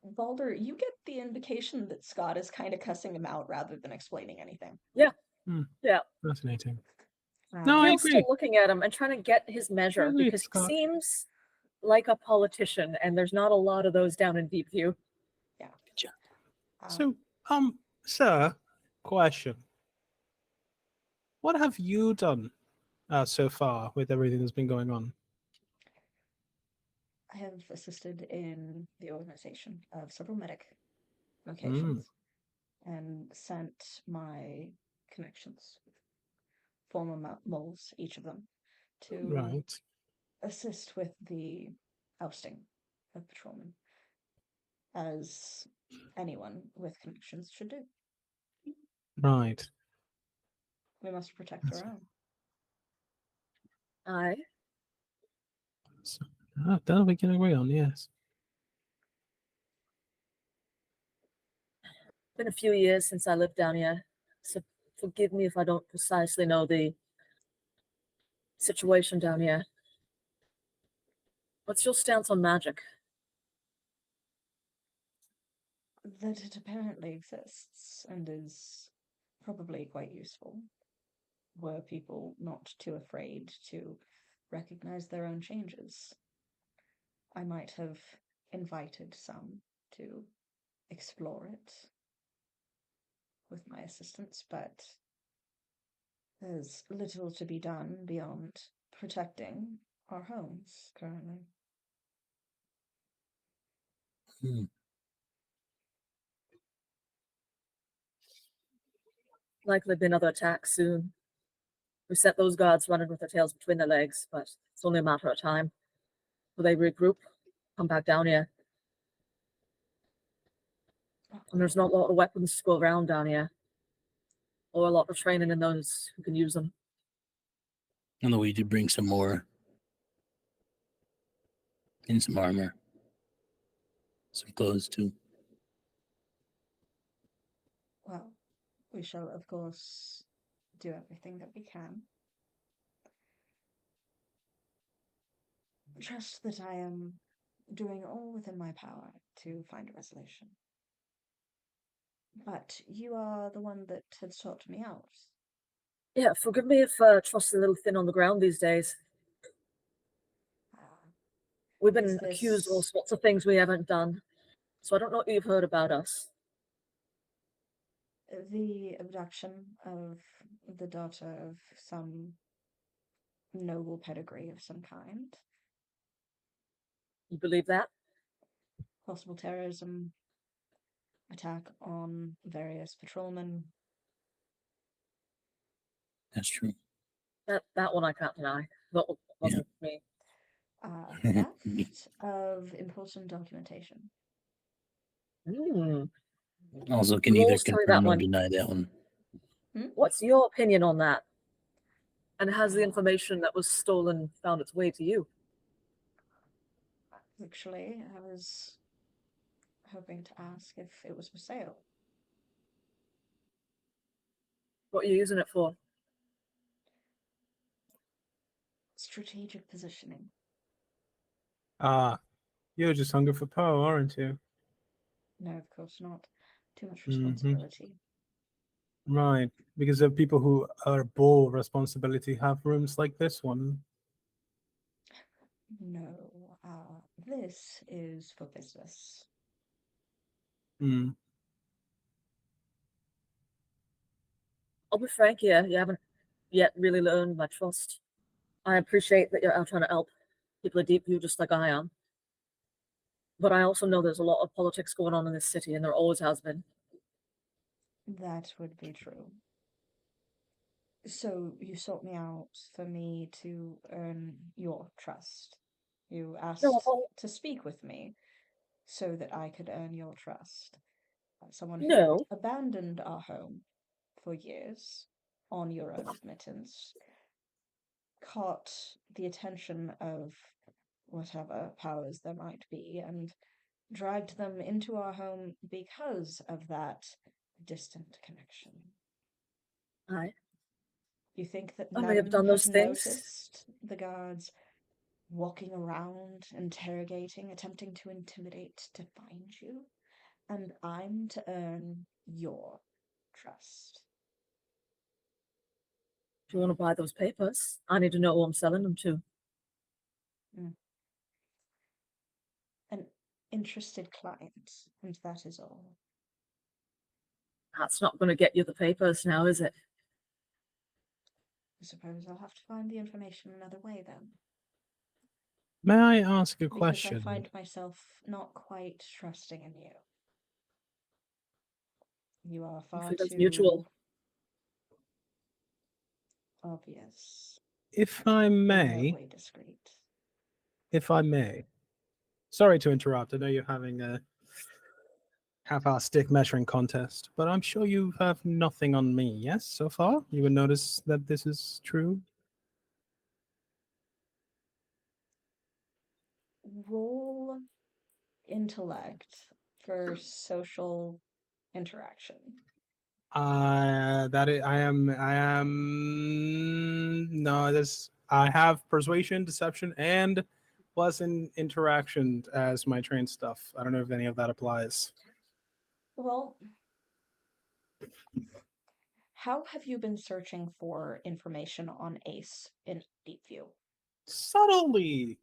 Balder, you get the indication that Scott is kind of cussing him out rather than explaining anything. Fascinating. Um, No, I Kale's agree. still looking at him and trying to get his measure agree, because Scott. he seems like a politician, and there's not a lot of those down in Deepview. So, sir, question. What have you done so far with everything that's been going on? I have assisted in the organization of several medic locations and sent my connections, former moles, each of them, to Right. assist with the ousting of patrolmen, as anyone with connections should do. Right. We must protect our own. Aye. So, that we can agree on, yes. Been a few years since I lived down here, so forgive me if I don't precisely know the situation down here. What's your stance on magic? That it apparently exists and is probably quite useful, were people not too afraid to recognize their own changes. I might have invited some to explore it with my assistance, but there's little to be done beyond protecting our homes currently. Hmm. Likely been other attacks soon. We set those guards running with their tails between their legs, but it's only a matter of time. Will they regroup, come back down here? And there's not a lot of weapons to go around down here, or a lot of training in those who can use them. I know we did bring some more. And some armor. Some clothes, too. Well, we shall, of course, do everything that we can. Trust that I am doing all within my power to find a resolution. But you are the one that had sought me out. Yeah, forgive me if trust's a little thin on the ground these days. Uh, We've Is been accused of all this- sorts of things we haven't done. So I don't know what you've heard about us. the abduction of the daughter of some noble pedigree of some kind, You believe that? possible terrorism, attack on various patrolmen, That's true. That one I can't deny. That wasn't me. theft of important documentation. Hmm. Also, can Roll either us through that confirm or one. deny that one. What's your opinion on that? And has the Uh, information that was stolen found its way to you? Actually, I was hoping to ask if it was for sale. What are you using it for? Strategic positioning. You're just hungry for power, aren't you? No, of course not. Too much Mhm. responsibility. Right. Because the people who are above responsibility have rooms like this one. No, This is for business. Hmm. I'll be frank here, you haven't yet really learned my trust. I appreciate that you're out trying to help people at Deepview just like I am. But I also know there's a lot of politics going on in this city, and there always has been. That would be true. So you sought me out for me to earn your trust. You asked No, to speak with me so that I could earn your trust. Someone who no. abandoned our home for years on your own admittance, caught the attention of whatever powers there might be, and dragged them into our home because of that distant connection. You think that I may have none done have those things. noticed the guards walking around, interrogating, attempting to intimidate to find you? And I'm to earn your trust. If you want to buy those papers, I need to know who I'm selling them to. An interested client, and that is all. That's not going to get you the papers now, is it? I suppose I'll have to find the information another way then. May I ask a Because question? I find myself not quite trusting in you. You are I far think that's too mutual. obvious, If I may, remotely discreet. if I may. Sorry to interrupt. I know you're having a half-hour stick measuring contest, but I'm sure you have nothing on me, yes, so far? You would notice that this is true? Roll intellect for social interaction. I have persuasion, deception, and plus in interaction as my trained stuff. I don't know if any of that applies. Well, how have you been searching for information on Ace in Deepview? Subtly.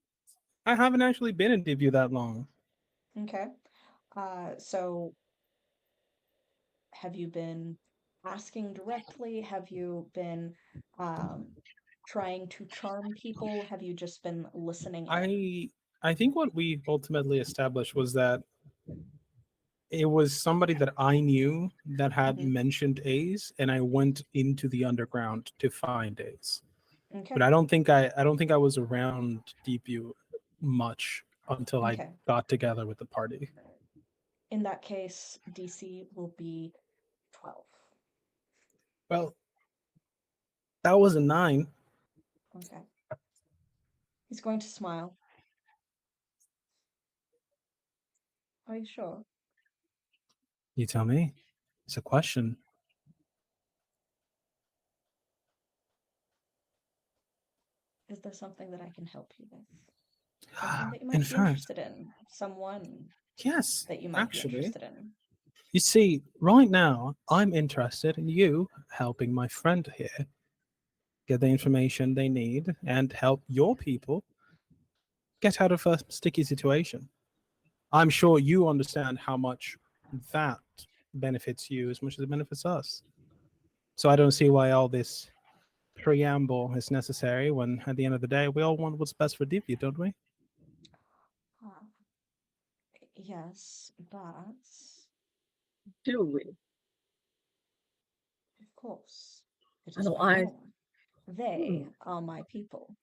I haven't actually been in Deepview that long. Okay. So have you been asking directly? Have you been um, trying to charm people? Have you just been listening in? I think what we ultimately established was that it was somebody that I knew that had Mhm. mentioned A's, and I went into the underground to find A's. Okay. But I don't think I was around Deepview much until I Okay. got together with the party. In that case, DC will be 12. Well, that was a 9. Okay. He's going to smile. Are you sure? You tell me. It's a question. Is there something that I can help you with? Something that you In might be fact, interested in? Someone yes, that you might be actually. interested in? You see, right now, I'm interested in you helping my friend here get the information they need and help your people get out of a sticky situation. I'm sure you understand how much that benefits you as much as it benefits us. So I don't see why all this preamble is necessary when at the end of the day we all want what's best for Deepview, don't we? Ah, yes, but Do we? of course, it I is know my home. They Hmm. are my people.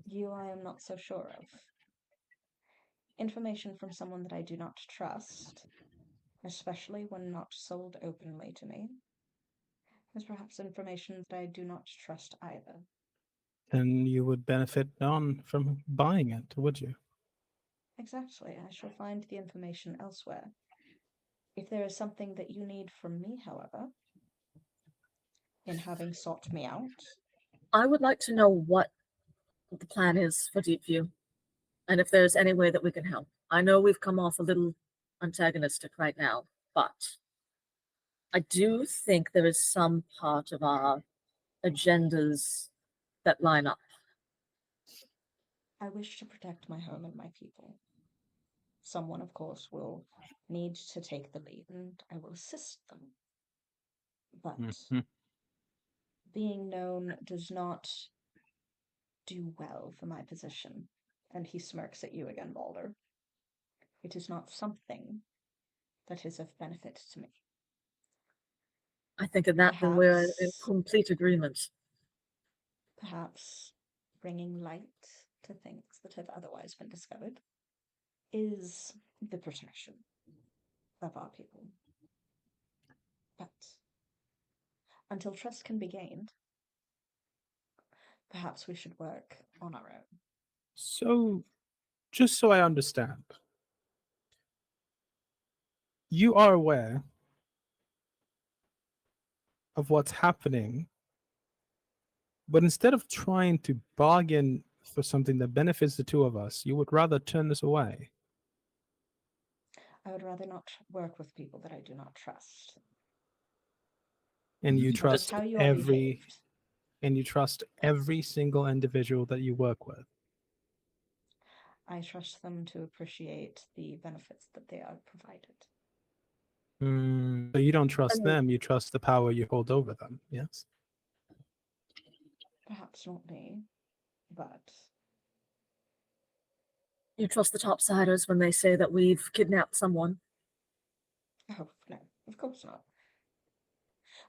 You I am not so sure of. Information from someone that I do not trust, especially when not sold openly to me, is perhaps information that I do not trust either. Then you would benefit none from buying it, would you? Exactly, I shall find the information elsewhere. If there is something that you need from me, however, in having sought me out, I would like to know what the plan is for Deepview, and if there's any way that we can help. I know we've come off a little antagonistic right now, but I do think there is some part of our agendas that line up. I wish to protect my home and my people. Someone, of course, will need to take the lead, and I will assist them. But Mhm. being known does not do well for my position. And he smirks at you again, Balder. It is not something that is of benefit to me. I think in that then we're in Perhaps, complete agreement. perhaps bringing light to things that have otherwise been discovered is the protection of our people. But until trust can be gained, perhaps we should work on our own. So, just so I understand, you are aware of what's happening, but instead of trying to bargain for something that benefits the two of us, you would rather turn this away. I would rather not work with people that I do not trust. And you Mhm. That is trust how you are every behaved. and you trust every single individual that you work with. I trust them to appreciate the benefits that they are provided. So you don't trust And them, you trust the power you hold over them. Yes. Perhaps not me, but you trust the topsiders when they say that we've kidnapped someone. oh no, of course not.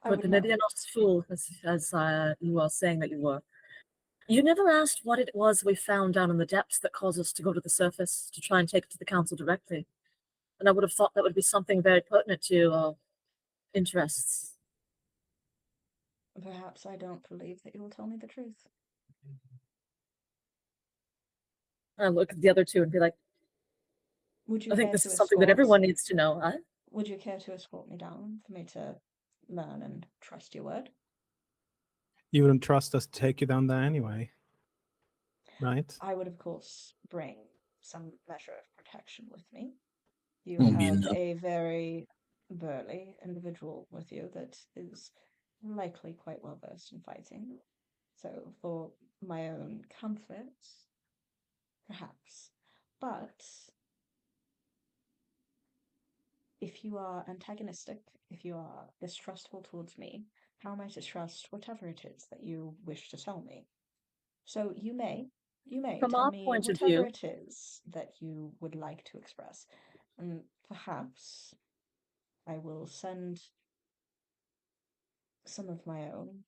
I But would maybe know. you're not as fool as you are saying that you were. You never asked what it was we found down in the depths that caused us to go to the surface to try and take it to the council directly. And I would have thought that would be something very pertinent to your interests. Perhaps I don't believe that you will tell me the truth. I look at the other two and be like, Would you I think care this to is something that escort? everyone needs to know, huh? Would you care to escort me down for me to learn and trust your word? You wouldn't trust us to take you down there anyway. Right? I would, of course, bring some measure of protection with me. You Won't be have enough. a very burly individual with you that is likely quite well versed in fighting. So, for my own comfort, perhaps. But if you are antagonistic, if you are distrustful towards me, how am I to trust whatever it is that you wish to tell me? So you may From tell our me point of whatever view, it is that you would like to express, and perhaps I will send some of my own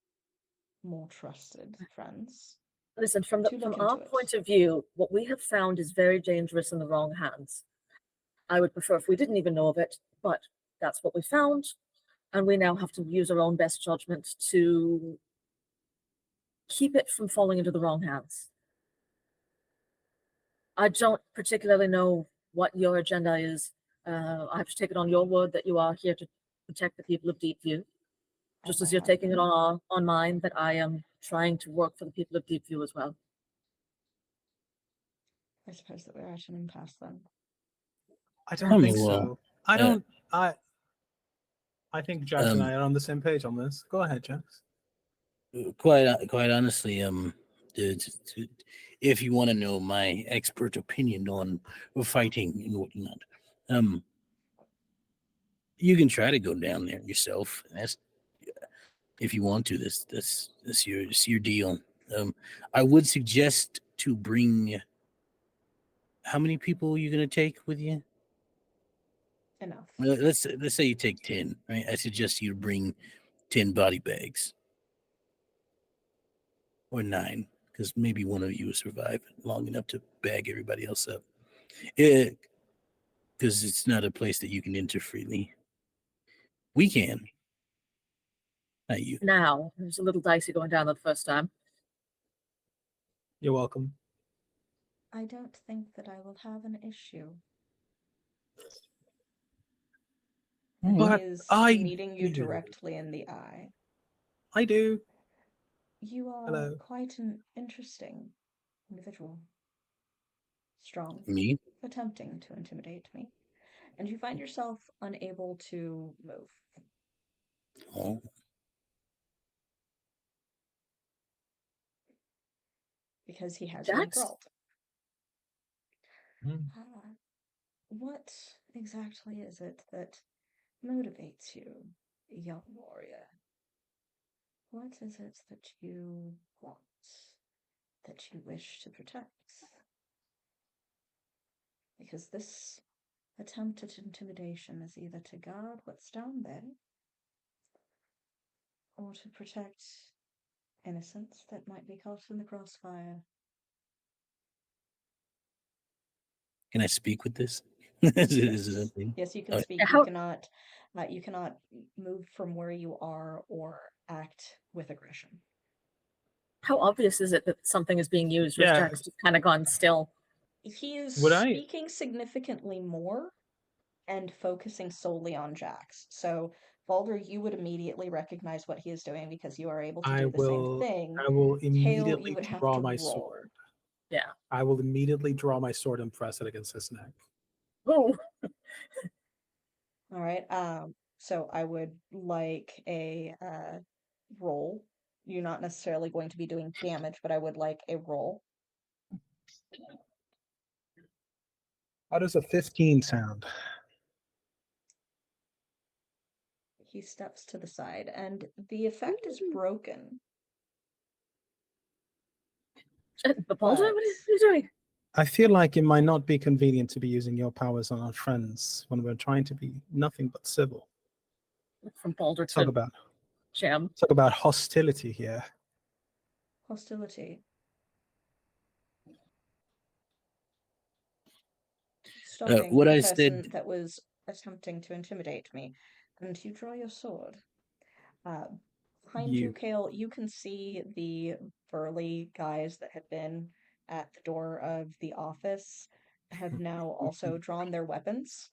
more trusted friends listen, to from look our into it. point of view, what we have found is very dangerous in the wrong hands. I would prefer if we didn't even know of it, but that's what we found, and we now have to use our own best judgment to keep it from falling into the wrong hands. I don't particularly know what your agenda is. I have to take it on your word that you are here to protect the people of Deepview, just As I as you're have taking it been. on mine that I am trying to work for the people of Deepview as well. I suppose that we're at an impasse then. I I don't mean, think well, so. I uh, don't I think Jax and um, I are on the same page on this. Go ahead, Jax. quite honestly, if you want to know my expert opinion on fighting and whatnot, um, you can try to go down there yourself. That's if you want to. That's your deal. I would suggest to bring. How many people are you gonna take with you? Enough. Well, let's say you take 10, right? I suggest you bring 10 body bags or 9, because maybe one of you will survive long enough to bag everybody else up. Because it's not a place that you can enter freely. We can, not you. Now, it was a little dicey going down that first time. You're welcome. I don't think that I will have an issue. And But his I meeting you do. directly in the eye. I do. You are Hello. quite an interesting individual. Strong, Me? attempting to intimidate me. And you find yourself unable to move. Oh, Because he has you Jax? enthralled. What exactly is it that motivates you, young warrior? What is it that you want, that you wish to protect? Because this attempt at intimidation is either to guard what's down there, or to protect innocents that might be caught in the crossfire. Can I speak with this? Is it a thing? Yes, you can Okay. speak. How- You cannot move from where you are or act with aggression. How obvious is it that something is being used? Yeah. Jack's just kind of gone still. He is Would I- speaking significantly more and focusing solely on Jax. So, Balder, you would immediately recognize what he is doing because you are able to I do the same will. thing. I will Kale, immediately you would have draw to my roll. sword. Yeah. I will immediately draw my sword and press it against his neck. Oh, All right. So I would like a roll. You're not necessarily going to be doing damage, but I would like a roll. How does a 15 sound? He steps to the side, and the effect is broken. but Baldur, But what are you doing? I feel like it might not be convenient to be using your powers on our friends when we're trying to be nothing but civil. From Baldur Talk to about Jam. hostility here. hostility. Stopping what the I person said- that was attempting to intimidate me. And you draw your sword. Behind you, You. Kale, you can see the burly guys that have been at the door of the office have now also drawn their weapons.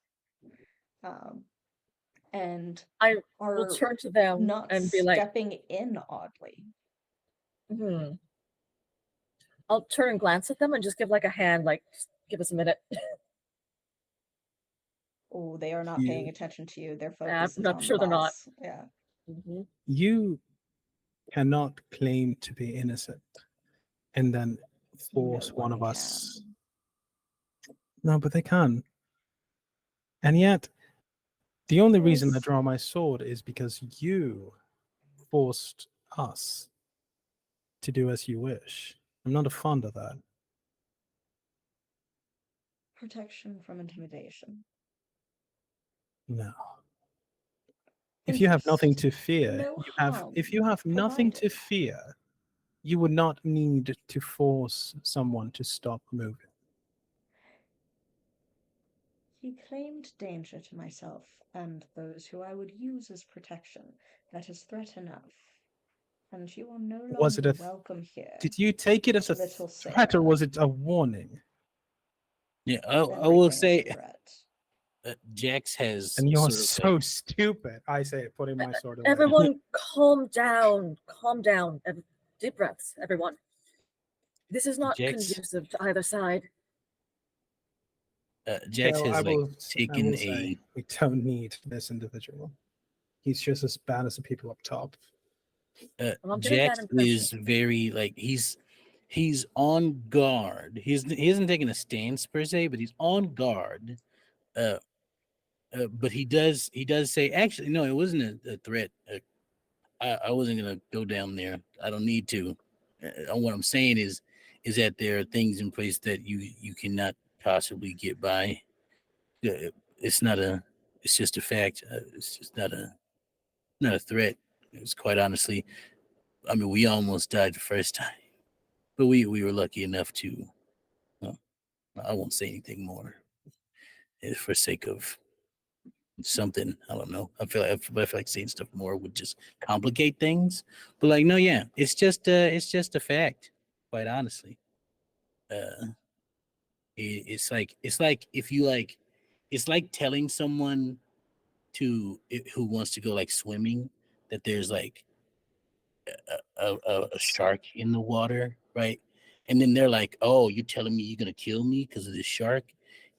And I are will turn to them not and be like, stepping in oddly. I'll turn and glance at them and just give like a hand, like, just give us a minute. Oh, they are not You. paying attention to you. Their focus is I'm on sure the they're not. boss. Yeah. You cannot claim to be innocent and then force No one of one us. can. No, but they can. And yet, the only reason I Yes. draw my sword is because you forced us to do as you wish. I'm not a fond of that. Protection from intimidation. No. If you have nothing to fear, No if you have harm nothing to provided. fear, you would not need to force someone to stop moving. He claimed danger to myself and those who I would use as protection. That is threat enough. And you are no Was it longer a welcome here. Did you take it as a Little threat or sailor. was it a warning? Yeah, I Everything will is a say threat. Jax has And you're sort of so stupid. I say it, putting my sword away. Everyone, calm down. Calm down. Deep breaths, everyone. This is not Jax- conducive to either side. Jax Well, has like I taken will a say, we don't need this individual. He's just as bad as the people up top. Well, I'm getting Jax that impression. is very like he's on guard. He hasn't taken a stance per se, but he's on guard. But he does say, actually, no, it wasn't a threat. I wasn't gonna go down there. I don't need to. What I'm saying is that there are things in place that you cannot possibly get by. It's not a. It's just a fact. It's just not a threat. It's quite honestly. I mean, we almost died the first time, but we were lucky enough to. I won't say anything more, for sake of something. I don't know. I feel like saying stuff more would just complicate things. But like, no, yeah, it's just a fact. Quite honestly, it's like if you like, it's like telling someone who wants to go like swimming that there's like a shark in the water, right? And then they're like, "Oh, you're telling me you're gonna kill me because of the shark?"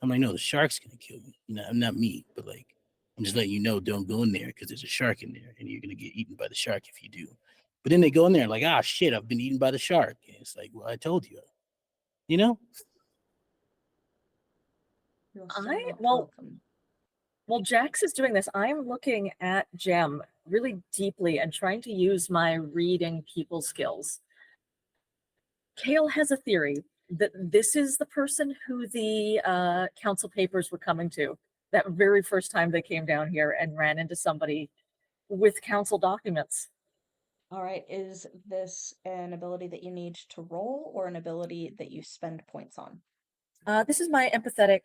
I'm like, "No, the shark's gonna kill me. Not me, but like, I'm just letting you know, don't go in there because there's a shark in there, and you're gonna get eaten by the shark if you do." But then they go in there like, "Ah, shit, I've been eaten by the shark." And it's like, well, I told you, you know. You're so not well, welcome. while Jax is doing this, I'm looking at Jem really deeply and trying to use my reading people skills. Kale has a theory that this is the person who the council papers were coming to that very first time they came down here and ran into somebody with council documents. All right, is this an ability that you need to roll or an ability that you spend points on? This is my empathetic,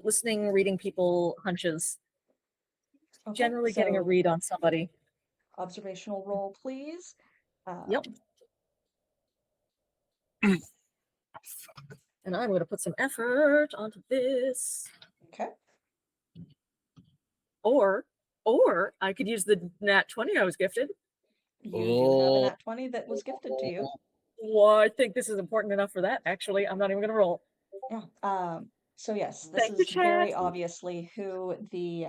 listening, reading people hunches, Okay, generally getting a so read on somebody. observational roll, please. Yep. And I'm going to put some effort onto this. Okay. Or I could use the nat 20 I was gifted. You do have a Oh, nat 20 that was gifted to you. Well, I think this is important enough for that, actually. I'm not even going to roll. Yeah. So yes, this Thank you, is very chat. obviously who the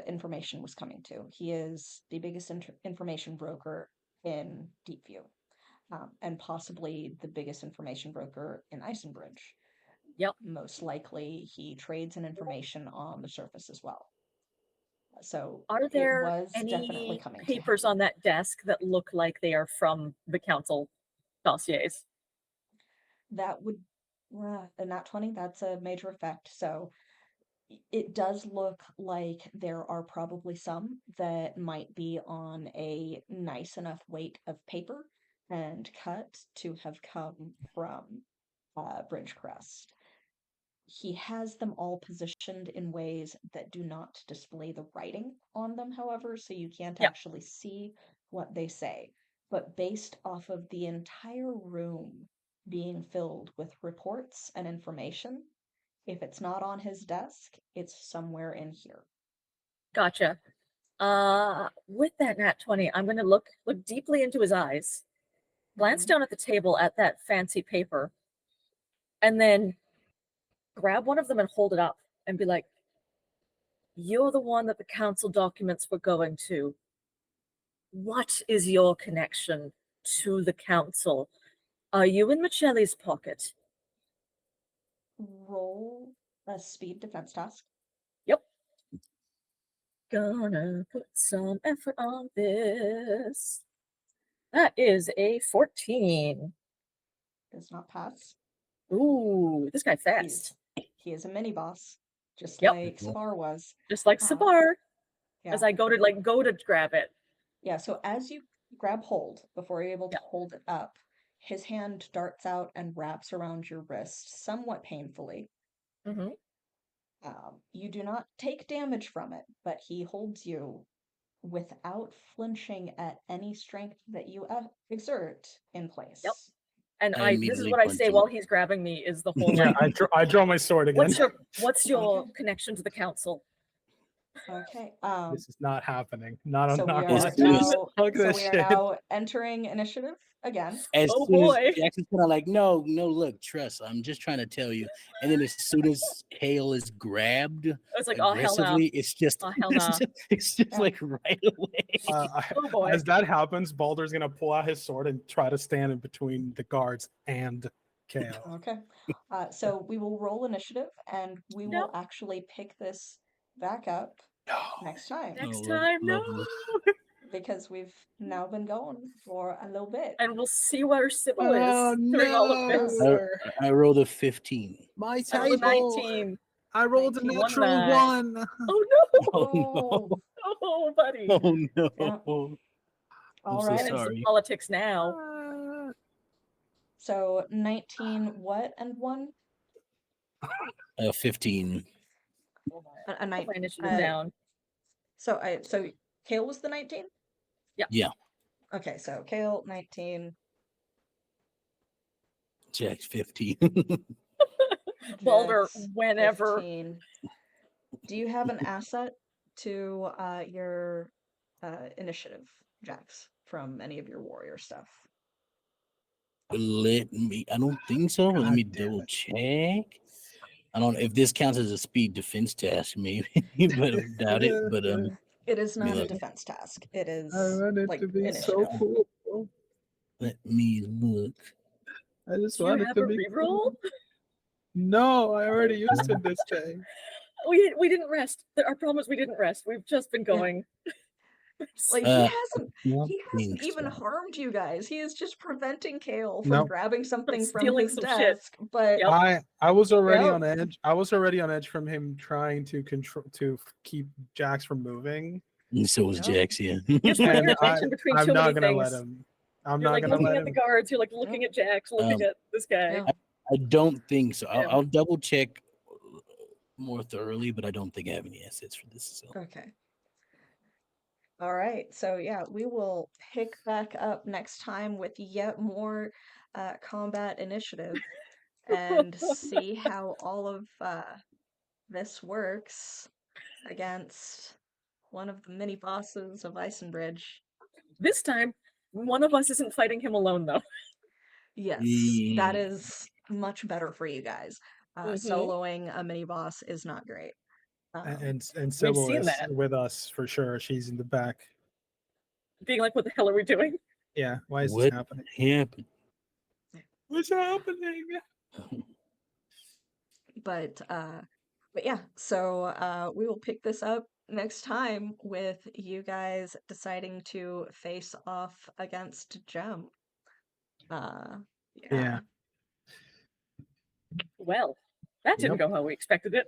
information was coming to. He is the biggest information broker in Deepview, and possibly the biggest information broker in Isenbridge. Yep. Most likely, he trades in information on the surface as well. So Are it there was definitely any coming papers to him. on that desk that look like they are from the council dossiers? That would, a nat 20, that's a major effect. So it does look like there are probably some that might be on a nice enough weight of paper and cut to have come from Bridgecrest. He has them all positioned in ways that do not display the writing on them, however, so you can't Yep. actually see what they say. But based off of the entire room being filled with reports and information, if it's not on his desk, it's somewhere in here. Gotcha. With that nat 20, I'm going to look deeply into his eyes, glance Mhm. down at the table at that fancy paper, and then grab one of them and hold it up and be like, "You're the one that the council documents were going to. What is your connection to the council? Are you in Michelle's pocket?" Roll a speed defense task. Yep. Gonna put some effort on this. That is a 14. Does not pass. Ooh, this guy fast. He is a mini boss, just Yep. like Safar was. Just like Uh, Sabar. Yeah. As I go to grab it. Yeah, so as you grab hold, before you're able to Yep. hold it up, his hand darts out and wraps around your wrist somewhat painfully. Mm-hmm. You do not take damage from it, but he holds you without flinching at any strength that you exert in place. Yep. And I this is immediately what I punch say him. while he's grabbing me is the whole Yeah, like, I draw my sword again. what's your Okay. connection to the council? Okay. This is not happening. Not on So we our are As watch. soon as- Look at so this we are shit. now entering initiative again. As Oh, soon as boy. Jackson's kind of like, no, look, trust. I'm just trying to tell you. And then as soon as Kale is grabbed I was like, oh hell no. aggressively, it's just, Oh hell no. it's just Yeah. like right away. Oh boy. As that happens, Baldur's gonna pull out his sword and try to stand in between the guards and Kale. Okay. So we will roll initiative and we No. will actually pick this back up next time Next Oh, time, no. lovely. because we've now been going for a little bit. And we'll see where Sybil Oh, is during all of no. this. I rolled a 15. My I rolled a table. 19. I rolled a 19. natural 1 one. Oh no. Oh no. Oh buddy. Oh no. Yeah. I'm All so right. Getting some sorry. politics now. So 19 what and 1? 15. A night. Put my initiative down. So Kale was the 19? Yeah. Okay, so Kale 19. Jack's 15. Baldur, Jax, whenever. 15. Do you have an asset to your initiative, Jax, from any of your warrior stuff? I don't think so. Let God me damn double it. check. I don't know if this counts as a speed defense task, maybe, but I doubt it. But It is not a look. defense task. It is I want it like to be initiative. so cool. let me look. I just Do you want it have to a be reroll? No, I already used it this day. We didn't rest. Our problem is we didn't rest. We've just been going. Like Uh, he not hasn't being even so. harmed you guys. He is just preventing Kale from Nope. grabbing something from stealing his some shit. desk. But Yep. I was already Yep. on edge. I was already on edge from him trying to keep Jax from moving. And so was Yep. Jax, yeah. You're splitting your And attention between I'm too not many gonna things. let him. I'm You're not like gonna looking let at the him. guards. You're like looking at Jax, looking at this guy. yeah. I don't think so. Yeah. I'll double check more thoroughly, but I don't think I have any assets for this. So Okay. All right. So yeah, we will pick back up next time with yet more combat initiative and see how all of this works against one of the mini bosses of Icenbridge. This time, one of us isn't fighting him alone, though. Yes, that is much better for you guys. Mhm. Soloing a mini boss is not great. And We've Sybil seen is that. with us for sure. She's in the back. Being like, what the hell are we doing? Yeah. Why is what this happening? happened? What's happening? But yeah, so we will pick this up next time with you guys deciding to face off against Gem. Yeah. Well, that didn't Yep. go how we expected it.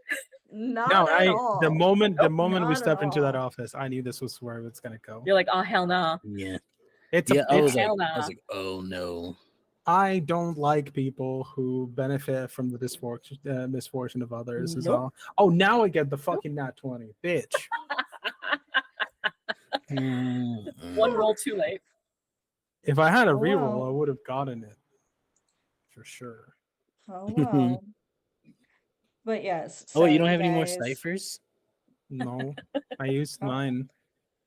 Not No, at all. the moment Nope, we not at stepped into that all. office, I knew this was where it's gonna go. You're like, oh hell nah. Yeah. It's Yeah, I was hell like, nah. oh no. I don't like people who benefit from the misfortune of others. Is Nope. all. Oh, now I get the fucking nat 20, bitch. One roll too late. If I had a Oh, reroll, wow. I would have gotten it for sure. Oh wow. But yes. Oh, you so don't have any more guys- ciphers? No, I used Oh. mine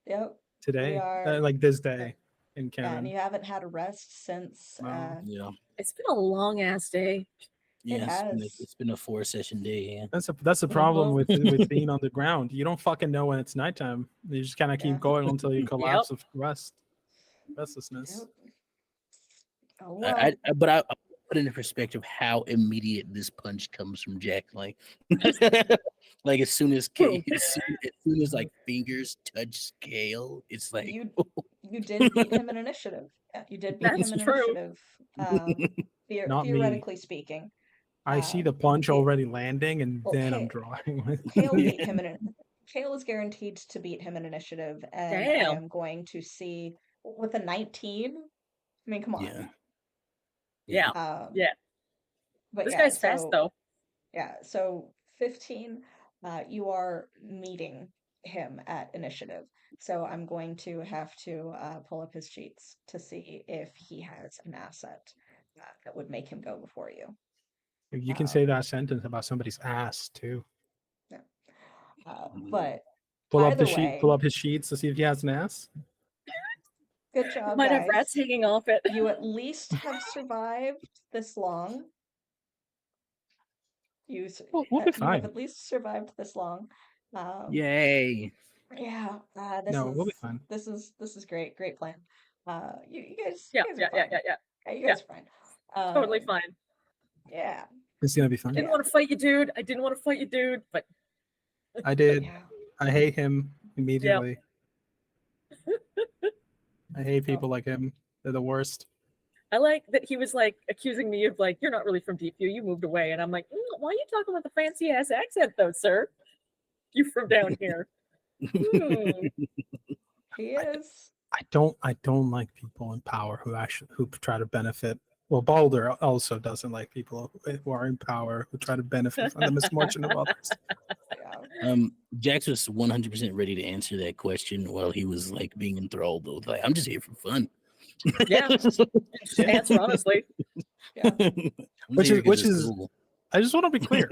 Yep. today, are- like this day in Yeah, and canon. you haven't had a rest since. No. Yeah. It's been a long ass day. Yeah, has. it's been a 4-session day, yeah. That's the problem with Mhm. being on the ground. You don't fucking know when it's nighttime. You just kind of keep Yeah. going until you collapse of restlessness. Yep. Oh wow. But I put into perspective how immediate this punch comes from Jack. Like, like as soon as like fingers touch scale, it's like You did beat him in initiative. Yeah, you did beat That's him in true. initiative. Not me. Theoretically speaking. I see the punch Kale- already landing, and well, then I'm Kale- drawing. Kale beat him Kale is guaranteed to beat him in initiative, and I Damn. am going to see with a 19. I mean, come on. yeah. Yeah. Yeah. But This yeah, guy's fast so- though. Yeah, so 15, you are meeting him at initiative. So I'm going to have to pull up his sheets to see if he has an asset that would make him go before you. You can say that sentence about somebody's ass too. But Pull up either the sheet. way- Pull up his sheets to see if he has an ass. good job, Might guys. have rats hanging off it. You at least have survived this long. We'll be You have fine. at least survived this long. Yay. Yeah, No, we'll be fine. This is great, great plan. You guys, Yeah, you guys yeah, are yeah, fine. yeah, yeah. Yeah, you guys are fine. Totally fine. Yeah, It's gonna be fun. Didn't want to fight you, dude. I didn't want to fight you, dude. But I did. yeah. I hate him immediately. I hate people like him. They're the worst. I like that he was like accusing me of like, you're not really from Deepview. You moved away, and I'm like, why are you talking with a fancy ass accent though, sir? You from down here? He is. I don't like people in power who try to benefit. Well, Baldur also doesn't like people who are in power who try to benefit from the misfortune of others. Yeah. Jax was 100% ready to answer that question while he was like being enthralled though. Like, I'm just here for fun. Yeah, just answer honestly. Yeah. Which is cool. I just want to be clear.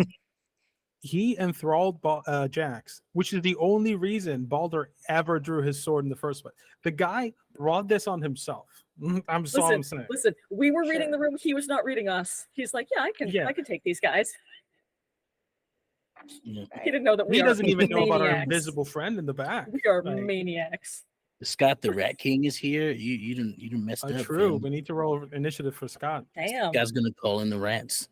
He enthralled Jax, which is the only reason Baldur ever drew his sword in the first place. The guy brought this on himself. I'm saying. Listen, we were reading Sure. the room. He was not reading us. He's like, I can take these guys. Yeah. He didn't know that we He are doesn't even know about our maniacs. invisible friend in the back. We are Like, maniacs. Scott the Rat King is here. You didn't mess up. true. fam. We need to roll initiative for Scott. Damn. Guy's gonna call in the rats.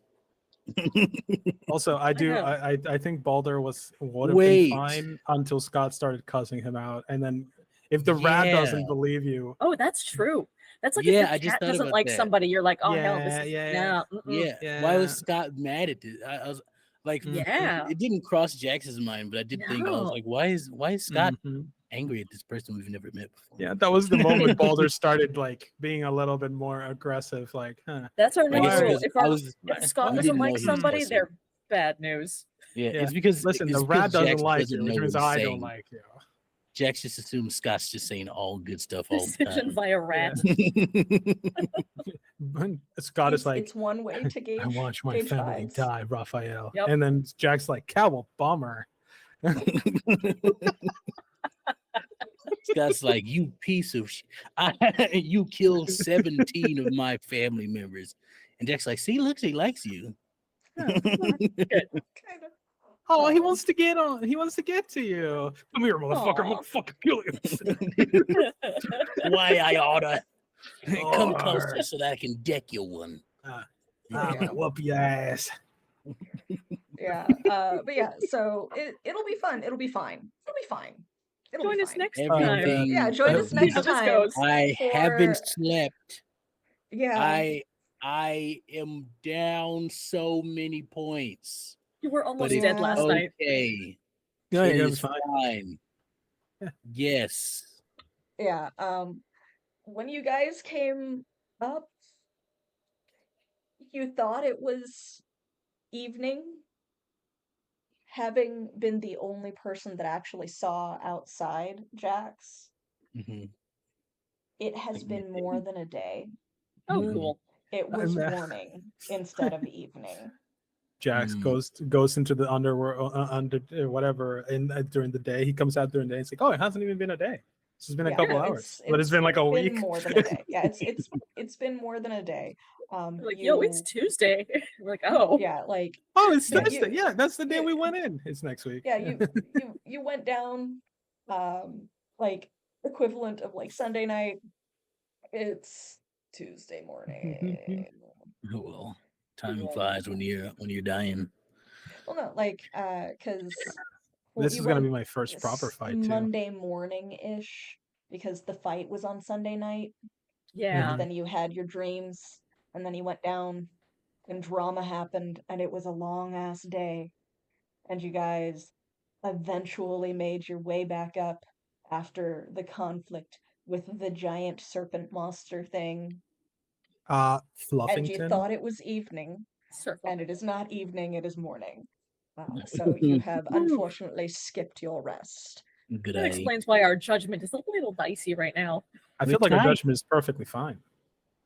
Also, I do. know. I think Balder would have been Wait. fine until Scott started cussing him out, and then if the rat Yeah. doesn't believe you, Oh, that's true. That's like Yeah, if I your just cat thought doesn't about like that. somebody, you're like, oh hell, this yeah, is yeah, yeah. Why was Yeah. Scott mad at this? I was like, Yeah. it didn't cross Jax's mind, but I did think I was No. like, why is Scott Mhm. angry at this person we've never met before? Yeah, that was the moment Balder started like being a little bit more aggressive. Like, That's our I new guess Why- rule. because If Scott we doesn't didn't know like he was somebody, cussing. they're bad news. Yeah, Yeah. it's because Listen, it's the because rat doesn't Jax like doesn't you, which know means what he's I don't saying. like you. Jax just assumes Scott's just saying all good stuff all the Decision time. via rat. But Scott is like, It's one way to gauge. I watch my gauge family vibes. die, Raphael. Yep. And then Jack's like, Cowell, bummer. Scott's like, you piece of you killed 17 of my family members. And Jack's like, see, look, he likes you. Kind of. Oh, he wants to get on. He wants to get to you. Come here, motherfucker. I'm Aw. gonna fucking kill you. Why I oughta come Oh, closer so that I can deck you one. I'm Yeah. gonna whoop your ass. Yeah. But yeah, so it'll be fun. It'll be fine. It'll be fine. It'll Join be us fine. next time. Everything. Yeah, join us See next how this time. goes. I haven't for- slept. Yeah. I am down so many points. You were almost it's dead last night. Okay. Yeah, It you're gonna is be fine. fine. Yeah. Yes. Yeah. When you guys came up, you thought it was evening, having been the only person that actually saw outside Jax. Mhm. It has been more than a day. Oh, Mhm. cool. It was I'm, morning instead of evening. Jax Mm. goes into the underworld, whatever, and during the day he comes out during the day. It's like, oh, it hasn't even been a day. It's just been a Yeah, couple no, hours, but it's been like a been week. more than a day. Yeah, it's been more than a day. You're like, yo, it's Tuesday. We're like, oh. Yeah, like Oh, it's Yeah, Thursday. you- Yeah, that's the day you- we went in. It's next week. yeah, you went down like equivalent of like Sunday night. It's Tuesday morning. Oh, well, time flies when you're dying. Well, no, like because This is gonna be my first proper fight too. Monday morning-ish because the fight was on Sunday night. Yeah. Then you had your dreams, and then you went down, and drama happened, and it was a long ass day. And you guys eventually made your way back up after the conflict with the giant serpent monster thing. And you Fluffington. thought it was evening, Circle. and it is not evening, it is morning. So you have unfortunately skipped your rest. Good That eye. explains why our judgment is a little dicey right now. I We're feel like our tied. judgment is perfectly fine.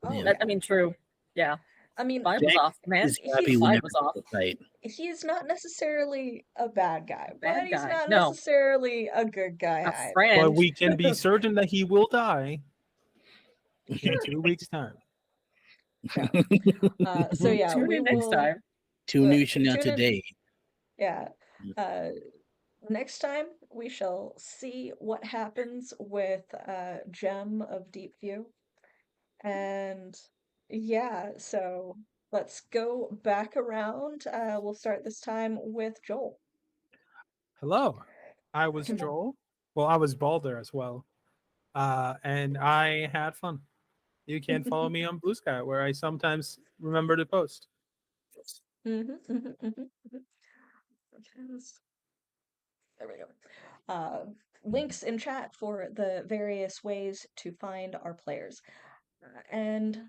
Oh, Yeah. That, I mean, true. Yeah. I mean, Vibe was Jack off, man. Is happy he's- whenever was off. there's a fight. he's not necessarily a bad guy, Bad but he's guy, not no. necessarily a good guy A either. friend. But we can be certain that he will die in 2 weeks' time. So yeah, Tune we in next will. time. Two news from now Tune in- today. Yeah. Next time we shall see what happens with Gem of Deepview. And yeah, so let's go back around. We'll start this time with Joel. Hello, I was Joel. Well, I was Balder as well, and I had fun. You can follow me on Blue Sky, where I sometimes remember to post. There we go. Links in chat for the various ways to find our players. And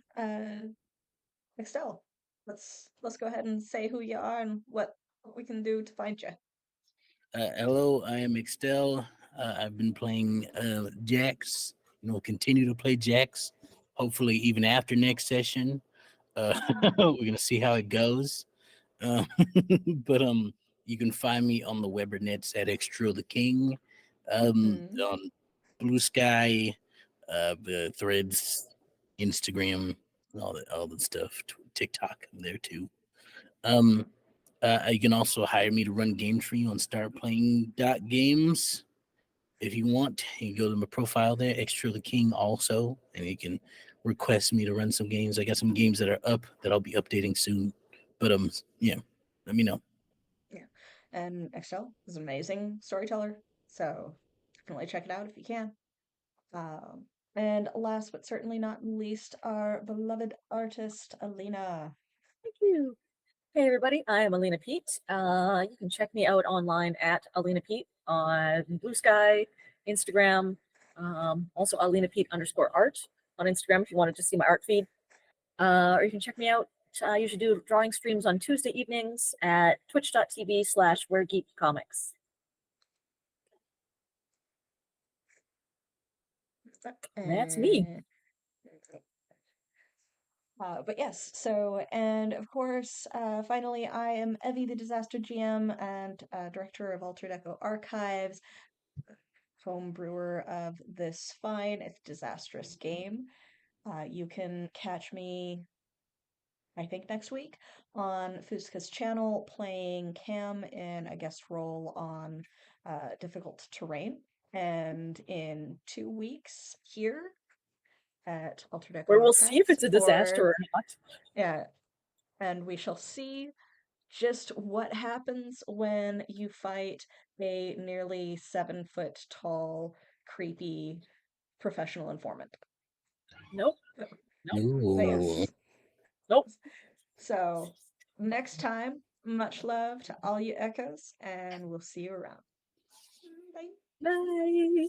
Excel, let's go ahead and say who you are and what we can do to find you. Hello, I am Extel. I've been playing Jax. Continue to play Jax. Hopefully, even after next session. We're gonna see how it goes. But you can find me on the Webernets at Extra the King. On Blue Sky, the Threads, Instagram, all that stuff. TikTok, I'm there too. You can also hire me to run games for you on startplaying.games. If you want, you can go to my profile there, Extra the King also, and you can request me to run some games. I got some games that are up that I'll be updating soon But yeah, let me know. And Excel is an amazing storyteller, so definitely check it out if you can. And last but certainly not least, our beloved artist, Alina. Thank you. Hey everybody, I am Alina Pete. You can check me out online at Alina Pete on Blue Sky, Instagram, also Alina Pete _art on Instagram if you wanted to see my art feed. Or you can check me out. I usually do drawing streams on Tuesday evenings at twitch.tv/wheregeekcomics. That's me. But yes, so, and of course, finally, I am Evie, the Disaster GM and director of Altered Echo Archives, home brewer of this fine, if disastrous game. You can catch me, I think, next week on Fusca's channel playing Cam in a guest role on Difficult Terrain. And in 2 weeks here at Altered Echo Where we'll see if Archives it's a disaster for, or not. yeah, and we shall see just what happens when you fight a nearly 7-foot tall, creepy professional informant. Nope. But Ooh. yes. Nope. So next time, much love to all you echoes, and we'll see you around. Bye. Bye.